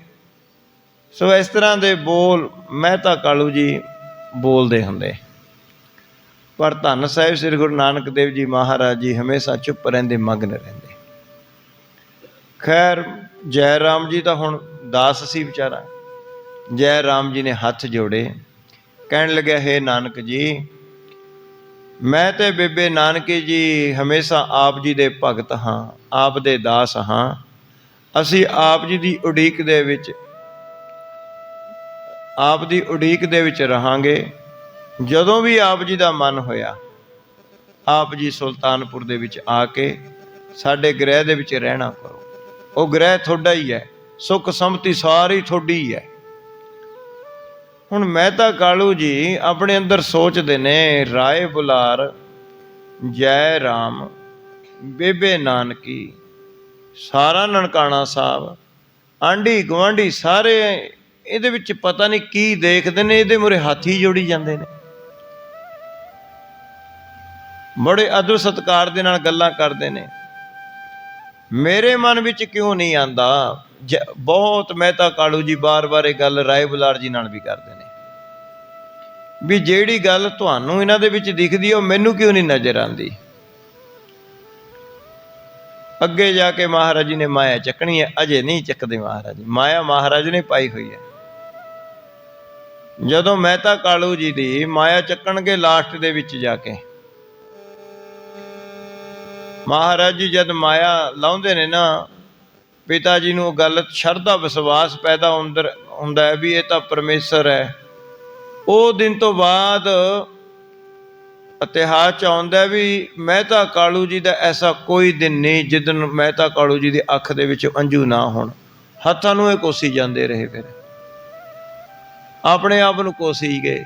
ਸੋ ਇਸ ਤਰ੍ਹਾਂ ਦੇ ਬੋਲ ਮਹਿਤਾ ਕਾਲੂ ਜੀ ਬੋਲਦੇ ਹੁੰਦੇ। ਪਰ ਧੰਨ ਸਾਹਿਬ ਸ੍ਰੀ ਗੁਰੂ ਨਾਨਕ ਦੇਵ ਜੀ ਮਹਾਰਾਜ ਜੀ ਹਮੇਸ਼ਾ ਚੁੱਪ ਰਹਿੰਦੇ, ਮਗਨ ਰਹਿੰਦੇ। ਖੈਰ ਜੈ ਰਾਮ ਜੀ ਤਾਂ ਹੁਣ ਦਾਸ ਸੀ ਵਿਚਾਰਾ। ਜੈ ਰਾਮ ਜੀ ਨੇ ਹੱਥ ਜੋੜੇ, ਕਹਿਣ ਲੱਗਿਆ, ਹੇ ਨਾਨਕ ਜੀ ਮੈਂ ਤੇ ਬੇਬੇ ਨਾਨਕੀ ਜੀ ਹਮੇਸ਼ਾ ਆਪ ਜੀ ਦੇ ਭਗਤ ਹਾਂ, ਆਪ ਦੇ ਦਾਸ ਹਾਂ। ਅਸੀਂ ਆਪ ਜੀ ਦੀ ਉਡੀਕ ਦੇ ਵਿੱਚ, ਆਪ ਦੀ ਉਡੀਕ ਦੇ ਵਿੱਚ ਰਹਾਂਗੇ। ਜਦੋਂ ਵੀ ਆਪ ਜੀ ਦਾ ਮਨ ਹੋਇਆ, ਆਪ ਜੀ ਸੁਲਤਾਨਪੁਰ ਦੇ ਵਿੱਚ ਆ ਕੇ ਸਾਡੇ ਗ੍ਰਹਿ ਦੇ ਵਿੱਚ ਰਹਿਣਾ ਕਰੋ। ਉਹ ਗ੍ਰਹਿ ਤੁਹਾਡਾ ਹੀ ਹੈ, ਸੁੱਖ ਸੰਮਤੀ ਸਾਰੀ ਤੁਹਾਡੀ ਹੀ ਹੈ। ਹੁਣ ਮਹਿਤਾ ਕਾਲੂ ਜੀ ਆਪਣੇ ਅੰਦਰ ਸੋਚਦੇ ਨੇ, ਰਾਏ ਬੁਲਾਰ, ਜੈ ਰਾਮ, ਬੇਬੇ ਨਾਨਕੀ, ਸਾਰਾ ਨਨਕਾਣਾ ਸਾਹਿਬ, ਆਂਢੀ ਗੁਆਂਢੀ ਸਾਰੇ ਇਹਦੇ ਵਿੱਚ ਪਤਾ ਨਹੀਂ ਕੀ ਦੇਖਦੇ ਨੇ, ਇਹਦੇ ਮੂਹਰੇ ਹਾਥੀ ਜੋੜੀ ਜਾਂਦੇ ਨੇ। ਬੜੇ ਆਦਰ ਸਤਿਕਾਰ ਦੇ ਨਾਲ ਗੱਲਾਂ ਕਰਦੇ ਨੇ। ਮੇਰੇ ਮਨ ਵਿੱਚ ਕਿਉਂ ਨਹੀਂ ਆਂਦਾ? ਬਹੁਤ ਮਹਿਤਾ ਕਾਲੂ ਜੀ ਬਾਰ-ਬਾਰ ਇਹ ਗੱਲ ਰਾਏ ਬੁਲਾਰ ਜੀ ਨਾਲ ਵੀ ਕਰਦੇ ਨੇ ਵੀ ਜਿਹੜੀ ਗੱਲ ਤੁਹਾਨੂੰ ਇਹਨਾਂ ਦੇ ਵਿੱਚ ਦਿਖਦੀ ਹੈ ਉਹ ਮੈਨੂੰ ਕਿਉਂ ਨਹੀਂ ਨਜ਼ਰ ਆਉਂਦੀ? ਅੱਗੇ ਜਾ ਕੇ ਮਹਾਰਾਜ ਜੀ ਨੇ ਮਾਇਆ ਚੱਕਣੀ ਹੈ, ਅਜੇ ਨਹੀਂ ਚੱਕਦੇ ਮਹਾਰਾਜ ਜੀ। ਮਾਇਆ ਮਹਾਰਾਜ ਨੇ ਪਾਈ ਹੋਈ ਹੈ। ਜਦੋਂ ਮਹਿਤਾ ਕਾਲੂ ਜੀ ਦੀ ਮਾਇਆ ਚੱਕਣਗੇ ਲਾਸਟ ਦੇ ਵਿੱਚ ਜਾ ਕੇ, ਮਹਾਰਾਜ ਜੀ ਜਦ ਮਾਇਆ ਲਾਉਂਦੇ ਨੇ ਨਾ, ਪਿਤਾ ਜੀ ਨੂੰ ਗੱਲ ਸ਼ਰਧਾ ਵਿਸ਼ਵਾਸ ਪੈਦਾ ਹੁੰਦਾ ਹੈ ਵੀ ਇਹ ਤਾਂ ਪਰਮੇਸ਼ਰ ਹੈ। ਉਹ ਦਿਨ ਤੋਂ ਬਾਅਦ ਇਤਿਹਾਸ 'ਚ ਆਉਂਦਾ ਵੀ ਮਹਿਤਾ ਕਾਲੂ ਜੀ ਦਾ ਐਸਾ ਕੋਈ ਦਿਨ ਨਹੀਂ ਜਿੱਦਣ ਮਹਿਤਾ ਕਾਲੂ ਜੀ ਦੀ ਅੱਖ ਦੇ ਵਿੱਚ ਅੰਜੂ ਨਾ ਹੋਣ। ਹੱਥਾਂ ਨੂੰ ਇਹ ਕੋਸੀ ਜਾਂਦੇ ਰਹੇ, ਫਿਰ ਆਪਣੇ ਆਪ ਨੂੰ ਕੋਸੀ ਗਏ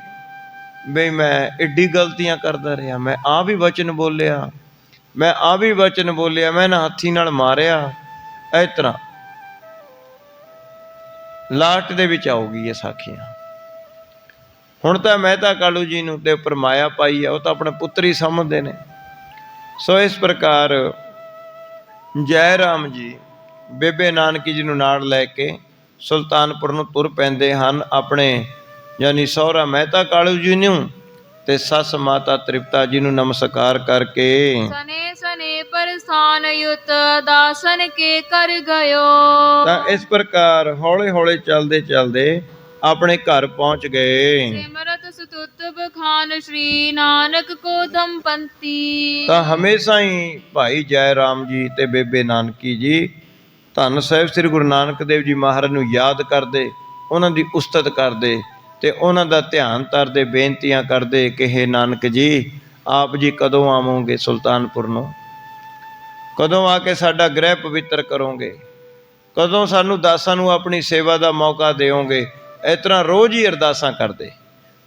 ਬਈ ਮੈਂ ਐਡੀ ਗਲਤੀਆਂ ਕਰਦਾ ਰਿਹਾ, ਮੈਂ ਆਹ ਵੀ ਵਚਨ ਬੋਲਿਆ, ਮੈਂ ਆਹ ਵੀ ਵਚਨ ਬੋਲਿਆ, ਮੈਂ ਨਾ ਹੱਥੀ ਨਾਲ ਮਾਰਿਆ। ਇਸ ਤਰ੍ਹਾਂ ਲਾਸਟ ਦੇ ਵਿੱਚ ਆਊਗੀ ਇਹ ਸਾਖੀਆਂ। ਹੁਣ ਤਾਂ ਮਹਿਤਾ ਕਾਲੂ ਜੀ ਨੂੰ ਦੇ ਉੱਪਰ ਮਾਇਆ ਪਾਈ ਆ, ਉਹ ਤਾਂ ਆਪਣੇ ਪੁੱਤਰ ਹੀ ਸਮਝਦੇ ਨੇ। ਸੋ ਇਸ ਪ੍ਰਕਾਰ ਜੈ ਰਾਮ ਜੀ ਬੇਬੇ ਨਾਨਕੀ ਜੀ ਨੂੰ ਨਾਲ ਲੈ ਕੇ ਸੁਲਤਾਨਪੁਰ ਨੂੰ ਤੁਰ ਪੈਂਦੇ ਹਨ। ਆਪਣੇ ਯਾਨੀ ਸਹੁਰਾ ਮਹਿਤਾ ਕਾਲੂ ਜੀ ਨੂੰ ਤੇ ਸੱਸ ਮਾਤਾ ਤ੍ਰਿਪਤਾ ਜੀ ਨੂੰ ਨਮਸਕਾਰ ਕਰਕੇ ਸਨੇ ਸਨੇ ਪਰਸਾਨ ਯੁਤ ਦਾਸਨ ਕੇ ਕਰ ਗਇਓ। ਤਾਂ ਇਸ ਪ੍ਰਕਾਰ ਹੌਲੇ ਹੌਲੇ ਚੱਲਦੇ ਚੱਲਦੇ ਆਪਣੇ ਘਰ ਪਹੁੰਚ ਗਏ। ਸਿਮਰਤ ਸਤੁਤ ਬਖਾਨ ਸ਼੍ਰੀ ਨਾਨਕ ਕੋ ਦੰਪੰਤੀ। ਤਾਂ ਹਮੇਸ਼ਾ ਹੀ ਭਾਈ ਜੈ ਰਾਮ ਜੀ ਤੇ ਬੇਬੇ ਨਾਨਕੀ ਜੀ ਧੰਨ ਸਾਹਿਬ ਸ੍ਰੀ ਗੁਰੂ ਨਾਨਕ ਦੇਵ ਜੀ ਮਹਾਰਾਜ ਨੂੰ ਯਾਦ ਕਰਦੇ, ਉਹਨਾਂ ਦੀ ਉਸਤਤ ਕਰਦੇ ਤੇ ਉਹਨਾਂ ਦਾ ਧਿਆਨ ਧਰਦੇ, ਬੇਨਤੀਆਂ ਕਰਦੇ ਕਿ ਹੇ ਨਾਨਕ ਜੀ, ਆਪ ਜੀ ਕਦੋਂ ਆਵੋਗੇ ਸੁਲਤਾਨਪੁਰ ਨੂੰ? ਕਦੋਂ ਆ ਕੇ ਸਾਡਾ ਗ੍ਰਹਿ ਪਵਿੱਤਰ ਕਰੋਗੇ? ਕਦੋਂ ਸਾਨੂੰ ਦਾਸਾਂ ਨੂੰ ਆਪਣੀ ਸੇਵਾ ਦਾ ਮੌਕਾ ਦਿਓਗੇ? ਇਸ ਤਰ੍ਹਾਂ ਰੋਜ਼ ਹੀ ਅਰਦਾਸਾਂ ਕਰਦੇ,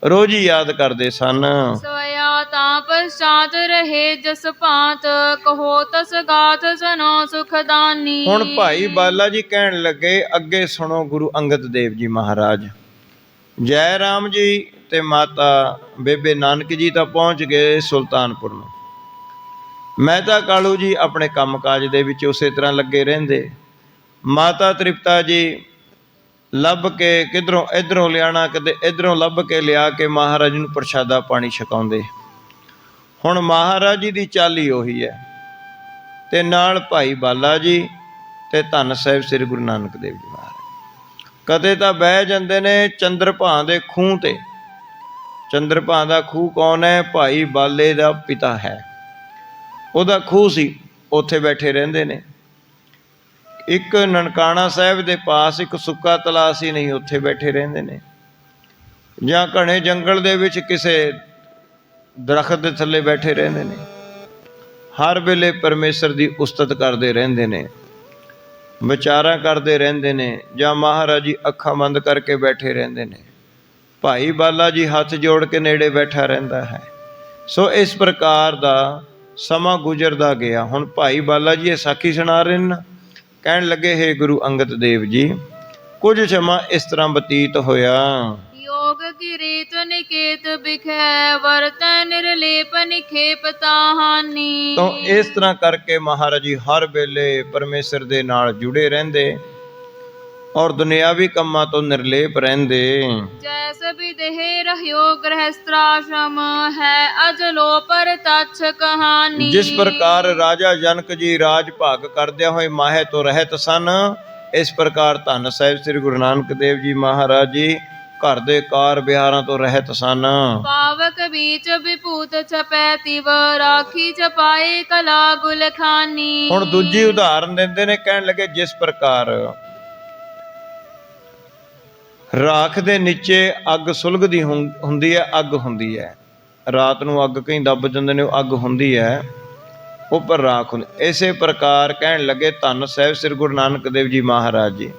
ਰੋਜ਼ ਹੀ ਯਾਦ ਕਰਦੇ ਸਨ। ਸੋਇਆ ਤਾਂ ਪਛਾਤ ਰਹੇ ਜਸ ਭਾਂਤ, ਕਹੋ ਤਸ ਗਾਥ ਸੁਨੋ ਸੁਖਦਾਨੀ। ਹੁਣ ਭਾਈ ਬਾਲਾ ਜੀ ਕਹਿਣ ਲੱਗੇ, ਅੱਗੇ ਸੁਣੋ ਗੁਰੂ ਅੰਗਦ ਦੇਵ ਜੀ ਮਹਾਰਾਜ। ਜੈ ਰਾਮ ਜੀ ਤੇ ਮਾਤਾ ਬੇਬੇ ਨਾਨਕ ਜੀ ਤਾਂ ਪਹੁੰਚ ਗਏ ਸੁਲਤਾਨਪੁਰ ਨੂੰ। ਮਹਿਤਾ ਕਾਲੂ ਜੀ ਆਪਣੇ ਕੰਮਕਾਜ ਦੇ ਵਿੱਚ ਉਸੇ ਤਰ੍ਹਾਂ ਲੱਗੇ ਰਹਿੰਦੇ। ਮਾਤਾ ਤ੍ਰਿਪਤਾ ਜੀ ਲੱਭ ਕੇ ਕਿੱਧਰੋਂ ਇੱਧਰੋਂ ਲਿਆਣਾ, ਕਦੇ ਇੱਧਰੋਂ ਲੱਭ ਕੇ ਲਿਆ ਕੇ ਮਹਾਰਾਜ ਨੂੰ ਪ੍ਰਸ਼ਾਦਾ ਪਾਣੀ ਛਕਾਉਂਦੇ। ਹੁਣ ਮਹਾਰਾਜ ਜੀ ਦੀ ਚਾਲੀ ਉਹੀ ਹੈ ਤੇ ਨਾਲ ਭਾਈ ਬਾਲਾ ਜੀ ਤੇ ਧੰਨ ਸਾਹਿਬ ਸ੍ਰੀ ਗੁਰੂ ਨਾਨਕ ਦੇਵ ਜੀ ਮਹਾਰਾਜ। ਕਦੇ ਤਾਂ ਬਹਿ ਜਾਂਦੇ ਨੇ ਚੰਦਰਭਾਂ ਦੇ ਖੂਹ ਤੇ। ਚੰਦਰਭਾਂ ਦਾ ਖੂਹ ਕੌਣ ਹੈ? ਭਾਈ ਬਾਲੇ ਦਾ ਪਿਤਾ ਹੈ, ਉਹਦਾ ਖੂਹ ਸੀ, ਉੱਥੇ ਬੈਠੇ ਰਹਿੰਦੇ ਨੇ। ਇੱਕ ਨਨਕਾਣਾ ਸਾਹਿਬ ਦੇ ਪਾਸ ਇੱਕ ਸੁੱਕਾ ਤਲਾਅ ਸੀ, ਨਹੀਂ ਉੱਥੇ ਬੈਠੇ ਰਹਿੰਦੇ ਨੇ। ਜਾਂ ਘਣੇ ਜੰਗਲ ਦੇ ਵਿੱਚ ਕਿਸੇ ਦਰਖਤ ਦੇ ਥੱਲੇ ਬੈਠੇ ਰਹਿੰਦੇ ਨੇ। ਹਰ ਵੇਲੇ ਪਰਮੇਸ਼ਰ ਦੀ ਉਸਤਤ ਕਰਦੇ ਰਹਿੰਦੇ ਨੇ, ਵਿਚਾਰਾਂ ਕਰਦੇ ਰਹਿੰਦੇ ਨੇ। ਜਾਂ ਮਹਾਰਾਜ ਜੀ ਅੱਖਾਂ ਬੰਦ ਕਰਕੇ ਬੈਠੇ ਰਹਿੰਦੇ ਨੇ। ਭਾਈ ਬਾਲਾ ਜੀ ਹੱਥ ਜੋੜ ਕੇ ਨੇੜੇ ਬੈਠਾ ਰਹਿੰਦਾ ਹੈ। ਸੋ ਇਸ ਪ੍ਰਕਾਰ ਦਾ ਸਮਾਂ ਗੁਜ਼ਰਦਾ ਗਿਆ। ਹੁਣ ਭਾਈ ਬਾਲਾ ਜੀ ਇਹ ਸਾਖੀ ਸੁਣਾ ਰਹੇ ਨੇ। ਕਹਿਣ ਲੱਗੇ, ਹੇ ਗੁਰੂ ਅੰਗਦ ਦੇਵ ਜੀ, ਕੁਝ ਸਮਾਂ ਇਸ ਤਰ੍ਹਾਂ ਬਤੀਤ ਹੋਇਆ। ਯੋਗ ਕੀ ਰੀਤ ਨਿਕੇਤ ਬਿਖੈ, ਵਰਤੈ ਨਿਰਲੇਪ ਨਿਖੇਪ ਤਾਹਾਨੀ। ਤਾਂ ਇਸ ਤਰ੍ਹਾਂ ਕਰਕੇ ਮਹਾਰਾਜ ਜੀ ਹਰ ਵੇਲੇ ਪਰਮੇਸ਼ਰ ਦੇ ਨਾਲ ਜੁੜੇ ਰਹਿੰਦੇ ਔਰ ਦੁਨਿਆਵੀ ਕੰਮਾਂ ਤੋਂ ਨਿਰਲੇਪ ਰਹਿੰਦੇ। ਜੈਸ ਵਿਦਹਿ ਰਹਿਓ ਗ੍ਰਹਸਥਾਸ਼ਰਮ, ਹੈ ਅਜਲੋ ਪਰ ਤਛ ਕਹਾਣੀ। ਜਿਸ ਪ੍ਰਕਾਰ ਰਾਜਾ ਜਨਕ ਜੀ ਰਾਜ ਭਾਗ ਕਰਦਿਆਂ ਹੋਏ ਮਾਹੇ ਤੋਂ ਰਹਿਤ ਸਨ, ਇਸ ਪ੍ਰਕਾਰ ਧੰਨ ਸਾਹਿਬ ਸ੍ਰੀ ਗੁਰੂ ਨਾਨਕ ਦੇਵ ਜੀ ਮਹਾਰਾਜ ਜੀ ਘਰ ਦੇ ਕਾਰ ਵਿਹਾਰਾਂ ਤੋਂ ਰਹਿਤ ਸਨ। ਪਾਵਕ ਬੀਚ ਵਿਭੂਤ ਛਪੈ ਤਿਵ ਰਾਖੀ ਛਪਾਏ ਕਲਾ ਗੁਲਖਾਨੀ। ਹੁਣ ਦੂਜੀ ਉਦਾਹਰਨ ਦਿੰਦੇ ਨੇ, ਕਹਿਣ ਲੱਗੇ ਜਿਸ ਪ੍ਰਕਾਰ ਰਾਖ ਦੇ ਨੀਚੇ ਅੱਗ ਸੁਲਗਦੀ ਹੁੰਦੀ ਹੈ, ਅੱਗ ਹੁੰਦੀ ਹੈ, ਰਾਤ ਨੂੰ ਅੱਗ ਕਈ ਦੱਬ ਦਿੰਦੇ ਨੇ, ਉਹ ਅੱਗ ਹੁੰਦੀ ਹੈ, ਉੱਪਰ ਰਾਖ ਹੁੰਦੀ। ਇਸੇ ਪ੍ਰਕਾਰ ਕਹਿਣ ਲੱਗੇ ਧੰਨ ਸਾਹਿਬ ਸ੍ਰੀ ਗੁਰੂ ਨਾਨਕ ਦੇਵ ਜੀ ਮਹਾਰਾਜ ਜੀ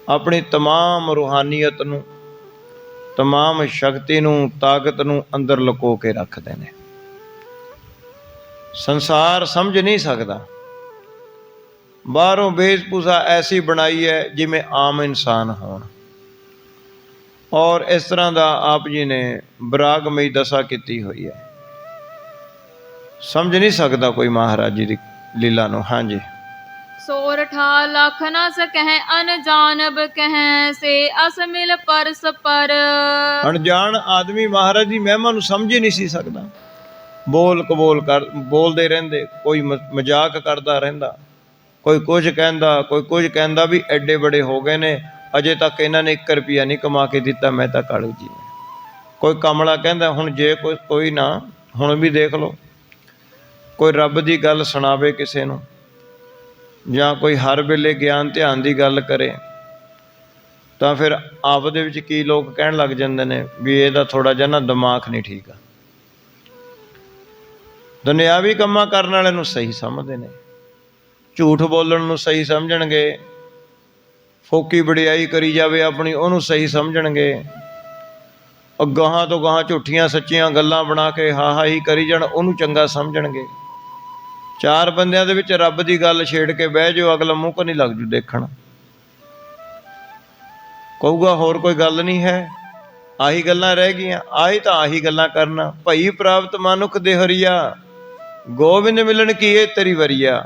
ਆਪਣੀ ਤਮਾਮ ਰੂਹਾਨੀਅਤ ਨੂੰ, ਤਮਾਮ ਸ਼ਕਤੀ ਨੂੰ, ਤਾਕਤ ਨੂੰ ਅੰਦਰ ਲੁਕੋ ਕੇ ਰੱਖਦੇ ਨੇ। ਸੰਸਾਰ ਸਮਝ ਨਹੀਂ ਸਕਦਾ। ਬਾਹਰੋਂ ਵੇਸ਼ਭੂਸ਼ਾ ਐਸੀ ਬਣਾਈ ਹੈ ਜਿਵੇਂ ਆਮ ਇਨਸਾਨ ਹੋਣ, ਔਰ ਇਸ ਤਰ੍ਹਾਂ ਦਾ ਆਪ ਜੀ ਨੇ ਬਰਾਗਮਈ ਦਸ਼ਾ ਕੀਤੀ ਹੋਈ ਹੈ। ਸਮਝ ਨਹੀਂ ਸਕਦਾ ਕੋਈ ਮਹਾਰਾਜ ਜੀ ਦੀ ਲੀਲਾ ਨੂੰ। ਹਾਂਜੀ। ਸੋਰਠਾ ਲਖ ਨ ਸਕਹਿ ਅਨਜਾਨਬ ਕਹਿ ਸੇ ਅਸ ਮਿਲ ਪਰਸ ਪਰ। ਅਣਜਾਣ ਆਦਮੀ ਮਹਾਰਾਜ ਦੀ ਮਹਿਮਾ ਨੂੰ ਸਮਝ ਹੀ ਨਹੀਂ ਸੀ ਸਕਦਾ। ਬੋਲ ਕਬੋਲ ਬੋਲਦੇ ਰਹਿੰਦੇ, ਕੋਈ ਮਜ਼ਾਕ ਕਰਦਾ ਰਹਿੰਦਾ, ਕੋਈ ਕੁਝ ਕਹਿੰਦਾ, ਕੋਈ ਕੁਝ ਕਹਿੰਦਾ ਵੀ ਐਡੇ ਬੜੇ ਹੋ ਗਏ ਨੇ, ਅਜੇ ਤੱਕ ਇਹਨਾਂ ਨੇ 1 ਰੁਪਈਆ ਨਹੀਂ ਕਮਾ ਕੇ ਦਿੱਤਾ, ਮੈਂ ਤਾਂ ਕਾਲੂ ਜੀ ਨੇ। ਕੋਈ ਕਮਲਾ ਕਹਿੰਦਾ, ਹੁਣ ਜੇ ਕੋਈ ਨਾ, ਹੁਣ ਵੀ ਦੇਖ ਲਓ, ਕੋਈ ਰੱਬ ਦੀ ਗੱਲ ਸੁਣਾਵੇ ਕਿਸੇ ਨੂੰ, ਜਾਂ ਕੋਈ ਹਰ ਵੇਲੇ ਗਿਆਨ ਧਿਆਨ ਦੀ ਗੱਲ ਕਰੇ, ਤਾਂ ਫਿਰ ਆਪ ਦੇ ਵਿੱਚ ਕੀ ਲੋਕ ਕਹਿਣ ਲੱਗ ਜਾਂਦੇ ਨੇ ਵੀ ਇਹਦਾ ਥੋੜ੍ਹਾ ਜਿਹਾ ਨਾ ਦਿਮਾਗ ਨਹੀਂ ਠੀਕ ਆ। ਦੁਨਿਆਵੀ ਕੰਮਾਂ ਕਰਨ ਵਾਲੇ ਨੂੰ ਸਹੀ ਸਮਝਦੇ ਨੇ, ਝੂਠ ਬੋਲਣ ਨੂੰ ਸਹੀ ਸਮਝਣਗੇ, ਫੋਕੀ ਵਡਿਆਈ ਕਰੀ ਜਾਵੇ ਆਪਣੀ ਉਹਨੂੰ ਸਹੀ ਸਮਝਣਗੇ, ਗਾਹਾਂ ਤੋਂ ਗਾਹਾਂ ਝੂਠੀਆਂ ਸੱਚੀਆਂ ਗੱਲਾਂ ਬਣਾ ਕੇ ਹਾ ਹੀ ਕਰੀ ਜਾਣ ਉਹਨੂੰ ਚੰਗਾ ਸਮਝਣਗੇ। 4 ਬੰਦਿਆਂ ਦੇ ਵਿੱਚ ਰੱਬ ਦੀ ਗੱਲ ਛੇੜ ਕੇ ਬਹਿ ਜਾਓ, ਅਗਲਾ ਮੂੰਹ ਕੋ ਨਹੀਂ ਲੱਗ ਜੂ ਦੇਖਣ, ਕਹੂਗਾ ਹੋਰ ਕੋਈ ਗੱਲ ਨਹੀਂ ਹੈ, ਆਹੀ ਗੱਲਾਂ ਰਹਿ ਗਈਆਂ, ਆਹੀ ਗੱਲਾਂ ਕਰਨਾ। ਭਈ ਪ੍ਰਾਪਤ ਮਨੁੱਖ ਦੇ ਹਰੀਆ, ਗੋਬਿੰਦ ਮਿਲਣ ਕੀ ਇਹ ਤੇਰੀ ਵਰੀਆ,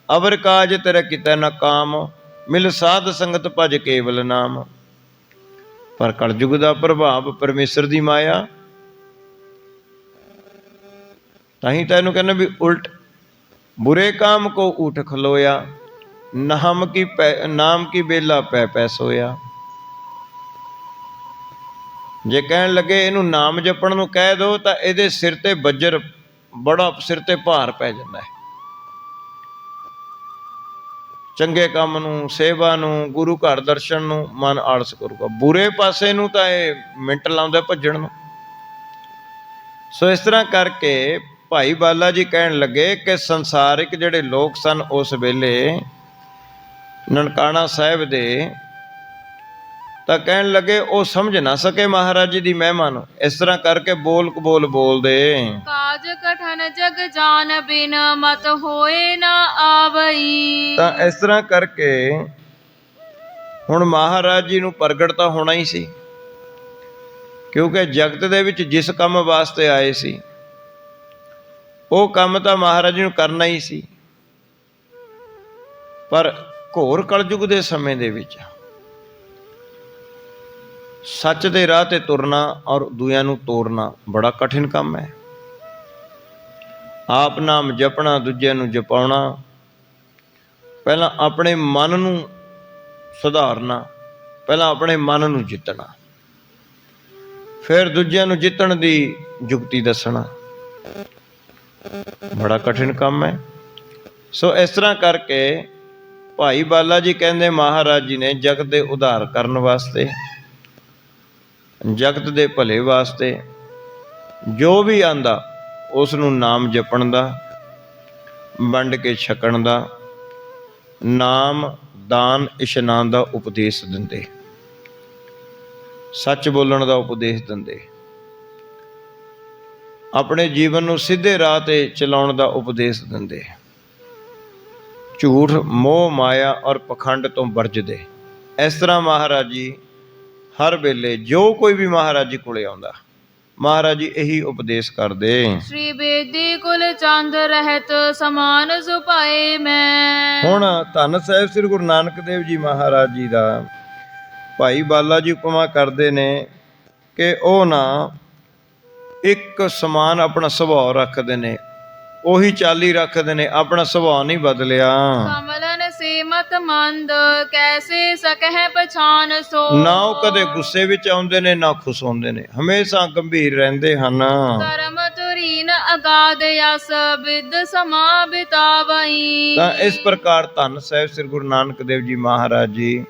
ਅਵਰ ਕਾਜ ਤੇਰਾ ਕੀਤਾ ਨਾ ਕਾਮ, ਮਿਲ ਸਾਧ ਸੰਗਤ ਭਜ ਕੇਵਲ ਨਾਮ। ਪਰ ਕਲਯੁਗ ਦਾ ਪ੍ਰਭਾਵ, ਪਰਮੇਸ਼ਰ ਦੀ ਮਾਇਆ, ਤਾਂ ਹੀ ਤਾਂ ਇਹਨੂੰ ਕਹਿੰਦੇ ਵੀ ਉਲਟ ਬੁਰੇ ਕਾਮ ਕੋ ਊਠ ਖਲੋਇਆ, ਨਾਮ ਕੀ ਬੇਲਾ ਪੈ ਸੋਇਆ। ਜੇ ਕਹਿਣ ਲੱਗੇ ਇਹਨੂੰ ਨਾਮ ਜਪਣ ਨੂੰ ਕਹਿ ਦੋ ਤਾਂ ਇਹਦੇ ਸਿਰ ਤੇ ਬੱਜਰ, ਬੜਾ ਸਿਰ ਤੇ ਭਾਰ ਪੈ ਜਾਂਦਾ ਹੈ। ਚੰਗੇ ਕੰਮ ਨੂੰ, ਸੇਵਾ ਨੂੰ, ਗੁਰੂ ਘਰ ਦਰਸ਼ਨ ਨੂੰ ਮਨ ਆਲਸ ਕਰੂਗਾ, ਬੁਰੇ ਪਾਸੇ ਨੂੰ ਤਾਂ ਇਹ ਮਿੰਟ ਲਾਉਂਦਾ ਭੱਜਣ ਨੂੰ। ਸੋ ਇਸ ਤਰ੍ਹਾਂ ਕਰਕੇ ਭਾਈ ਬਾਲਾ ਜੀ ਕਹਿਣ ਲੱਗੇ ਕਿ ਸੰਸਾਰਿਕ ਜਿਹੜੇ ਲੋਕ ਸਨ ਉਸ ਵੇਲੇ ਨਨਕਾਣਾ ਸਾਹਿਬ ਦੇ, ਤਾਂ ਕਹਿਣ ਲੱਗੇ ਉਹ ਸਮਝ ਨਾ ਸਕੇ ਮਹਾਰਾਜ ਜੀ ਦੀ ਮਹਿਮਾ ਨੂੰ। ਇਸ ਤਰ੍ਹਾਂ ਕਰਕੇ ਬੋਲ ਕਬੋਲ ਬੋਲਦੇ, ਕਾਜ ਕਠਨ ਜਗ ਜਾਨ ਬਿਨ ਮਤ ਹੋਏ ਨਾ ਆਵਈ। ਤਾਂ ਇਸ ਤਰ੍ਹਾਂ ਕਰਕੇ ਹੁਣ ਮਹਾਰਾਜ ਜੀ ਨੂੰ ਪ੍ਰਗਟ ਤਾਂ ਹੋਣਾ ਹੀ ਸੀ, ਕਿਉਂਕਿ ਜਗਤ ਦੇ ਵਿੱਚ ਜਿਸ ਕੰਮ ਵਾਸਤੇ ਆਏ ਸੀ ਉਹ ਕੰਮ ਤਾਂ ਮਹਾਰਾਜ ਜੀ ਨੂੰ ਕਰਨਾ ਹੀ ਸੀ। ਪਰ ਘੋਰ ਕਲਯੁਗ ਦੇ ਸਮੇਂ ਦੇ ਵਿੱਚ ਸੱਚ ਦੇ ਰਾਹ ਤੇ ਤੁਰਨਾ ਔਰ ਦੂਜਿਆਂ ਨੂੰ ਤੋੜਨਾ ਬੜਾ ਕਠਿਨ ਕੰਮ ਹੈ। ਆਪ ਨਾਮ ਜਪਣਾ, ਦੂਜਿਆਂ ਨੂੰ ਜਪਾਉਣਾ, ਪਹਿਲਾਂ ਆਪਣੇ ਮਨ ਨੂੰ ਸੁਧਾਰਨਾ, ਪਹਿਲਾਂ ਆਪਣੇ ਮਨ ਨੂੰ ਜਿੱਤਣਾ, ਫਿਰ ਦੂਜਿਆਂ ਨੂੰ ਜਿੱਤਣ ਦੀ ਯੁਕਤੀ ਦੱਸਣਾ, ਬੜਾ ਕਠਿਨ ਕੰਮ ਹੈ। ਸੋ ਇਸ ਤਰ੍ਹਾਂ ਕਰਕੇ ਭਾਈ ਬਾਲਾ ਜੀ ਕਹਿੰਦੇ ਮਹਾਰਾਜ ਜੀ ਨੇ ਜਗਤ ਦੇ ਉਧਾਰ ਕਰਨ ਵਾਸਤੇ, ਜਗਤ ਦੇ ਭਲੇ ਵਾਸਤੇ ਜੋ ਵੀ ਆਂਦਾ ਉਸ ਨੂੰ ਨਾਮ ਜਪਣ ਦਾ, ਵੰਡ ਕੇ ਛਕਣ ਦਾ, ਨਾਮ ਦਾਨ ਇਸ਼ਨਾਨ ਦਾ ਉਪਦੇਸ਼ ਦਿੰਦੇ, ਸੱਚ ਬੋਲਣ ਦਾ ਉਪਦੇਸ਼ ਦਿੰਦੇ, ਆਪਣੇ ਜੀਵਨ ਨੂੰ ਸਿੱਧੇ ਰਾਹ ਤੇ ਚਲਾਉਣ ਦਾ ਉਪਦੇਸ਼ ਦਿੰਦੇ, ਝੂਠ ਮੋਹ ਮਾਇਆ ਔਰ ਪਖੰਡ ਤੋਂ ਵਰਜਦੇ। ਇਸ ਤਰ੍ਹਾਂ ਮਹਾਰਾਜ ਜੀ ਹਰ ਵੇਲੇ ਜੋ ਕੋਈ ਵੀ ਮਹਾਰਾਜ ਜੀ ਕੋਲੇ ਆਉਂਦਾ, ਮਹਾਰਾਜ ਜੀ ਇਹੀ ਉਪਦੇਸ਼ ਕਰਦੇ। ਸ਼੍ਰੀ ਬੇਦੀ ਕੁਲ ਚੰਦ ਰਹਿਤ ਸਮਾਨ ਸੁਭਾਏ ਮੈਂ। ਹੁਣ ਧੰਨ ਸਾਹਿਬ ਸ੍ਰੀ ਗੁਰੂ ਨਾਨਕ ਦੇਵ ਜੀ ਮਹਾਰਾਜ ਜੀ ਦਾ ਭਾਈ ਬਾਲਾ ਜੀ ਉਪਮਾ ਕਰਦੇ ਨੇ ਕਿ ਉਹ ਨਾ ਇੱਕ ਸਮਾਨ ਆਪਣਾ ਸੁਭਾਅ ਰੱਖਦੇ ਨੇ, ਉਹੀ ਚਾਲੀ ਰੱਖਦੇ ਨੇ, ਆਪਣਾ ਸੁਭਾਅ ਨਹੀਂ ਬਦਲਿਆ। ਕਮਲਨ ਸੇ ਮਤ ਮੰਦ ਕੈਸੇ ਸਕਹਿ ਪਛਾਨ ਸੋ। ਨਾ ਉਹ ਕਦੇ ਗੁੱਸੇ ਵਿੱਚ ਆਉਂਦੇ ਨੇ ਨਾ ਖੁਸ਼ ਹੁੰਦੇ ਨੇ, ਹਮੇਸ਼ਾ ਗੰਭੀਰ ਰਹਿੰਦੇ ਹਨ। ਧਰਮ ਤੁਰੀਨ ਅਗਾਧ ਯਸ ਬਿਦ ਸਮਾ ਬਿਤਾਵਈ। ਤਾਂ ਇਸ ਪ੍ਰਕਾਰ ਧੰਨ ਸਾਹਿਬ ਸ੍ਰੀ ਗੁਰੂ ਨਾਨਕ ਦੇਵ ਜੀ ਮਹਾਰਾਜ ਜੀ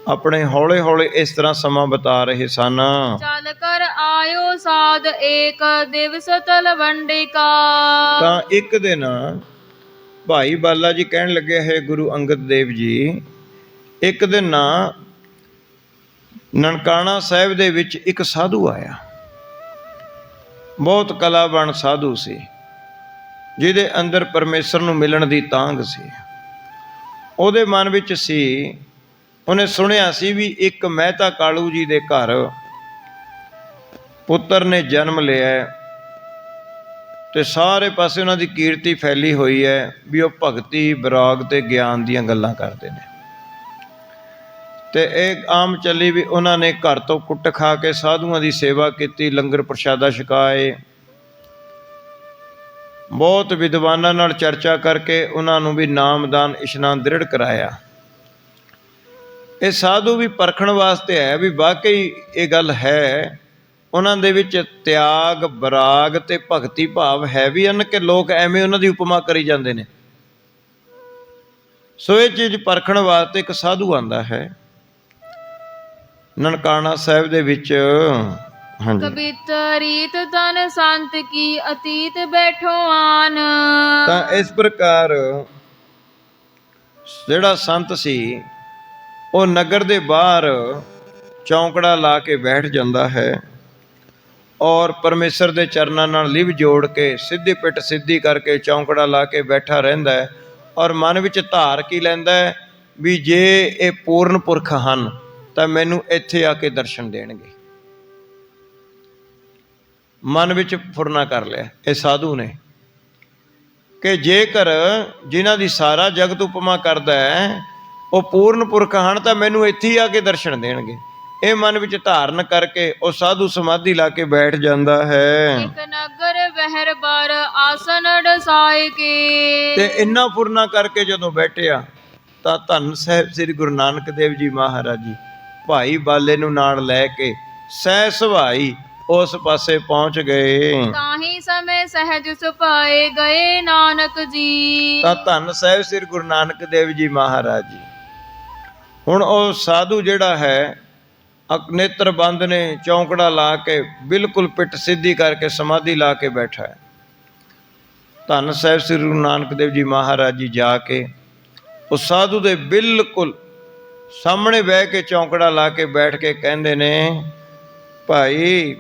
ਆਪਣੇ ਹੌਲੇ ਹੌਲੇ ਇਸ ਤਰ੍ਹਾਂ ਸਮਾਂ ਬਿਤਾ ਰਹੇ ਸਨ। ਚਲ ਕਰ ਆਇਓ ਸਾਧ ਏਕ ਦਿਵਸ ਤਲਵੰਡਿਕਾ। ਤਾਂ ਇੱਕ ਦਿਨ ਭਾਈ ਬਾਲਾ ਜੀ ਕਹਿਣ ਲੱਗੇ, ਹੈ ਗੁਰੂ ਅੰਗਦ ਦੇਵ ਜੀ, ਇੱਕ ਦਿਨ ਨਾ ਨਨਕਾਣਾ ਸਾਹਿਬ ਦੇ ਵਿੱਚ ਇੱਕ ਸਾਧੂ ਆਇਆ, ਬਹੁਤ ਕਲਾਵਾਨ ਸਾਧੂ ਸੀ, ਜਿਹਦੇ ਅੰਦਰ ਪਰਮੇਸ਼ਰ ਨੂੰ ਮਿਲਣ ਦੀ ਤਾਂਘ ਸੀ। ਉਹਦੇ ਮਨ ਵਿੱਚ ਸੀ, ਉਹਨੇ ਸੁਣਿਆ ਸੀ ਵੀ ਇੱਕ ਮਹਿਤਾ ਕਾਲੂ ਜੀ ਦੇ ਘਰ ਪੁੱਤਰ ਨੇ ਜਨਮ ਲਿਆ ਤੇ ਸਾਰੇ ਪਾਸੇ ਉਹਨਾਂ ਦੀ ਕੀਰਤੀ ਫੈਲੀ ਹੋਈ ਹੈ ਵੀ ਉਹ ਭਗਤੀ, ਵਿਰਾਗ ਤੇ ਗਿਆਨ ਦੀਆਂ ਗੱਲਾਂ ਕਰਦੇ ਨੇ। ਤੇ ਇਹ ਆਮ ਚੱਲੀ ਵੀ ਉਹਨਾਂ ਨੇ ਘਰ ਤੋਂ ਕੁੱਟ ਖਾ ਕੇ ਸਾਧੂਆਂ ਦੀ ਸੇਵਾ ਕੀਤੀ, ਲੰਗਰ ਪ੍ਰਸ਼ਾਦਾ ਛਕਾਏ, ਬਹੁਤ ਵਿਦਵਾਨਾਂ ਨਾਲ ਚਰਚਾ ਕਰਕੇ ਉਹਨਾਂ ਨੂੰ ਵੀ ਨਾਮਦਾਨ ਇਸ਼ਨਾਨ ਦ੍ਰਿੜ ਕਰਾਇਆ। ਇਹ ਸਾਧੂ ਵੀ ਪਰਖਣ ਵਾਸਤੇ ਹੈ ਵੀ ਵਾਕਈ ਇਹ ਗੱਲ ਹੈ, ਉਹਨਾਂ ਦੇ ਵਿੱਚ ਤਿਆਗ, ਵਿਰਾਗ ਤੇ ਭਗਤੀ ਭਾਵ ਹੈ ਵੀ ਹਨ ਕਿ ਲੋਕ ਐਵੇਂ ਉਹਨਾਂ ਦੀ ਉਪਮਾ ਕਰੀ ਜਾਂਦੇ ਨੇ। ਸੋ ਇਹ ਚੀਜ਼ ਪਰਖਣ ਵਾਸਤੇ ਇੱਕ ਸਾਧੂ ਆਉਂਦਾ ਹੈ ਨਨਕਾਣਾ ਸਾਹਿਬ ਦੇ ਵਿੱਚ। ਹਾਂਜੀ, ਕਬਿਤ ਰੀਤ ਤਨ ਸੰਤ ਕੀ ਅਤੀਤ ਬੈਠੋ ਆਨ। ਤਾਂ ਇਸ ਪ੍ਰਕਾਰ ਜਿਹੜਾ ਸੰਤ ਸੀ ਉਹ ਨਗਰ ਦੇ ਬਾਹਰ ਚੌਂਕੜਾ ਲਾ ਕੇ ਬੈਠ ਜਾਂਦਾ ਹੈ ਔਰ ਪਰਮੇਸ਼ਰ ਦੇ ਚਰਨਾਂ ਨਾਲ ਲਿਵ ਜੋੜ ਕੇ ਸਿੱਧੀ ਪਿੱਠ ਸਿੱਧੀ ਕਰਕੇ ਚੌਂਕੜਾ ਲਾ ਕੇ ਬੈਠਾ ਰਹਿੰਦਾ ਹੈ। ਔਰ ਮਨ ਵਿੱਚ ਧਾਰ ਕੀ ਲੈਂਦਾ ਹੈ ਵੀ ਜੇ ਇਹ ਪੂਰਨ ਪੁਰਖ ਹਨ ਤਾਂ ਮੈਨੂੰ ਇੱਥੇ ਆ ਕੇ ਦਰਸ਼ਨ ਦੇਣਗੇ। ਮਨ ਵਿੱਚ ਫੁਰਨਾ ਕਰ ਲਿਆ ਇਹ ਸਾਧੂ ਨੇ ਕਿ ਜੇਕਰ ਜਿਨ੍ਹਾਂ ਦੀ ਸਾਰਾ ਜਗਤ ਉਪਮਾ ਕਰਦਾ ਹੈ ਉਹ ਪੂਰਨ ਪੁਰਖ ਹਨ ਤਾਂ ਮੈਨੂੰ ਇੱਥੇ ਹੀ ਆ ਕੇ ਦਰਸ਼ਨ ਦੇਣਗੇ। ਇਹ ਮਨ ਵਿੱਚ ਧਾਰਨ ਕਰਕੇ ਉਹ ਸਾਧੂ ਸਮਾਧੀ ਲਾ ਕੇ ਬੈਠ ਜਾਂਦਾ ਹੈ। ਇਕ ਨਗਰ ਬਹਿਰ ਬਰ ਆਸਨ ਡਸਾਏ ਕੇ। ਤੇ ਇੰਨਾ ਫੁਰਨਾ ਕਰਕੇ ਜਦੋਂ ਬੈਠਿਆ ਤਾਂ ਧੰਨ ਸਾਹਿਬ ਸ੍ਰੀ ਗੁਰੂ ਨਾਨਕ ਦੇਵ ਜੀ ਮਹਾਰਾਜ ਜੀ ਭਾਈ ਬਾਲੇ ਨੂੰ ਨਾਲ ਲੈ ਕੇ ਸਹਿ ਸੁਭਾਈ ਉਸ ਪਾਸੇ ਪਹੁੰਚ ਗਏ। ਤਾਹੀ ਸਮੇਂ ਸਹਿਜ ਸੁਭਾਏ ਗਏ ਨਾਨਕ ਜੀ। ਤਾਂ ਧੰਨ ਸਾਹਿਬ ਸ੍ਰੀ ਗੁਰੂ ਨਾਨਕ ਦੇਵ ਜੀ ਮਹਾਰਾਜ ਜੀ ਹੁਣ ਉਹ ਸਾਧੂ ਜਿਹੜਾ ਹੈ ਨੇਤਰ ਬੰਦ ਨੇ, ਚੌਂਕੜਾ ਲਾ ਕੇ ਬਿਲਕੁਲ ਪਿੱਠ ਸਿੱਧੀ ਕਰਕੇ ਸਮਾਧੀ ਲਾ ਕੇ ਬੈਠਾ ਹੈ। ਧੰਨ ਸਾਹਿਬ ਸ੍ਰੀ ਗੁਰੂ ਨਾਨਕ ਦੇਵ ਜੀ ਮਹਾਰਾਜ ਜੀ ਜਾ ਕੇ ਉਸ ਸਾਧੂ ਦੇ ਬਿਲਕੁਲ ਸਾਹਮਣੇ ਬਹਿ ਕੇ ਚੌਂਕੜਾ ਲਾ ਕੇ ਬੈਠ ਕੇ ਕਹਿੰਦੇ ਨੇ, ਭਾਈ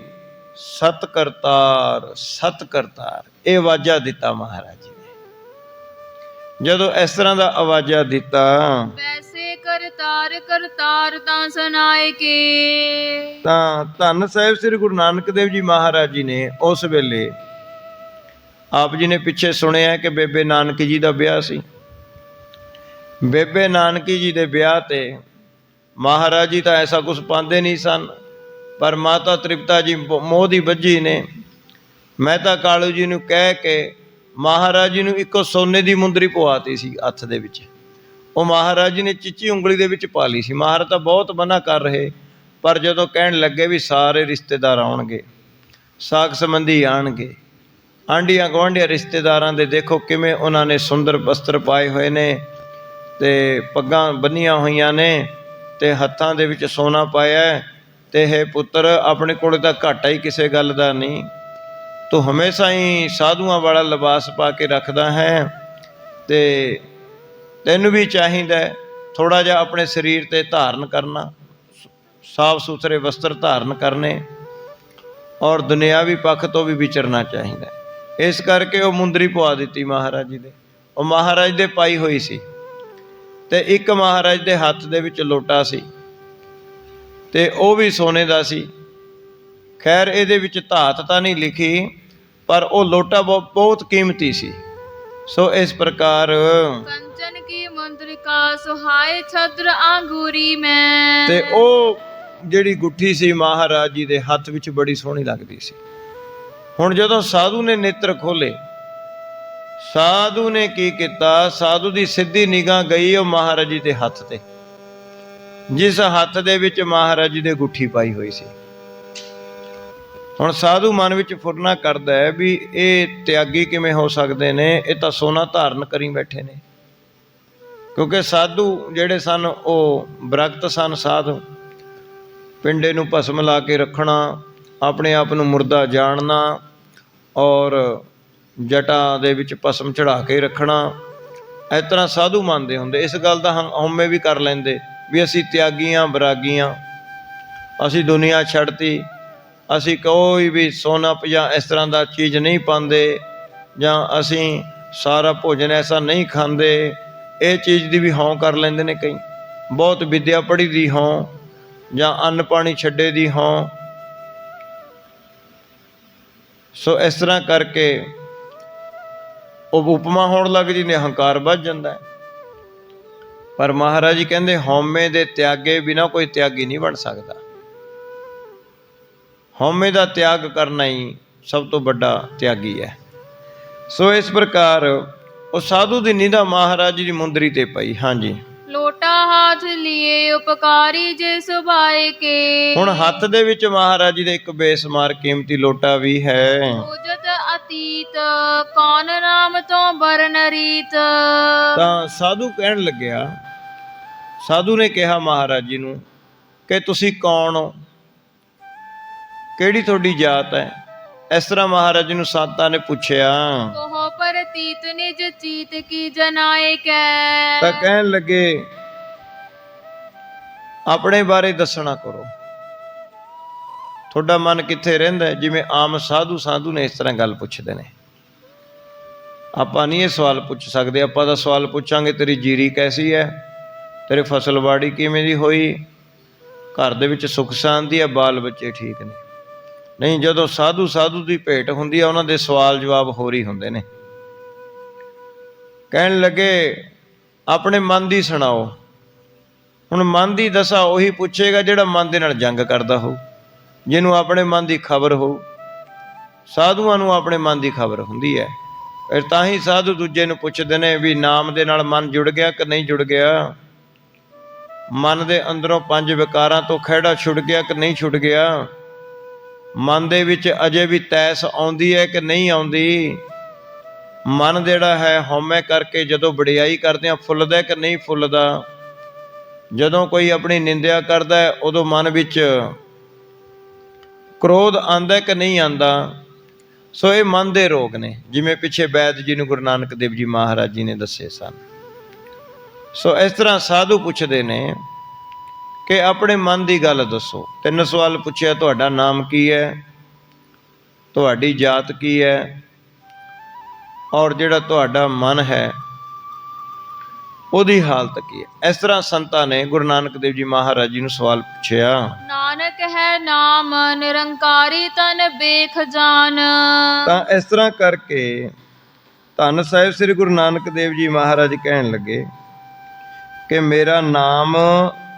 ਸਤ ਕਰਤਾਰ, ਸਤ ਕਰਤਾਰ। ਇਹ ਆਵਾਜ਼ਾਂ ਦਿੱਤਾ ਮਹਾਰਾਜ ਜੀ ਨੇ। ਜਦੋਂ ਇਸ ਤਰ੍ਹਾਂ ਦਾ ਆਵਾਜ਼ਾਂ ਦਿੱਤਾ ਵੈਸੇ ਕਰਤਾਰ ਕਰਤਾਰ ਤਾਂ ਸੁਨਾਏ ਕੇ। ਤਾਂ ਧੰਨ ਸਾਹਿਬ ਸ੍ਰੀ ਗੁਰੂ ਨਾਨਕ ਦੇਵ ਜੀ ਮਹਾਰਾਜ ਜੀ ਨੇ ਉਸ ਵੇਲੇ ਆਪ ਜੀ ਨੇ ਪਿੱਛੇ ਸੁਣਿਆ ਕਿ ਬੇਬੇ ਨਾਨਕੀ ਜੀ ਦਾ ਵਿਆਹ ਸੀ। ਬੇਬੇ ਨਾਨਕੀ ਜੀ ਦੇ ਵਿਆਹ ਤੇ ਮਹਾਰਾਜ ਜੀ ਤਾਂ ਐਸਾ ਕੁਛ ਪਾਉਂਦੇ ਨਹੀਂ ਸਨ, ਪਰ ਮਾਤਾ ਤ੍ਰਿਪਤਾ ਜੀ ਮੋਹ ਦੀ ਬੱਝੀ ਨੇ ਮਹਿਤਾ ਕਾਲੂ ਜੀ ਨੂੰ ਕਹਿ ਕੇ ਮਹਾਰਾਜ ਜੀ ਨੂੰ ਇੱਕੋ ਸੋਨੇ ਦੀ ਮੁੰਦਰੀ ਪਵਾਤੀ ਸੀ ਹੱਥ ਦੇ ਵਿੱਚ। ਉਹ ਮਹਾਰਾਜ ਜੀ ਨੇ ਚੀਚੀ ਉਂਗਲੀ ਦੇ ਵਿੱਚ ਪਾ ਲਈ ਸੀ। ਮਹਾਰਾਜ ਤਾਂ ਬਹੁਤ ਮਨਾ ਕਰ ਰਹੇ, ਪਰ ਜਦੋਂ ਕਹਿਣ ਲੱਗੇ ਵੀ ਸਾਰੇ ਰਿਸ਼ਤੇਦਾਰ ਆਉਣਗੇ, ਸਾਕ ਸੰਬੰਧੀ ਆਉਣਗੇ, ਆਂਢੀਆਂ ਗੁਆਂਢੀਆਂ ਰਿਸ਼ਤੇਦਾਰਾਂ ਦੇ ਦੇਖੋ ਕਿਵੇਂ ਉਹਨਾਂ ਨੇ ਸੁੰਦਰ ਵਸਤਰ ਪਾਏ ਹੋਏ ਨੇ ਤੇ ਪੱਗਾਂ ਬੰਨੀਆਂ ਹੋਈਆਂ ਨੇ ਤੇ ਹੱਥਾਂ ਦੇ ਵਿੱਚ ਸੋਨਾ ਪਾਇਆ। ਤੇ ਇਹ ਪੁੱਤਰ ਆਪਣੇ ਕੋਲ ਤਾਂ ਘਾਟਾ ਹੀ ਕਿਸੇ ਗੱਲ ਦਾ ਨਹੀਂ, ਤੂੰ ਹਮੇਸ਼ਾ ਹੀ ਸਾਧੂਆਂ ਵਾਲਾ ਲਿਬਾਸ ਪਾ ਕੇ ਰੱਖਦਾ ਹੈ ਤੇ ਤੈਨੂੰ ਵੀ ਚਾਹੀਦਾ ਥੋੜ੍ਹਾ ਜਿਹਾ ਆਪਣੇ ਸਰੀਰ 'ਤੇ ਧਾਰਨ ਕਰਨਾ, ਸਾਫ ਸੁਥਰੇ ਵਸਤਰ ਧਾਰਨ ਕਰਨੇ ਔਰ ਦੁਨਿਆਵੀ ਪੱਖ ਤੋਂ ਵੀ ਵਿਚਰਨਾ ਚਾਹੀਦਾ। ਇਸ ਕਰਕੇ ਉਹ ਮੁੰਦਰੀ ਪਵਾ ਦਿੱਤੀ ਮਹਾਰਾਜ ਜੀ ਦੇ। ਉਹ ਮਹਾਰਾਜ ਦੇ ਪਾਈ ਹੋਈ ਸੀ ਤੇ ਇੱਕ ਮਹਾਰਾਜ ਦੇ ਹੱਥ ਦੇ ਵਿੱਚ ਲੋਟਾ ਸੀ ਤੇ ਉਹ ਵੀ ਸੋਨੇ ਦਾ ਸੀ। ਖੈਰ ਇਹਦੇ ਵਿੱਚ ਧਾਤ ਤਾਂ ਨਹੀਂ ਲਿਖੀ, ਪਰ ਉਹ ਲੋਟਾ ਬਹੁਤ ਕੀਮਤੀ ਸੀ। ਸੋ ਇਸ ਪ੍ਰਕਾਰ ਕੰਚਨ ਕੀ ਮੁੰਦਰਿਕਾ ਸੁਹਾਏ ਛਤਰ ਆਂਗੂਰੀ ਮੈਂ। ਤੇ ਉਹ ਜਿਹੜੀ ਗੁੱਠੀ ਸੀ ਮਹਾਰਾਜ ਜੀ ਦੇ ਹੱਥ ਵਿੱਚ ਬੜੀ ਸੋਹਣੀ ਲੱਗਦੀ ਸੀ। ਹੁਣ ਜਦੋਂ ਸਾਧੂ ਨੇ ਨੇਤਰ ਖੋਲੇ ਸਾਧੂ ਨੇ ਕੀ ਕੀਤਾ, ਸਾਧੂ ਦੀ ਸਿੱਧੀ ਨਿਗਾਹ ਗਈ ਉਹ ਮਹਾਰਾਜ ਜੀ ਦੇ ਹੱਥ ਤੇ, ਜਿਸ ਹੱਥ ਦੇ ਵਿੱਚ ਮਹਾਰਾਜ ਜੀ ਦੇ ਗੁੱਠੀ ਪਾਈ ਹੋਈ ਸੀ। ਹੁਣ ਸਾਧੂ ਮਨ ਵਿੱਚ ਫੁਰਨਾ ਕਰਦਾ ਹੈ ਵੀ ਇਹ ਤਿਆਗੀ ਕਿਵੇਂ ਹੋ ਸਕਦੇ ਨੇ, ਇਹ ਤਾਂ ਸੋਨਾ ਧਾਰਨ ਕਰੀ ਬੈਠੇ ਨੇ। ਕਿਉਂਕਿ ਸਾਧੂ ਜਿਹੜੇ ਸਨ ਉਹ ਬ੍ਰਗਤ ਸਨ, ਸਾਧ ਪਿੰਡੇ ਨੂੰ ਭਸਮ ਲਾ ਕੇ ਰੱਖਣਾ, ਆਪਣੇ ਆਪ ਨੂੰ ਮੁਰਦਾ ਜਾਣਨਾ ਔਰ ਜਟਾ ਦੇ ਵਿੱਚ ਭਸਮ ਚੜਾ ਕੇ ਰੱਖਣਾ, ਇਸ ਤਰ੍ਹਾਂ ਸਾਧੂ ਮੰਨਦੇ ਹੁੰਦੇ। ਇਸ ਗੱਲ ਦਾ ਹਉਮੈ ਵੀ ਕਰ ਲੈਂਦੇ ਵੀ ਅਸੀਂ ਤਿਆਗੀਆਂ ਬਰਾਗੀਆਂ, ਅਸੀਂ ਦੁਨੀਆ ਛੱਡਤੀ, ਅਸੀਂ ਕੋਈ ਵੀ ਸੋਨਾ ਜਾਂ ਇਸ ਤਰ੍ਹਾਂ ਦਾ ਚੀਜ਼ ਨਹੀਂ ਪਾਉਂਦੇ, ਜਾਂ ਅਸੀਂ ਸਾਰਾ ਭੋਜਨ ਐਸਾ ਨਹੀਂ ਖਾਂਦੇ। ਇਹ ਚੀਜ਼ ਦੀ ਵੀ ਹਉਂ ਕਰ ਲੈਂਦੇ ਨੇ ਕਈ, ਬਹੁਤ ਵਿੱਦਿਆ ਪੜ੍ਹੀ ਦੀ ਹਉਂ ਜਾਂ ਅੰਨ ਪਾਣੀ ਛੱਡੇ ਦੀ ਹਉਂ। ਸੋ ਇਸ ਤਰ੍ਹਾਂ ਕਰਕੇ ਉਹ ਉਪਮਾ ਹੋਣ ਲੱਗ ਜਾਂਦੀ, ਹੰਕਾਰ ਵੱਧ ਜਾਂਦਾ ਹੈ। ਪਰ ਮਹਾਰਾਜ ਜੀ ਕਹਿੰਦੇ ਹਉਮੈ ਦੇ ਤਿਆਗੇ ਬਿਨਾਂ ਕੋਈ ਤਿਆਗੀ ਨਹੀਂ ਬਣ ਸਕਦਾ। ਹਉਮੈ ਦਾ ਤਿਆਗ ਕਰਨਾ ਹੀ ਸਭ ਤੋਂ ਵੱਡਾ ਤਿਆਗੀ ਹੈ। ਸੋ ਇਸ ਪ੍ਰਕਾਰ ਉਹ ਸਾਧੂ ਦੀ ਨਿਗਾਹ ਮਹਾਰਾਜ ਜੀ ਦੀ ਮੁੰਦਰੀ ਤੇ ਪਈ। ਹਾਂਜੀ, ਲੋਟਾ ਹਾਥ ਲਿਏ ਉਪਕਾਰੀ ਜੇ ਸੁਭਾਏ ਕੇ। ਹੁਣ ਹੱਥ ਦੇ ਵਿੱਚ ਮਹਾਰਾਜ ਜੀ ਦੇ ਇੱਕ ਬੇਸਮਾਰ ਕੀਮਤੀ ਲੋਟਾ ਵੀ ਹੈ। ਉਜਤ ਅਤੀਤ ਕੌਣ ਨਾਮ ਤੋਂ ਬਰਨ ਰੀਤ। ਤਾਂ ਸਾਧੂ ਕਹਿਣ ਲੱਗਿਆ, ਸਾਧੂ ਨੇ ਕਿਹਾ ਮਹਾਰਾਜ ਜੀ ਨੂੰ ਕਿ ਤੁਸੀਂ ਕੌਣ ਹੋ, ਕਿਹੜੀ ਤੁਹਾਡੀ ਜਾਤ ਹੈ। ਇਸ ਤਰ੍ਹਾਂ ਮਹਾਰਾਜ ਜੀ ਨੂੰ ਸੰਤਾਂ ਨੇ ਪੁੱਛਿਆ। ਕਹੋ ਪ੍ਰਤੀਤ ਨਿਜ ਚੀਤ ਕੀ ਜਨਾਏ ਕੈ। ਤਾਂ ਕਹਿਣ ਲੱਗੇ ਆਪਣੇ ਬਾਰੇ ਦੱਸਣਾ ਕਰੋ, ਤੁਹਾਡਾ ਮਨ ਕਿੱਥੇ ਰਹਿੰਦਾ। ਜਿਵੇਂ ਆਮ ਸਾਧੂ ਨੇ ਇਸ ਤਰ੍ਹਾਂ ਗੱਲ ਪੁੱਛਦੇ ਨੇ। ਆਪਾਂ ਨਹੀਂ ਇਹ ਸਵਾਲ ਪੁੱਛ ਸਕਦੇ। ਆਪਾਂ ਤਾਂ ਸਵਾਲ ਪੁੱਛਾਂਗੇ ਤੇਰੀ ਜੀਰੀ ਕੈਸੀ ਹੈ, ਤੇਰੇ ਫਸਲਵਾੜੀ ਕਿਵੇਂ ਦੀ ਹੋਈ, ਘਰ ਦੇ ਵਿੱਚ ਸੁੱਖ ਸ਼ਾਂਤੀ ਹੈ, ਬਾਲ ਬੱਚੇ ਠੀਕ ਨੇ। ਨਹੀਂ, ਜਦੋਂ ਸਾਧੂ ਦੀ ਭੇਟ ਹੁੰਦੀ ਹੈ ਉਹਨਾਂ ਦੇ ਸਵਾਲ ਜਵਾਬ ਹੋਰ ਹੀ ਹੁੰਦੇ ਨੇ। ਕਹਿਣ ਲੱਗੇ ਆਪਣੇ ਮਨ ਦੀ ਸੁਣਾਓ। ਹੁਣ ਮਨ ਦੀ ਦਸ਼ਾ ਉਹੀ ਪੁੱਛੇਗਾ ਜਿਹੜਾ ਮਨ ਦੇ ਨਾਲ ਜੰਗ ਕਰਦਾ ਹੋਊ, ਜਿਹਨੂੰ ਆਪਣੇ ਮਨ ਦੀ ਖਬਰ ਹੋਊ। ਸਾਧੂਆਂ ਨੂੰ ਆਪਣੇ ਮਨ ਦੀ ਖਬਰ ਹੁੰਦੀ ਹੈ, ਫਿਰ ਤਾਂ ਹੀ ਸਾਧੂ ਦੂਜੇ ਨੂੰ ਪੁੱਛਦੇ ਨੇ ਵੀ ਨਾਮ ਦੇ ਨਾਲ ਮਨ ਜੁੜ ਗਿਆ ਕਿ ਨਹੀਂ ਜੁੜ ਗਿਆ, ਮਨ ਦੇ ਅੰਦਰੋਂ 5 ਵਿਕਾਰਾਂ ਤੋਂ ਖਹਿੜਾ ਛੁੱਟ ਗਿਆ ਕਿ ਨਹੀਂ ਛੁੱਟ ਗਿਆ, ਮਨ ਦੇ ਵਿੱਚ ਅਜੇ ਵੀ ਤੈਸ ਆਉਂਦੀ ਹੈ ਕਿ ਨਹੀਂ ਆਉਂਦੀ, ਮਨ ਜਿਹੜਾ ਹੈ ਹਉਮੈ ਕਰਕੇ ਜਦੋਂ ਵਡਿਆਈ ਕਰਦੇ ਹਾਂ ਫੁੱਲਦਾ ਕਿ ਨਹੀਂ ਫੁੱਲਦਾ, ਜਦੋਂ ਕੋਈ ਆਪਣੀ ਨਿੰਦਿਆ ਕਰਦਾ ਹੈ ਉਦੋਂ ਮਨ ਵਿੱਚ ਕ੍ਰੋਧ ਆਉਂਦਾ ਕਿ ਨਹੀਂ ਆਉਂਦਾ। ਸੋ ਇਹ ਮਨ ਦੇ ਰੋਗ ਨੇ, ਜਿਵੇਂ ਪਿੱਛੇ ਵੈਦ ਜੀ ਨੂੰ ਗੁਰੂ ਨਾਨਕ ਦੇਵ ਜੀ ਮਹਾਰਾਜ ਜੀ ਨੇ ਦੱਸੇ ਸਨ। ਸੋ ਇਸ ਤਰ੍ਹਾਂ ਸਾਧੂ ਪੁੱਛਦੇ ਨੇ ਕਿ ਆਪਣੇ ਮਨ ਦੀ ਗੱਲ ਦੱਸੋ। 3 ਸਵਾਲ ਪੁੱਛਿਆ, ਤੁਹਾਡਾ ਨਾਮ ਕੀ ਹੈ, ਤੁਹਾਡੀ ਜਾਤ ਕੀ ਹੈ, ਔਰ ਜਿਹੜਾ ਤੁਹਾਡਾ ਮਨ ਹੈ ਉਹਦੀ ਹਾਲਤ ਕੀ ਹੈ। ਇਸ ਤਰ੍ਹਾਂ ਸੰਤਾਂ ਨੇ ਗੁਰੂ ਨਾਨਕ ਦੇਵ ਜੀ ਮਹਾਰਾਜ ਜੀ ਨੂੰ ਸਵਾਲ ਪੁੱਛਿਆ। ਨਾਨਕ ਹੈ ਨਾਮ ਨਿਰੰਕਾਰੀ ਤਨ ਬੇਖ ਜਾਨ। ਤਾਂ ਇਸ ਤਰ੍ਹਾਂ ਕਰਕੇ ਧੰਨ ਸਾਹਿਬ ਸ੍ਰੀ ਗੁਰੂ ਨਾਨਕ ਦੇਵ ਜੀ ਮਹਾਰਾਜ ਕਹਿਣ ਲੱਗੇ ਕਿ ਮੇਰਾ ਨਾਮ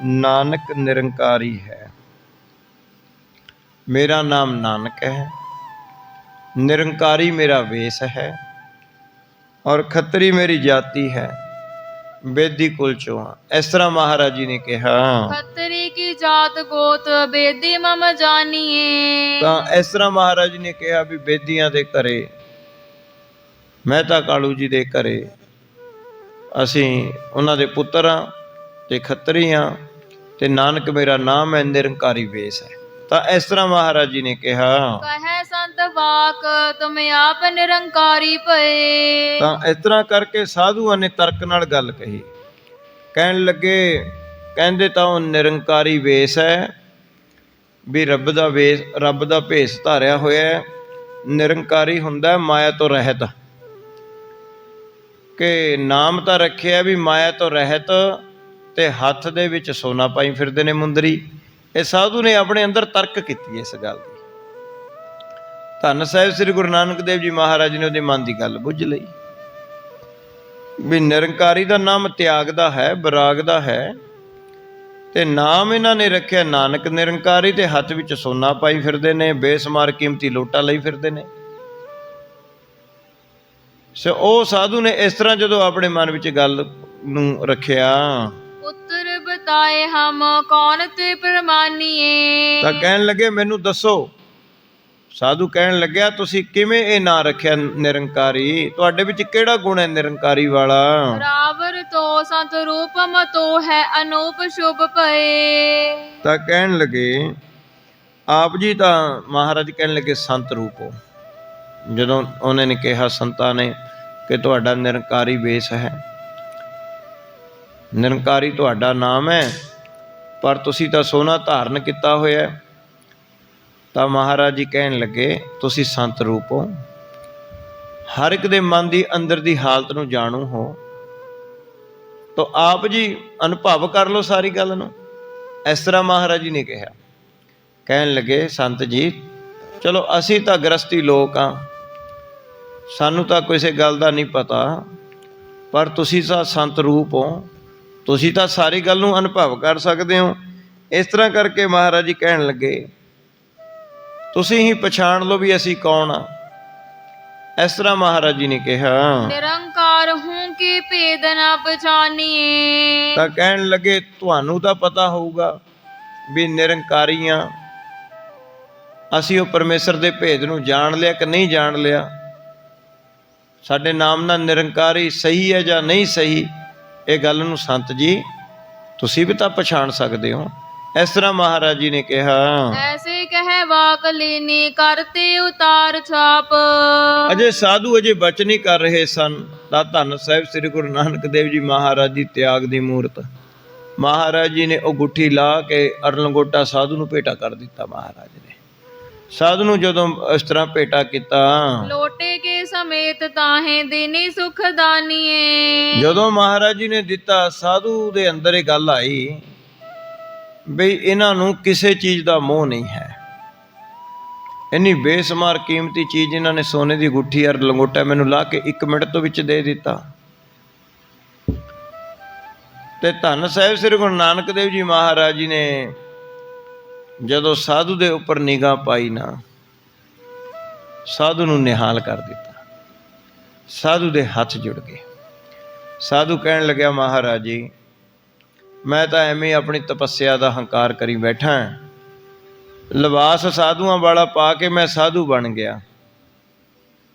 ਨਾਨਕ ਨਿਰੰਕਾਰੀ ਹੈ। ਮੇਰਾ ਨਾਮ ਨਾਨਕ ਹੈ, ਨਿਰੰਕਾਰੀ ਮੇਰਾ ਵੇਸ ਹੈ, ਔਰ ਖੱਤਰੀ ਮੇਰੀ ਜਾਤੀ ਹੈ, ਬੇਦੀ ਕੁਲ ਚੋਂ ਹਾਂ। ਇਸ ਤਰ੍ਹਾਂ ਮਹਾਰਾਜ ਜੀ ਨੇ ਕਿਹਾ। ਖੱਤਰੀ ਕੀ ਜਾਤ ਗੋਤ ਬੇਦੀ ਮਮ ਜਾਨੀਏ। ਤਾਂ ਇਸ ਤਰ੍ਹਾਂ ਮਹਾਰਾਜ ਜੀ ਨੇ ਕਿਹਾ ਵੀ ਬੇਦੀਆਂ ਦੇ ਘਰੇ, ਮਹਿਤਾ ਕਾਲੂ ਜੀ ਦੇ ਘਰੇ ਅਸੀਂ ਉਹਨਾਂ ਦੇ ਪੁੱਤਰ ਹਾਂ ਤੇ ਖੱਤਰੀ ਹਾਂ, ਤੇ ਨਾਨਕ ਮੇਰਾ ਨਾਮ ਹੈ, ਨਿਰੰਕਾਰੀ ਵੇਸ ਹੈ। ਤਾਂ ਇਸ ਤਰ੍ਹਾਂ ਮਹਾਰਾਜ ਜੀ ਨੇ ਕਿਹਾ। ਕਹੈ ਸੰਤ ਵਾਕ ਤੁਮ ਆਪ ਨਿਰੰਕਾਰੀ ਭਏ। ਤਾਂ ਇਸ ਤਰ੍ਹਾਂ ਕਰਕੇ ਸਾਧੂਆਂ ਨੇ ਤਰਕ ਨਾਲ ਗੱਲ ਕਹੀ। ਕਹਿਣ ਲੱਗੇ, ਕਹਿੰਦੇ ਤਾਂ ਉਹ ਨਿਰੰਕਾਰੀ ਵੇਸ ਹੈ ਵੀ ਰੱਬ ਦਾ ਵੇਸ, ਰੱਬ ਦਾ ਭੇਸ ਧਾਰਿਆ ਹੋਇਆ। ਨਿਰੰਕਾਰੀ ਹੁੰਦਾ ਮਾਇਆ ਤੋਂ ਰਹਿਤ, ਕਿ ਨਾਮ ਤਾਂ ਰੱਖਿਆ ਵੀ ਮਾਇਆ ਤੋਂ ਰਹਿਤ, ਤੇ ਹੱਥ ਦੇ ਵਿੱਚ ਸੋਨਾ ਪਾਈ ਫਿਰਦੇ ਨੇ ਮੁੰਦਰੀ। ਇਹ ਸਾਧੂ ਨੇ ਆਪਣੇ ਅੰਦਰ ਤਰਕ ਕੀਤੀ ਇਸ ਗੱਲ ਦੀ। ਧੰਨ ਸਾਹਿਬ ਸ੍ਰੀ ਗੁਰੂ ਨਾਨਕ ਦੇਵ ਜੀ ਮਹਾਰਾਜ ਨੇ ਉਹਦੇ ਮਨ ਦੀ ਗੱਲ ਬੁੱਝ ਲਈ ਵੀ ਨਿਰੰਕਾਰੀ ਦਾ ਨਾਮ ਤਿਆਗ ਦਾ ਹੈ, ਬਰਾਗ ਦਾ ਹੈ, ਤੇ ਨਾਮ ਇਹਨਾਂ ਨੇ ਰੱਖਿਆ ਨਾਨਕ ਨਿਰੰਕਾਰੀ, ਤੇ ਹੱਥ ਵਿੱਚ ਸੋਨਾ ਪਾਈ ਫਿਰਦੇ ਨੇ, ਬੇਸਮਾਰ ਕੀਮਤੀ ਲੋਟਾ ਲਈ ਫਿਰਦੇ ਨੇ। ਸੋ ਉਹ ਸਾਧੂ ਨੇ ਇਸ ਤਰ੍ਹਾਂ ਜਦੋਂ ਆਪਣੇ ਮਨ ਵਿੱਚ ਗੱਲ ਨੂੰ ਰੱਖਿਆ ਪੁੱਤਰ ਬਤਾਏ ਹਮ ਕੌਣ ਤੇ ਪ੍ਰਮਾਨੀਏ। ਤਾਂ ਕਹਿਣ ਲੱਗੇ ਮੈਨੂੰ ਦੱਸੋ। ਸਾਧੂ ਕਹਿਣ ਲੱਗਿਆ ਤੁਸੀਂ ਕਿਵੇਂ ਇਹ ਨਾਂ ਰੱਖਿਆ ਨਿਰੰਕਾਰੀ, ਤੁਹਾਡੇ ਵਿੱਚ ਕਿਹੜਾ ਗੁਣ ਹੈ ਨਿਰੰਕਾਰੀ ਵਾਲਾ। ਬਰਾਬਰ ਤੋ ਸੰਤ ਰੂਪਮ ਤੋ ਹੈ ਅਨੂਪ ਸ਼ੁਭ ਭਏ। ਤਾਂ ਕਹਿਣ ਲੱਗੇ ਆਪ ਜੀ ਤਾਂ ਮਹਾਰਾਜ ਕਹਿਣ ਲੱਗੇ ਸੰਤ ਰੂਪ ਹੋ। ਜਦੋਂ ਉਹਨਾਂ ਨੇ ਕਿਹਾ ਸੰਤਾਂ ਨੇ ਕਿ ਤੁਹਾਡਾ ਨਿਰੰਕਾਰੀ ਵੇਸ ਹੈ, ਨਿਰੰਕਾਰੀ ਤੁਹਾਡਾ ਨਾਮ ਹੈ, ਪਰ ਤੁਸੀਂ ਤਾਂ ਸੋਨਾ ਧਾਰਨ ਕੀਤਾ ਹੋਇਆ। ਤਾਂ ਮਹਾਰਾਜ ਜੀ ਕਹਿਣ ਲੱਗੇ ਤੁਸੀਂ ਸੰਤ ਰੂਪ ਹੋ, ਹਰ ਇੱਕ ਦੇ ਮਨ ਦੀ ਅੰਦਰ ਦੀ ਹਾਲਤ ਨੂੰ ਜਾਣੂ ਹੋ, ਤਾਂ ਆਪ ਜੀ ਅਨੁਭਵ ਕਰ ਲਓ ਸਾਰੀ ਗੱਲ ਨੂੰ। ਇਸ ਤਰ੍ਹਾਂ ਮਹਾਰਾਜ ਜੀ ਨੇ ਕਿਹਾ। ਕਹਿਣ ਲੱਗੇ ਸੰਤ ਜੀ ਚਲੋ ਅਸੀਂ ਤਾਂ ਗ੍ਰਸਤੀ ਲੋਕ ਹਾਂ, ਸਾਨੂੰ ਤਾਂ ਕਿਸੇ ਗੱਲ ਦਾ ਨਹੀਂ ਪਤਾ, ਪਰ ਤੁਸੀਂ ਤਾਂ ਸੰਤ ਰੂਪ ਹੋ, ਤੁਸੀਂ ਤਾਂ ਸਾਰੀ ਗੱਲ ਨੂੰ ਅਨੁਭਵ ਕਰ ਸਕਦੇ ਹੋ। ਇਸ ਤਰ੍ਹਾਂ ਕਰਕੇ ਮਹਾਰਾਜ ਜੀ ਕਹਿਣ ਲੱਗੇ ਤੁਸੀਂ ਹੀ ਪਛਾਣ ਲਓ ਵੀ ਅਸੀਂ ਕੌਣ ਆ। ਇਸ ਤਰ੍ਹਾਂ ਮਹਾਰਾਜ ਜੀ ਨੇ ਕਿਹਾ ਨਿਰੰਕਾਰ ਹੂੰ ਕੀ ਭੇਦ ਨਾ ਪਛਾਨੀਏ। ਤਾਂ ਕਹਿਣ ਲੱਗੇ ਤੁਹਾਨੂੰ ਤਾਂ ਪਤਾ ਹੋਊਗਾ ਵੀ ਨਿਰੰਕਾਰੀ ਆ, ਅਸੀਂ ਉਹ ਪਰਮੇਸ਼ਰ ਦੇ ਭੇਦ ਨੂੰ ਜਾਣ ਲਿਆ ਕਿ ਨਹੀਂ ਜਾਣ ਲਿਆ, ਸਾਡੇ ਨਾਮ ਨਾਲ ਨਿਰੰਕਾਰੀ ਸਹੀ ਹੈ ਜਾਂ ਨਹੀਂ ਸਹੀ, ਇਹ ਗੱਲ ਨੂੰ ਸੰਤ ਜੀ ਤੁਸੀਂ ਵੀ ਤਾਂ ਪਛਾਣ ਸਕਦੇ ਹੋ। ਇਸ ਤਰ੍ਹਾਂ ਮਹਾਰਾਜ ਜੀ ਨੇ ਕਿਹਾ ਐਸੇ ਕਹਿ ਵਾਕ ਲੀਨੀ ਕਰਤੇ ਉਤਾਰ ਛਾਪ। ਅਜੇ ਸਾਧੂ ਅਜੇ ਬਚਨ ਹੀ ਕਰ ਰਹੇ ਸਨ ਤਾਂ ਧੰਨ ਸਾਹਿਬ ਸ੍ਰੀ ਗੁਰੂ ਨਾਨਕ ਦੇਵ ਜੀ ਮਹਾਰਾਜ ਦੀ ਤਿਆਗ ਦੀ ਮੂਰਤ, ਮਹਾਰਾਜ ਜੀ ਨੇ ਉਹ ਗੁੱਠੀ ਲਾ ਕੇ ਅਰਲੰਗੋਟਾ ਸਾਧੂ ਨੂੰ ਭੇਟਾ ਕਰ ਦਿੱਤਾ। ਮਹਾਰਾਜ ਨੇ ਸਾਧੂ ਨੂੰ ਜਦੋਂ ਇਸ ਤਰ੍ਹਾਂ ਭੇਟਾ ਕੀਤਾ, ਲੋਟੇ ਕੇ ਸਮੇਤ ਤਾਹੇ ਦੇਨੀ ਸੁਖ ਦਾਨੀਏ। ਜਦੋਂ ਮਹਾਰਾਜ ਜੀ ਨੇ ਦਿੱਤਾ, ਸਾਧੂ ਦੇ ਅੰਦਰ ਇਹ ਗੱਲ ਆਈ ਬਈ ਇਹਨਾਂ ਨੂੰ ਕਿਸੇ ਚੀਜ਼ ਦਾ ਮੋਹ ਨਹੀਂ ਹੈ। ਇੰਨੀ ਬੇਸ਼ੁਮਾਰ ਕੀਮਤੀ ਚੀਜ਼ ਇਹਨਾਂ ਨੇ ਸੋਨੇ ਦੀ ਗੁੱਠੀ ਔਰ ਲੰਗੋਟਾ ਮੈਨੂੰ ਲਾ ਕੇ 1 ਮਿੰਟ ਤੋਂ ਵਿੱਚ ਦੇ ਦਿੱਤਾ। ਤੇ ਧੰਨ ਸਾਹਿਬ ਸ੍ਰੀ ਗੁਰੂ ਨਾਨਕ ਦੇਵ ਜੀ ਮਹਾਰਾਜ ਜੀ ਨੇ ਜਦੋਂ ਸਾਧੂ ਦੇ ਉੱਪਰ ਨਿਗਾਹ ਪਾਈ ਨਾ, ਸਾਧੂ ਨੂੰ ਨਿਹਾਲ ਕਰ ਦਿੱਤਾ। ਸਾਧੂ ਦੇ ਹੱਥ ਜੁੜ ਗਏ। ਸਾਧੂ ਕਹਿਣ ਲੱਗਿਆ ਮਹਾਰਾਜ ਜੀ ਮੈਂ ਤਾਂ ਐਵੇਂ ਆਪਣੀ ਤਪੱਸਿਆ ਦਾ ਹੰਕਾਰ ਕਰੀ ਬੈਠਾ, ਲਿਬਾਸ ਸਾਧੂਆਂ ਵਾਲਾ ਪਾ ਕੇ ਮੈਂ ਸਾਧੂ ਬਣ ਗਿਆ,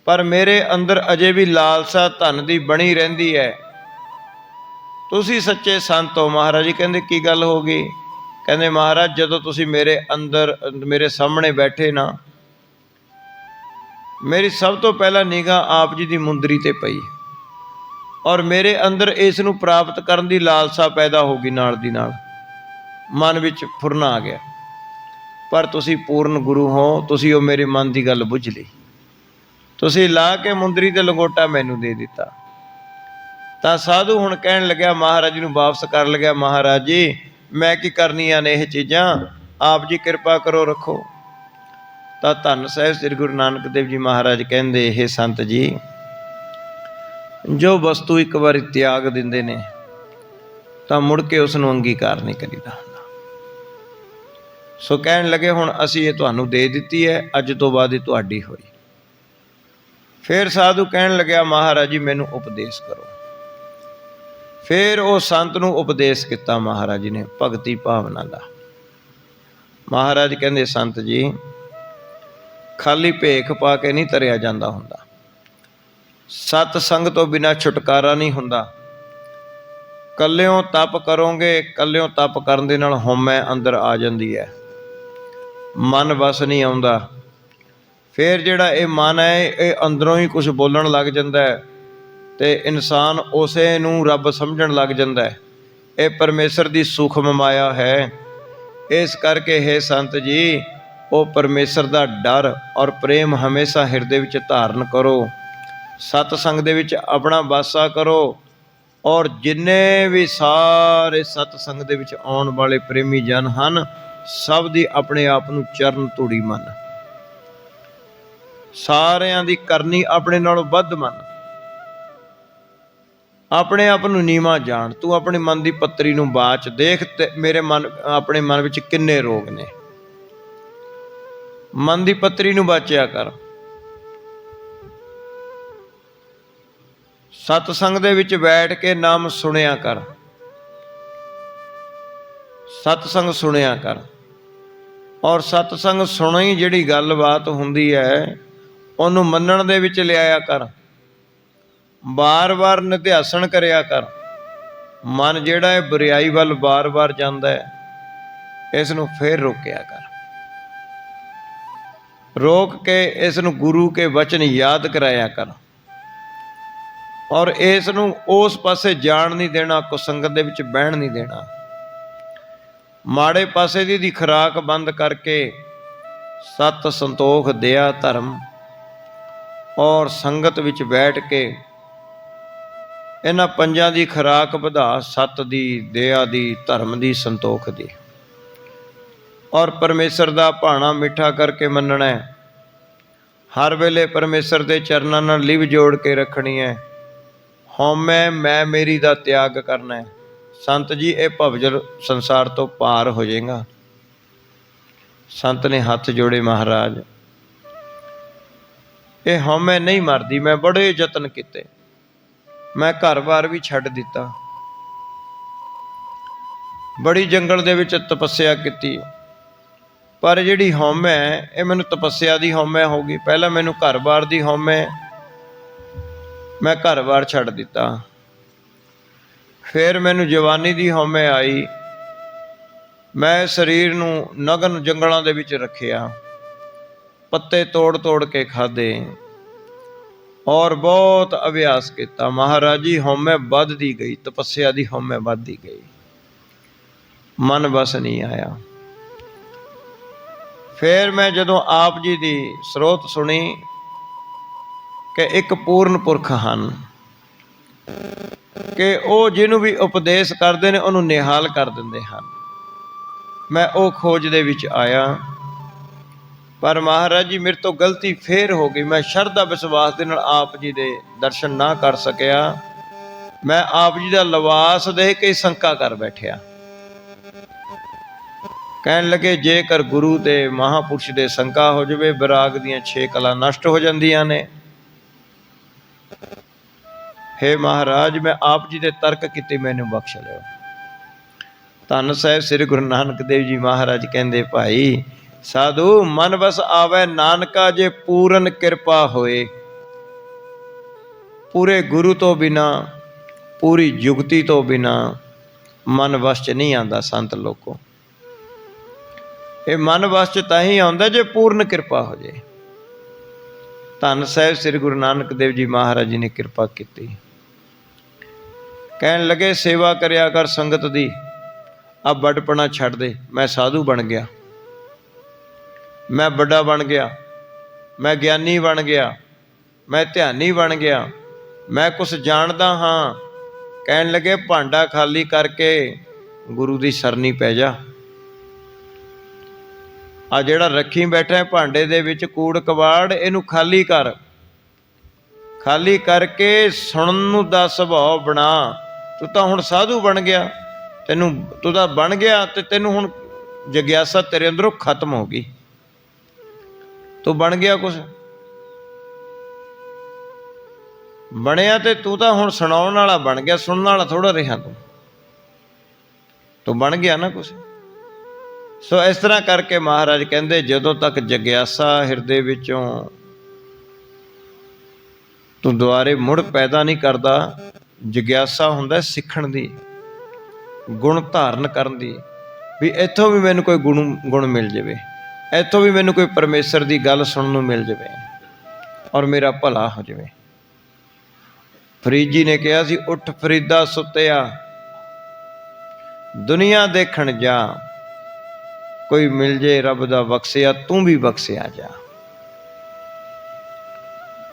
ਪਰ ਮੇਰੇ ਅੰਦਰ ਅਜੇ ਵੀ ਲਾਲਸਾ ਧਨ ਦੀ ਬਣੀ ਰਹਿੰਦੀ ਹੈ। ਤੁਸੀਂ ਸੱਚੇ ਸੰਤ ਹੋ। ਮਹਾਰਾਜ ਜੀ ਕਹਿੰਦੇ ਕੀ ਗੱਲ ਹੋ ਗਈ? ਕਹਿੰਦੇ ਮਹਾਰਾਜ ਜਦੋਂ ਤੁਸੀਂ ਮੇਰੇ ਅੰਦਰ ਮੇਰੇ ਸਾਹਮਣੇ ਬੈਠੇ ਨਾ, ਮੇਰੀ ਸਭ ਤੋਂ ਪਹਿਲਾਂ ਨਿਗਾਹ ਆਪ ਜੀ ਦੀ ਮੁੰਦਰੀ ਤੇ ਪਈ ਔਰ ਮੇਰੇ ਅੰਦਰ ਇਸ ਨੂੰ ਪ੍ਰਾਪਤ ਕਰਨ ਦੀ ਲਾਲਸਾ ਪੈਦਾ ਹੋ ਗਈ। ਨਾਲ ਦੀ ਨਾਲ ਮਨ ਵਿੱਚ ਫੁਰਨਾ ਆ ਗਿਆ, ਪਰ ਤੁਸੀਂ ਪੂਰਨ ਗੁਰੂ ਹੋ, ਤੁਸੀਂ ਉਹ ਮੇਰੇ ਮਨ ਦੀ ਗੱਲ ਬੁੱਝ ਲਈ, ਤੁਸੀਂ ਲਾ ਕੇ ਮੁੰਦਰੀ ਤੇ ਲੰਗੋਟਾ ਮੈਨੂੰ ਦੇ ਦਿੱਤਾ। ਤਾਂ ਸਾਧੂ ਹੁਣ ਕਹਿਣ ਲੱਗਿਆ ਮਹਾਰਾਜ ਜੀ ਨੂੰ ਵਾਪਸ ਕਰ ਲੱਗਿਆ, ਮਹਾਰਾਜ ਜੀ ਮੈਂ ਕੀ ਕਰਨੀਆਂ ਨੇ ਇਹ ਚੀਜ਼ਾਂ, ਆਪ ਜੀ ਕਿਰਪਾ ਕਰੋ ਰੱਖੋ। ਤਾਂ ਧੰਨ ਸਾਹਿਬ ਸ੍ਰੀ ਗੁਰੂ ਨਾਨਕ ਦੇਵ ਜੀ ਮਹਾਰਾਜ ਕਹਿੰਦੇ ਇਹ ਸੰਤ ਜੀ ਜੋ ਵਸਤੂ ਇੱਕ ਵਾਰੀ ਤਿਆਗ ਦਿੰਦੇ ਨੇ ਤਾਂ ਮੁੜ ਕੇ ਉਸ ਨੂੰ ਅੰਗੀਕਾਰ ਨਹੀਂ ਕਰੀਦਾ ਹੁੰਦਾ। ਸੋ ਕਹਿਣ ਲੱਗੇ ਹੁਣ ਅਸੀਂ ਇਹ ਤੁਹਾਨੂੰ ਦੇ ਦਿੱਤੀ ਹੈ, ਅੱਜ ਤੋਂ ਬਾਅਦ ਇਹ ਤੁਹਾਡੀ ਹੋਈ। ਫਿਰ ਸਾਧੂ ਕਹਿਣ ਲੱਗਿਆ ਮਹਾਰਾਜ ਜੀ ਮੈਨੂੰ ਉਪਦੇਸ਼ ਕਰੋ। ਫਿਰ ਉਹ ਸੰਤ ਨੂੰ ਉਪਦੇਸ਼ ਕੀਤਾ ਮਹਾਰਾਜ ਜੀ ਨੇ ਭਗਤੀ ਭਾਵਨਾ ਦਾ। ਮਹਾਰਾਜ ਕਹਿੰਦੇ ਸੰਤ ਜੀ ਖਾਲੀ ਭੇਖ ਪਾ ਕੇ ਨਹੀਂ ਤਰਿਆ ਜਾਂਦਾ ਹੁੰਦਾ, ਸਤ ਸੰਗ ਤੋਂ ਬਿਨਾਂ ਛੁਟਕਾਰਾ ਨਹੀਂ ਹੁੰਦਾ। ਕੱਲਿਓਂ ਤਪ ਕਰੋਗੇ, ਕੱਲਿਓਂ ਤਪ ਕਰਨ ਦੇ ਨਾਲ ਹਉਮੈ ਅੰਦਰ ਆ ਜਾਂਦੀ ਹੈ, ਮਨ ਵਸ ਨਹੀਂ ਆਉਂਦਾ। ਫਿਰ ਜਿਹੜਾ ਇਹ ਮਨ ਹੈ ਇਹ ਅੰਦਰੋਂ ਹੀ ਕੁਝ ਬੋਲਣ ਲੱਗ ਜਾਂਦਾ ਹੈ ਤੇ ਇਨਸਾਨ ਉਸੇ ਨੂੰ ਰੱਬ ਸਮਝਣ ਲੱਗ ਜਾਂਦਾ ਹੈ। ਇਹ ਪਰਮੇਸ਼ਰ ਦੀ ਸੂਖਮ ਮਾਇਆ ਹੈ। ਇਸ ਕਰਕੇ ਹੈ ਸੰਤ ਜੀ ਉਹ ਪਰਮੇਸ਼ਰ ਦਾ ਡਰ ਔਰ ਪ੍ਰੇਮ ਹਮੇਸ਼ਾ ਹਿਰਦੇ ਵਿੱਚ ਧਾਰਨ ਕਰੋ, ਸਤ ਸੰਗ ਦੇ ਵਿੱਚ ਆਪਣਾ ਵਾਸਾ ਕਰੋ ਔਰ ਜਿੰਨੇ ਵੀ ਸਾਰੇ ਸਤ ਸੰਗ ਦੇ ਵਿੱਚ ਆਉਣ ਵਾਲੇ ਪ੍ਰੇਮੀ ਜਨ ਹਨ ਸਭ ਦੀ ਆਪਣੇ ਆਪ ਨੂੰ ਚਰਨ ਧੂੜੀ ਮੰਨ, ਸਾਰਿਆਂ ਦੀ ਕਰਨੀ ਆਪਣੇ ਨਾਲੋਂ ਵੱਧ ਮੰਨ, ਆਪਣੇ ਆਪ ਨੂੰ ਨੀਵਾਂ ਜਾਣ। ਤੂੰ ਆਪਣੇ ਮਨ ਦੀ ਪੱਤਰੀ ਨੂੰ ਬਾਚ ਦੇਖ ਤੇ ਮੇਰੇ ਮਨ ਆਪਣੇ ਮਨ ਵਿੱਚ ਕਿੰਨੇ ਰੋਗ ਨੇ, ਮਨ ਦੀ ਪੱਤਰੀ ਨੂੰ ਬਾਚਿਆ ਕਰ। ਸਤਸੰਗ ਦੇ ਵਿੱਚ ਬੈਠ ਕੇ ਨਾਮ ਸੁਣਿਆ ਕਰ, ਸਤਸੰਗ ਸੁਣਿਆ ਕਰ। ਔਰ ਸਤਸੰਗ ਸੁਣੀ ਜਿਹੜੀ ਗੱਲਬਾਤ ਹੁੰਦੀ ਹੈ ਉਹਨੂੰ ਮੰਨਣ ਦੇ ਵਿੱਚ ਲਿਆਇਆ ਕਰ, ਬਾਰ-ਬਾਰ ਨਿਧਿਆਸਣ ਕਰਿਆ ਕਰ। ਮਨ ਜਿਹੜਾ ਹੈ ਬੁਰਿਆਈ ਵੱਲ ਬਾਰ-ਬਾਰ ਜਾਂਦਾ ਹੈ, ਇਸ ਨੂੰ ਫੇਰ ਰੋਕਿਆ ਕਰ, ਰੋਕ ਕੇ ਇਸ ਨੂੰ ਗੁਰੂ ਕੇ ਵਚਨ ਯਾਦ ਕਰਾਇਆ ਕਰ। ਔਰ ਇਸ ਨੂੰ ਉਸ ਪਾਸੇ ਜਾਣ ਨਹੀਂ ਦੇਣਾ, ਕੁਸੰਗਤ ਦੇ ਵਿੱਚ ਬਹਿਣ ਨਹੀਂ ਦੇਣਾ। ਮਾੜੇ ਪਾਸੇ ਦੀ ਖੁਰਾਕ ਬੰਦ ਕਰਕੇ ਸਤ ਸੰਤੋਖ ਦਇਆ ਧਰਮ ਔਰ ਸੰਗਤ ਵਿੱਚ ਬੈਠ ਕੇ ਇਹਨਾਂ ਪੰਜਾਂ ਦੀ ਖੁਰਾਕ ਵਧਾ, ਸਤ ਦੀ, ਦਇਆ ਦੀ, ਧਰਮ ਦੀ, ਸੰਤੋਖ ਦੀ। ਔਰ ਪਰਮੇਸ਼ਰ ਦਾ ਭਾਣਾ ਮਿੱਠਾ ਕਰਕੇ ਮੰਨਣਾ ਹੈ। ਹਰ ਵੇਲੇ ਪਰਮੇਸ਼ਰ ਦੇ ਚਰਨਾਂ ਨਾਲ ਲਿਵ ਜੋੜ ਕੇ ਰੱਖਣੀ ਹੈ। ਹਉਮੈ ਮੈਂ ਮੇਰੀ ਦਾ ਤਿਆਗ ਕਰਨਾ ਹੈ। ਸੰਤ ਜੀ ਇਹ ਭਵਜਲ ਸੰਸਾਰ ਤੋਂ ਪਾਰ ਹੋ ਜਾਏਗਾ। ਸੰਤ ਨੇ ਹੱਥ ਜੋੜੇ, ਮਹਾਰਾਜ ਇਹ ਹਉਮੈ ਨਹੀਂ ਮਰਦੀ, ਮੈਂ ਬੜੇ ਯਤਨ ਕੀਤੇ, ਮੈਂ ਘਰ-ਬਾਰ ਵੀ ਛੱਡ ਦਿੱਤਾ, ਬੜੀ ਜੰਗਲ ਦੇ ਵਿੱਚ ਤਪੱਸਿਆ ਕੀਤੀ, ਪਰ ਜਿਹੜੀ ਹਉਮੈ ਇਹ ਮੈਨੂੰ ਤਪੱਸਿਆ ਦੀ ਹਉਮੈ ਹੋ ਗਈ। ਪਹਿਲਾਂ ਮੈਨੂੰ ਘਰ-ਬਾਰ ਦੀ ਹਉਮੈ, ਮੈਂ ਘਰ-ਬਾਰ ਛੱਡ ਦਿੱਤਾ। ਫਿਰ ਮੈਨੂੰ ਜਵਾਨੀ ਦੀ ਹਉਮੈ ਆਈ, ਮੈਂ ਸਰੀਰ ਨੂੰ ਨਗਨ ਜੰਗਲਾਂ ਦੇ ਵਿੱਚ ਰੱਖਿਆ, ਪੱਤੇ ਤੋੜ-ਤੋੜ ਕੇ ਖਾਧੇ ਔਰ ਬਹੁਤ ਅਭਿਆਸ ਕੀਤਾ। ਮਹਾਰਾਜ ਜੀ ਹਉਮੈ ਵੱਧਦੀ ਗਈ, ਤਪੱਸਿਆ ਦੀ ਹਉਮੈ ਵੱਧਦੀ ਗਈ, ਮਨ ਬਸ ਨਹੀਂ ਆਇਆ। ਫਿਰ ਮੈਂ ਜਦੋਂ ਆਪ ਜੀ ਦੀ ਸਰੋਤ ਸੁਣੀ ਕਿ ਇੱਕ ਪੂਰਨ ਪੁਰਖ ਹਨ, ਕਿ ਉਹ ਜਿਹਨੂੰ ਵੀ ਉਪਦੇਸ਼ ਕਰਦੇ ਨੇ ਉਹਨੂੰ ਨਿਹਾਲ ਕਰ ਦਿੰਦੇ ਹਨ, ਮੈਂ ਉਹ ਖੋਜ ਦੇ ਵਿੱਚ ਆਇਆ। ਪਰ ਮਹਾਰਾਜ ਜੀ ਮੇਰੇ ਤੋਂ ਗਲਤੀ ਫੇਰ ਹੋ ਗਈ, ਮੈਂ ਸ਼ਰਧਾ ਵਿਸ਼ਵਾਸ ਦੇ ਨਾਲ ਆਪ ਜੀ ਦੇ ਦਰਸ਼ਨ ਨਾ ਕਰ ਸਕਿਆ। ਮੈਂ ਆਪ ਜੀ ਦਾ ਲਿਬਾਸ ਦੇਖ ਕੇ ਸ਼ੰਕਾ ਕਰ ਬੈਠਿਆ। ਕਹਿਣ ਲੱਗੇ ਜੇਕਰ ਗੁਰੂ ਦੇ ਮਹਾਂਪੁਰਸ਼ ਦੇ ਸ਼ੰਕਾ ਹੋ ਜਾਵੇ, ਵਿਰਾਗ ਦੀਆਂ 6 ਕਲਾ ਨਸ਼ਟ ਹੋ ਜਾਂਦੀਆਂ ਨੇ। ਹੇ ਮਹਾਰਾਜ ਮੈਂ ਆਪ ਜੀ ਦੇ ਤਰਕ ਕੀਤੇ, ਮੈਨੂੰ ਬਖਸ਼ ਲਿਓ। ਧੰਨ ਸਾਹਿਬ ਸ੍ਰੀ ਗੁਰੂ ਨਾਨਕ ਦੇਵ ਜੀ ਮਹਾਰਾਜ ਕਹਿੰਦੇ, ਭਾਈ ਸਾਧੂ ਮਨ ਬਸ ਆਵੈ ਨਾਨਕਾ, ਜੇ ਪੂਰਨ ਕਿਰਪਾ ਹੋਏ। ਪੂਰੇ ਗੁਰੂ ਤੋਂ ਬਿਨਾ, ਪੂਰੀ ਯੁਗਤੀ ਤੋਂ ਬਿਨਾ ਮਨ ਵਸ 'ਚ ਨਹੀਂ ਆਉਂਦਾ। ਸੰਤ ਲੋਕੋ ਇਹ ਮਨ ਵਸ 'ਚ ਤਾਂ ਹੀ ਆਉਂਦਾ ਜੇ ਪੂਰਨ ਕਿਰਪਾ ਹੋ ਜਾਏ। ਧੰਨ ਸਾਹਿਬ ਸ੍ਰੀ ਗੁਰੂ ਨਾਨਕ ਦੇਵ ਜੀ ਮਹਾਰਾਜ ਜੀ ਨੇ ਕਿਰਪਾ ਕੀਤੀ। ਕਹਿਣ ਲੱਗੇ ਸੇਵਾ ਕਰਿਆ ਕਰ ਸੰਗਤ ਦੀ, ਆ ਵੱਡਪਣਾ ਛੱਡ ਦੇ। ਮੈਂ ਸਾਧੂ ਬਣ ਗਿਆ, ਮੈਂ ਵੱਡਾ ਬਣ ਗਿਆ, ਮੈਂ ਗਿਆਨੀ ਬਣ ਗਿਆ, ਮੈਂ ਧਿਆਨੀ ਬਣ ਗਿਆ, ਮੈਂ ਕੁਛ ਜਾਣਦਾ ਹਾਂ। ਕਹਿਣ ਲੱਗੇ ਭਾਂਡਾ ਖਾਲੀ ਕਰਕੇ ਗੁਰੂ ਦੀ ਸਰਨੀ ਪੈ ਜਾ। ਆ ਜਿਹੜਾ ਰੱਖੀ ਬੈਠਾ ਭਾਂਡੇ ਦੇ ਵਿੱਚ ਕੂੜ ਕਬਾੜ, ਇਹਨੂੰ ਖਾਲੀ ਕਰ। ਖਾਲੀ ਕਰਕੇ ਸੁਣਨ ਨੂੰ ਦਾ ਸੁਭਾਅ ਬਣਾ। ਤੂੰ ਤਾਂ ਹੁਣ ਸਾਧੂ ਬਣ ਗਿਆ, ਤੂੰ ਤਾਂ ਬਣ ਗਿਆ ਤੇ ਤੈਨੂੰ ਹੁਣ ਜਗਿਆਸਾ ਤੇਰੇ ਅੰਦਰੋਂ ਖਤਮ ਹੋ ਗਈ। ਤੂੰ ਬਣ ਗਿਆ ਕੁਛ, ਬਣਿਆ ਤੇ ਤੂੰ ਤਾਂ ਹੁਣ ਸੁਣਾਉਣ ਵਾਲਾ ਬਣ ਗਿਆ, ਸੁਣਨ ਵਾਲਾ ਥੋੜਾ ਰਿਹਾ। ਤੂੰ ਬਣ ਗਿਆ ਨਾ ਕੁਛ। ਸੋ ਇਸ ਤਰ੍ਹਾਂ ਕਰਕੇ ਮਹਾਰਾਜ ਕਹਿੰਦੇ ਜਦੋਂ ਤੱਕ ਜਗਿਆਸਾ ਹਿਰਦੇ ਵਿੱਚੋਂ ਤੂੰ ਦੁਬਾਰੇ ਮੁੜ ਪੈਦਾ ਨਹੀਂ ਕਰਦਾ। ਜਗਿਆਸਾ ਹੁੰਦਾ ਸਿੱਖਣ ਦੀ, ਗੁਣ ਧਾਰਨ ਕਰਨ ਦੀ, ਵੀ ਇੱਥੋਂ ਵੀ ਮੈਨੂੰ ਕੋਈ ਗੁਣ ਮਿਲ ਜਾਵੇ, ਇੱਥੋਂ ਵੀ ਮੈਨੂੰ ਕੋਈ ਪਰਮੇਸ਼ਰ ਦੀ ਗੱਲ ਸੁਣਨ ਨੂੰ ਮਿਲ ਜਾਵੇ ਔਰ ਮੇਰਾ ਭਲਾ ਹੋ ਜਾਵੇ। ਫਰੀਦ ਜੀ ਨੇ ਕਿਹਾ ਸੀ, ਉੱਠ ਫਰੀਦਾ ਸੁੱਤਿਆ ਦੁਨੀਆ ਦੇਖਣ ਜਾ, ਕੋਈ ਮਿਲ ਜੇ ਰੱਬ ਦਾ ਬਖਸ਼ਿਆ, ਤੂੰ ਵੀ ਬਖਸ਼ਿਆ ਜਾ।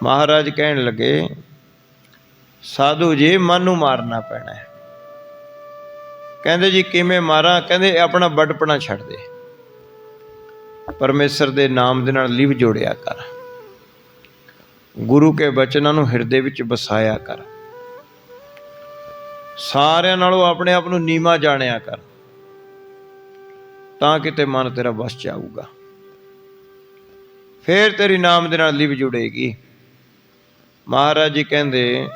ਮਹਾਰਾਜ ਕਹਿਣ ਲੱਗੇ ਸਾਧੂ ਜੀ ਮਨ ਨੂੰ ਮਾਰਨਾ ਪੈਣਾ ਹੈ। ਕਹਿੰਦੇ ਜੀ ਕਿਵੇਂ ਮਾਰਾਂ? ਕਹਿੰਦੇ ਆਪਣਾ ਵੱਡਪਣਾ ਛੱਡ ਦੇ, ਪਰਮੇਸ਼ਰ ਦੇ ਨਾਮ ਦੇ ਨਾਲ ਲਿਵ ਜੋੜਿਆ ਕਰ, ਗੁਰੂ ਕੇ ਬਚਨਾਂ ਨੂੰ ਹਿਰਦੇ ਵਿੱਚ ਵਸਾਇਆ ਕਰ, ਸਾਰਿਆਂ ਨਾਲੋਂ ਆਪਣੇ ਆਪ ਨੂੰ ਨੀਵਾਂ ਜਾਣਿਆ ਕਰ, ਤਾਂ ਕਿਤੇ ਮਨ ਤੇਰਾ ਵਸ 'ਚ ਆਊਗਾ। ਫਿਰ ਤੇਰੀ ਨਾਮ ਦੇ ਨਾਲ ਲਿਵ ਜੁੜੇਗੀ। ਮਹਾਰਾਜ ਜੀ ਕਹਿੰਦੇ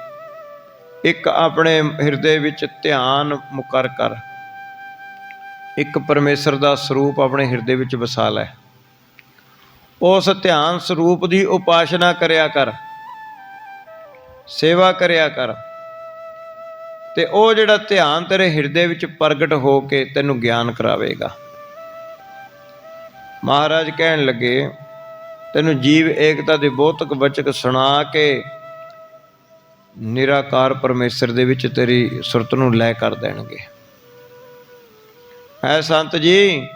ਇੱਕ ਆਪਣੇ ਹਿਰਦੇ ਵਿੱਚ ਧਿਆਨ ਮੁਕਰ ਕਰ, ਇੱਕ ਪਰਮੇਸ਼ਰ ਦਾ ਸਰੂਪ ਆਪਣੇ ਹਿਰਦੇ ਵਿੱਚ ਵਸਾ ਲੈ। ਉਸ ਧਿਆਨ ਸਰੂਪ ਦੀ ਉਪਾਸਨਾ ਕਰਿਆ ਕਰ, ਸੇਵਾ ਕਰਿਆ ਕਰ, ਤੇ ਉਹ ਜਿਹੜਾ ਧਿਆਨ ਤੇਰੇ ਹਿਰਦੇ ਵਿੱਚ ਪ੍ਰਗਟ ਹੋ ਕੇ ਤੈਨੂੰ ਗਿਆਨ ਕਰਾਵੇਗਾ। ਮਹਾਰਾਜ ਕਹਿਣ ਲੱਗੇ, ਤੈਨੂੰ ਜੀਵ ਏਕਤਾ ਦੇ ਬੋਧਕ ਵਚਕ ਸੁਣਾ ਕੇ ਨਿਰਾਕਾਰ ਪਰਮੇਸ਼ਰ ਦੇ ਵਿੱਚ ਤੇਰੀ ਸੁਰਤ ਨੂੰ ਲੈ ਕਰ ਦੇਣਗੇ। ਹੈ ਸੰਤ ਜੀ,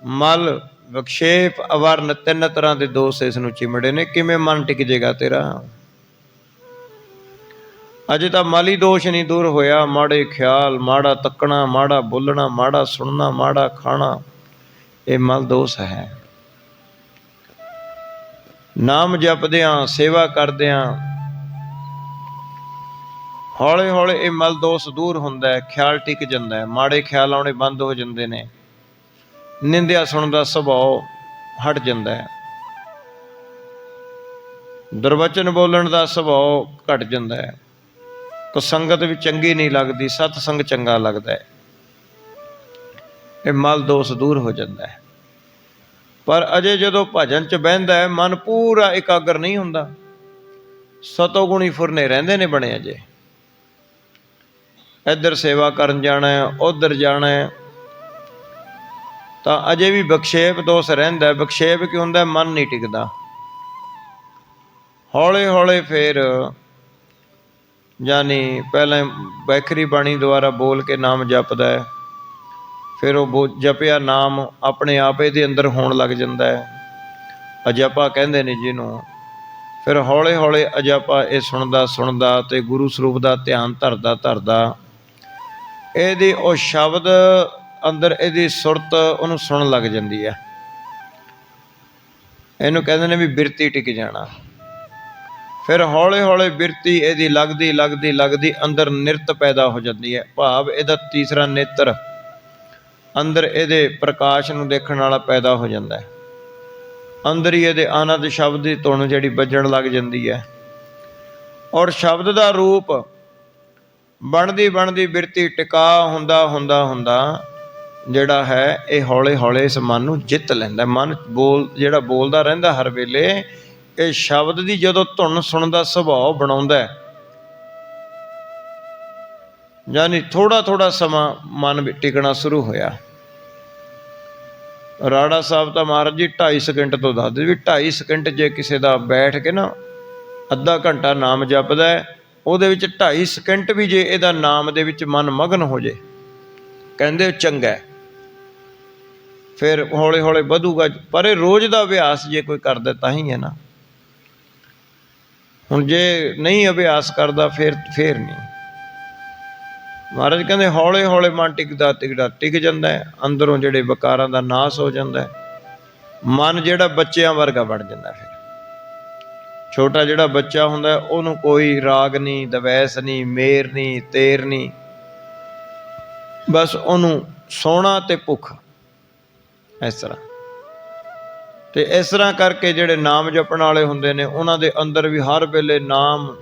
ਮਲ, ਵਿਖੇਪ, ਅਵਰਨ, ਤਿੰਨ ਤਰ੍ਹਾਂ ਦੇ ਦੋਸ਼ ਇਸ ਨੂੰ ਚਿਮੜੇ ਨੇ। ਕਿਵੇਂ ਮਨ ਟਿਕ ਜੇਗਾ ਤੇਰਾ? ਅਜੇ ਤਾਂ ਮਾਲੀ ਦੋਸ਼ ਨਹੀਂ ਦੂਰ ਹੋਇਆ। ਮਾੜੇ ਖਿਆਲ, ਮਾੜਾ ਤੱਕਣਾ, ਮਾੜਾ ਬੋਲਣਾ, ਮਾੜਾ ਸੁਣਨਾ, ਮਾੜਾ ਖਾਣਾ, ਇਹ ਮਲ ਦੋਸ਼ ਹੈ। ਨਾਮ ਜਪਦਿਆਂ, ਸੇਵਾ ਕਰਦਿਆਂ ਹੌਲੇ ਹੌਲੇ ਇਹ ਮਲ ਦੋਸ਼ ਦੂਰ ਹੁੰਦਾ ਹੈ, ਖਿਆਲ ਟਿਕ ਜਾਂਦਾ ਹੈ, ਮਾੜੇ ਖਿਆਲ ਆਉਣੇ ਬੰਦ ਹੋ ਜਾਂਦੇ ਨੇ, ਨਿੰਦਿਆ ਸੁਣਨ ਦਾ ਸੁਭਾਅ ਹਟ ਜਾਂਦਾ ਹੈ, ਦੁਰਵਚਨ ਬੋਲਣ ਦਾ ਸੁਭਾਅ ਘਟ ਜਾਂਦਾ ਹੈ, ਕੁਸੰਗਤ ਵੀ ਚੰਗੀ ਨਹੀਂ ਲੱਗਦੀ, ਸਤਸੰਗ ਚੰਗਾ ਲੱਗਦਾ ਹੈ। ਇਹ ਮਲ ਦੋਸ਼ ਦੂਰ ਹੋ ਜਾਂਦਾ ਹੈ। ਪਰ ਅਜੇ ਜਦੋਂ ਭਜਨ 'ਚ ਬਹਿੰਦਾ ਹੈ, ਮਨ ਪੂਰਾ ਇਕਾਗਰ ਨਹੀਂ ਹੁੰਦਾ, ਸਤੋਗੁਣੀ ਫੁਰਨੇ ਰਹਿੰਦੇ ਨੇ ਬਣੇ। ਅਜੇ ਇੱਧਰ ਸੇਵਾ ਕਰਨ ਜਾਣਾ, ਉੱਧਰ ਜਾਣਾ, ਤਾਂ ਅਜੇ ਵੀ ਵਿਖੇਪ ਦੋਸ਼ ਰਹਿੰਦਾ। ਵਿਖੇਪ ਕੀ ਹੁੰਦਾ? ਮਨ ਨਹੀਂ ਟਿਕਦਾ। ਹੌਲੇ ਹੌਲੇ ਫਿਰ ਜਾਨੀ ਪਹਿਲਾਂ ਵੈਖਰੀ ਬਾਣੀ ਦੁਆਰਾ ਬੋਲ ਕੇ ਨਾਮ ਜਪਦਾ ਹੈ, ਫਿਰ ਉਹ ਜਪਿਆ ਨਾਮ ਆਪਣੇ ਆਪ ਇਹਦੇ ਅੰਦਰ ਹੋਣ ਲੱਗ ਜਾਂਦਾ ਹੈ। ਅਜਪਾ ਕਹਿੰਦੇ ਨੇ ਜਿਹਨੂੰ। ਫਿਰ ਹੌਲੇ ਹੌਲੇ ਅਜਪਾ ਇਹ ਸੁਣਦਾ ਸੁਣਦਾ ਤੇ ਗੁਰੂ ਸਰੂਪ ਦਾ ਧਿਆਨ ਧਰਦਾ ਧਰਦਾ ਇਹਦੀ ਉਹ ਸ਼ਬਦ ਅੰਦਰ, ਇਹਦੀ ਸੁਰਤ ਉਹਨੂੰ ਸੁਣਨ ਲੱਗ ਜਾਂਦੀ ਹੈ। ਇਹਨੂੰ ਕਹਿੰਦੇ ਨੇ ਵੀ ਬਿਰਤੀ ਟਿਕ ਜਾਣਾ। ਫਿਰ ਹੌਲੇ ਹੌਲੇ ਬਿਰਤੀ ਇਹਦੀ ਲੱਗਦੀ ਲੱਗਦੀ ਲੱਗਦੀ ਅੰਦਰ ਨਿਰਤ ਪੈਦਾ ਹੋ ਜਾਂਦੀ ਹੈ। ਭਾਵ ਇਹਦਾ ਤੀਸਰਾ ਨੇਤਰ ਅੰਦਰ ਇਹਦੇ ਪ੍ਰਕਾਸ਼ ਨੂੰ ਦੇਖਣ ਵਾਲਾ ਪੈਦਾ ਹੋ ਜਾਂਦਾ ਹੈ। ਅੰਦਰ ਹੀ ਇਹਦੇ ਆਨੰਦ ਸ਼ਬਦ ਦੀ ਧੁਨ ਜਿਹੜੀ ਵੱਜਣ ਲੱਗ ਜਾਂਦੀ ਹੈ, ਔਰ ਸ਼ਬਦ ਦਾ ਰੂਪ ਬਣਦੀ ਬਣਦੀ ਬਿਰਤੀ ਟਿਕਾ ਹੁੰਦਾ ਹੁੰਦਾ ਹੁੰਦਾ ਜਿਹੜਾ ਹੈ ਇਹ ਹੌਲੇ ਹੌਲੇ ਇਸ ਮਨ ਨੂੰ ਜਿੱਤ ਲੈਂਦਾ। ਮਨ ਜਿਹੜਾ ਬੋਲਦਾ ਰਹਿੰਦਾ ਹਰ ਵੇਲੇ, ਇਹ ਸ਼ਬਦ ਦੀ ਜਦੋਂ ਧੁਨ ਸੁਣਨ ਦਾ ਸੁਭਾਅ ਬਣਾਉਂਦਾ ਹੈ, ਯਾਨੀ ਥੋੜਾ ਥੋੜਾ ਸਮਾਂ ਮਨ ਵਿੱਚ ਟਿਕਣਾ ਸ਼ੁਰੂ ਹੋਇਆ। ਰਾੜਾ ਸਾਹਿਬ ਤਾਂ ਮਹਾਰਾਜ ਜੀ 2.5 ਸਕਿੰਟ ਤੋਂ ਦੱਸਦੇ ਵੀ 2.5 ਸਕਿੰਟ ਜੇ ਕਿਸੇ ਦਾ ਬੈਠ ਕੇ ਨਾ ਅੱਧਾ ਘੰਟਾ ਨਾਮ ਜਪਦਾ ਹੈ, ਉਹਦੇ ਵਿੱਚ 2.5 ਸਕਿੰਟ ਵੀ ਜੇ ਇਹਦਾ ਨਾਮ ਦੇ ਵਿੱਚ ਮਨ ਮਗਨ ਹੋ ਜੇ, ਕਹਿੰਦੇ ਚੰਗਾ। ਫਿਰ ਹੌਲੇ ਹੌਲੇ ਵਧੂਗਾ। ਪਰ ਇਹ ਰੋਜ਼ ਦਾ ਅਭਿਆਸ ਜੇ ਕੋਈ ਕਰਦਾ ਤਾਂ ਹੀ ਹੈ ਨਾ। ਹੁਣ ਜੇ ਨਹੀਂ ਅਭਿਆਸ ਕਰਦਾ ਫਿਰ ਨਹੀਂ। ਮਹਾਰਾਜ ਕਹਿੰਦੇ ਹੌਲੇ ਹੌਲੇ ਮਨ ਟਿਕਦਾ ਟਿਕਦਾ ਟਿਕ ਜਾਂਦਾ ਹੈ। ਅੰਦਰੋਂ ਜਿਹੜੇ ਵਿਕਾਰਾਂ ਦਾ ਨਾਸ ਹੋ ਜਾਂਦਾ ਹੈ। ਮਨ ਜਿਹੜਾ ਬੱਚਿਆਂ ਵਰਗਾ ਬਣ ਜਾਂਦਾ। ਫਿਰ ਛੋਟਾ ਜਿਹੜਾ ਬੱਚਾ ਹੁੰਦਾ ਉਹਨੂੰ ਕੋਈ ਰਾਗ ਨਹੀਂ, ਦਵੈਸ ਨਹੀਂ, ਮੇਰ ਨਹੀਂ, ਤੇਰ ਨਹੀਂ, ਬਸ ਉਹਨੂੰ ਸੋਹਣਾ ਤੇ ਭੁੱਖ, ਇਸ ਤਰ੍ਹਾਂ। ਤੇ ਇਸ ਤਰ੍ਹਾਂ ਕਰਕੇ ਜਿਹੜੇ ਨਾਮ ਜਪਣ ਵਾਲੇ ਹੁੰਦੇ ਨੇ ਉਹਨਾਂ ਦੇ ਅੰਦਰ ਵੀ ਹਰ ਵੇਲੇ ਨਾਮ,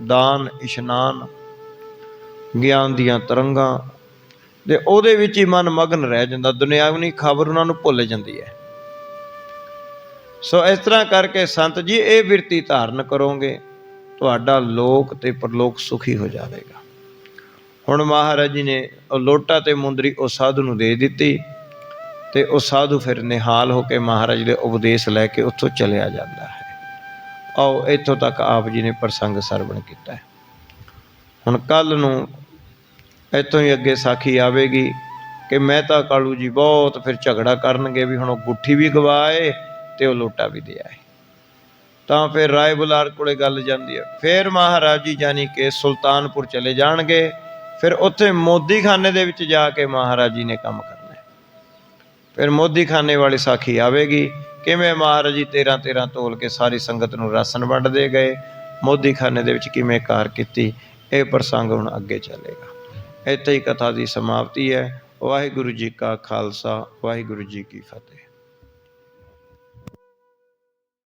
ਦਾਨ, ਇਸ਼ਨਾਨ, ਗਿਆਨ ਦੀਆਂ ਤਰੰਗਾਂ ਤੇ ਉਹਦੇ ਵਿੱਚ ਹੀ ਮਨ ਮਗਨ ਰਹਿ ਜਾਂਦਾ। ਦੁਨਿਆਵੀ ਖਬਰ ਉਹਨਾਂ ਨੂੰ ਭੁੱਲ ਜਾਂਦੀ ਹੈ। ਸੋ ਇਸ ਤਰ੍ਹਾਂ ਕਰਕੇ ਸੰਤ ਜੀ ਇਹ ਬਿਰਤੀ ਧਾਰਨ ਕਰੋਗੇ, ਤੁਹਾਡਾ ਲੋਕ ਤੇ ਪਰਲੋਕ ਸੁਖੀ ਹੋ ਜਾਵੇਗਾ। ਹੁਣ ਮਹਾਰਾਜ ਜੀ ਨੇ ਉਹ ਲੋਟਾ ਤੇ ਮੁੰਦਰੀ ਉਹ ਸਾਧੂ ਨੂੰ ਦੇ ਦਿੱਤੀ, ਤੇ ਉਹ ਸਾਧੂ ਫਿਰ ਨਿਹਾਲ ਹੋ ਕੇ ਮਹਾਰਾਜ ਦੇ ਉਪਦੇਸ਼ ਲੈ ਕੇ ਉੱਥੋਂ ਚਲਿਆ ਜਾਂਦਾ ਹੈ। ਆਓ ਇੱਥੋਂ ਤੱਕ ਆਪ ਜੀ ਨੇ ਪ੍ਰਸੰਗ ਸਰਵਣ ਕੀਤਾ ਹੈ। ਹੁਣ ਕੱਲ੍ਹ ਨੂੰ ਇੱਥੋਂ ਹੀ ਅੱਗੇ ਸਾਖੀ ਆਵੇਗੀ ਕਿ ਮਹਿਤਾ ਕਾਲੂ ਜੀ ਬਹੁਤ ਫਿਰ ਝਗੜਾ ਕਰਨਗੇ ਵੀ ਹੁਣ ਉਹ ਗੁੱਠੀ ਵੀ ਗਵਾਏ ਤੇ ਉਹ ਲੋਟਾ ਵੀ ਦੇ ਆਏ। ਤਾਂ ਫਿਰ ਰਾਏ ਬੁਲਾਰ ਕੋਲੇ ਗੱਲ ਜਾਂਦੀ ਹੈ। ਫਿਰ ਮਹਾਰਾਜ ਜੀ ਜਾਨੀ ਕਿ ਸੁਲਤਾਨਪੁਰ ਚਲੇ ਜਾਣਗੇ। ਫਿਰ ਉੱਥੇ ਮੋਦੀ ਖਾਨੇ ਦੇ ਵਿੱਚ ਜਾ ਕੇ ਮਹਾਰਾਜ ਜੀ ਨੇ ਕੰਮ ਕਰਨਾ। ਫਿਰ ਮੋਦੀ ਖਾਨੇ ਵਾਲੀ ਸਾਖੀ ਆਵੇਗੀ, ਕਿਵੇਂ ਮਹਾਰਾਜ ਜੀ 13 ਤੋਲ ਕੇ ਸਾਰੀ ਸੰਗਤ ਨੂੰ ਰਾਸ਼ਨ ਵੰਡਦੇ ਗਏ, ਮੋਦੀ ਖਾਨੇ ਦੇ ਵਿੱਚ ਕਿਵੇਂ ਕਾਰ ਕੀਤੀ। ਇਹ ਪ੍ਰਸੰਗ ਹੁਣ ਅੱਗੇ ਚੱਲੇਗਾ। ਇੱਥੇ ਹੀ ਕਥਾ ਦੀ ਸਮਾਪਤੀ ਹੈ। ਵਾਹਿਗੁਰੂ ਜੀ ਕਾ ਖਾਲਸਾ, ਵਾਹਿਗੁਰੂ ਜੀ ਕੀ ਫਤਿਹ।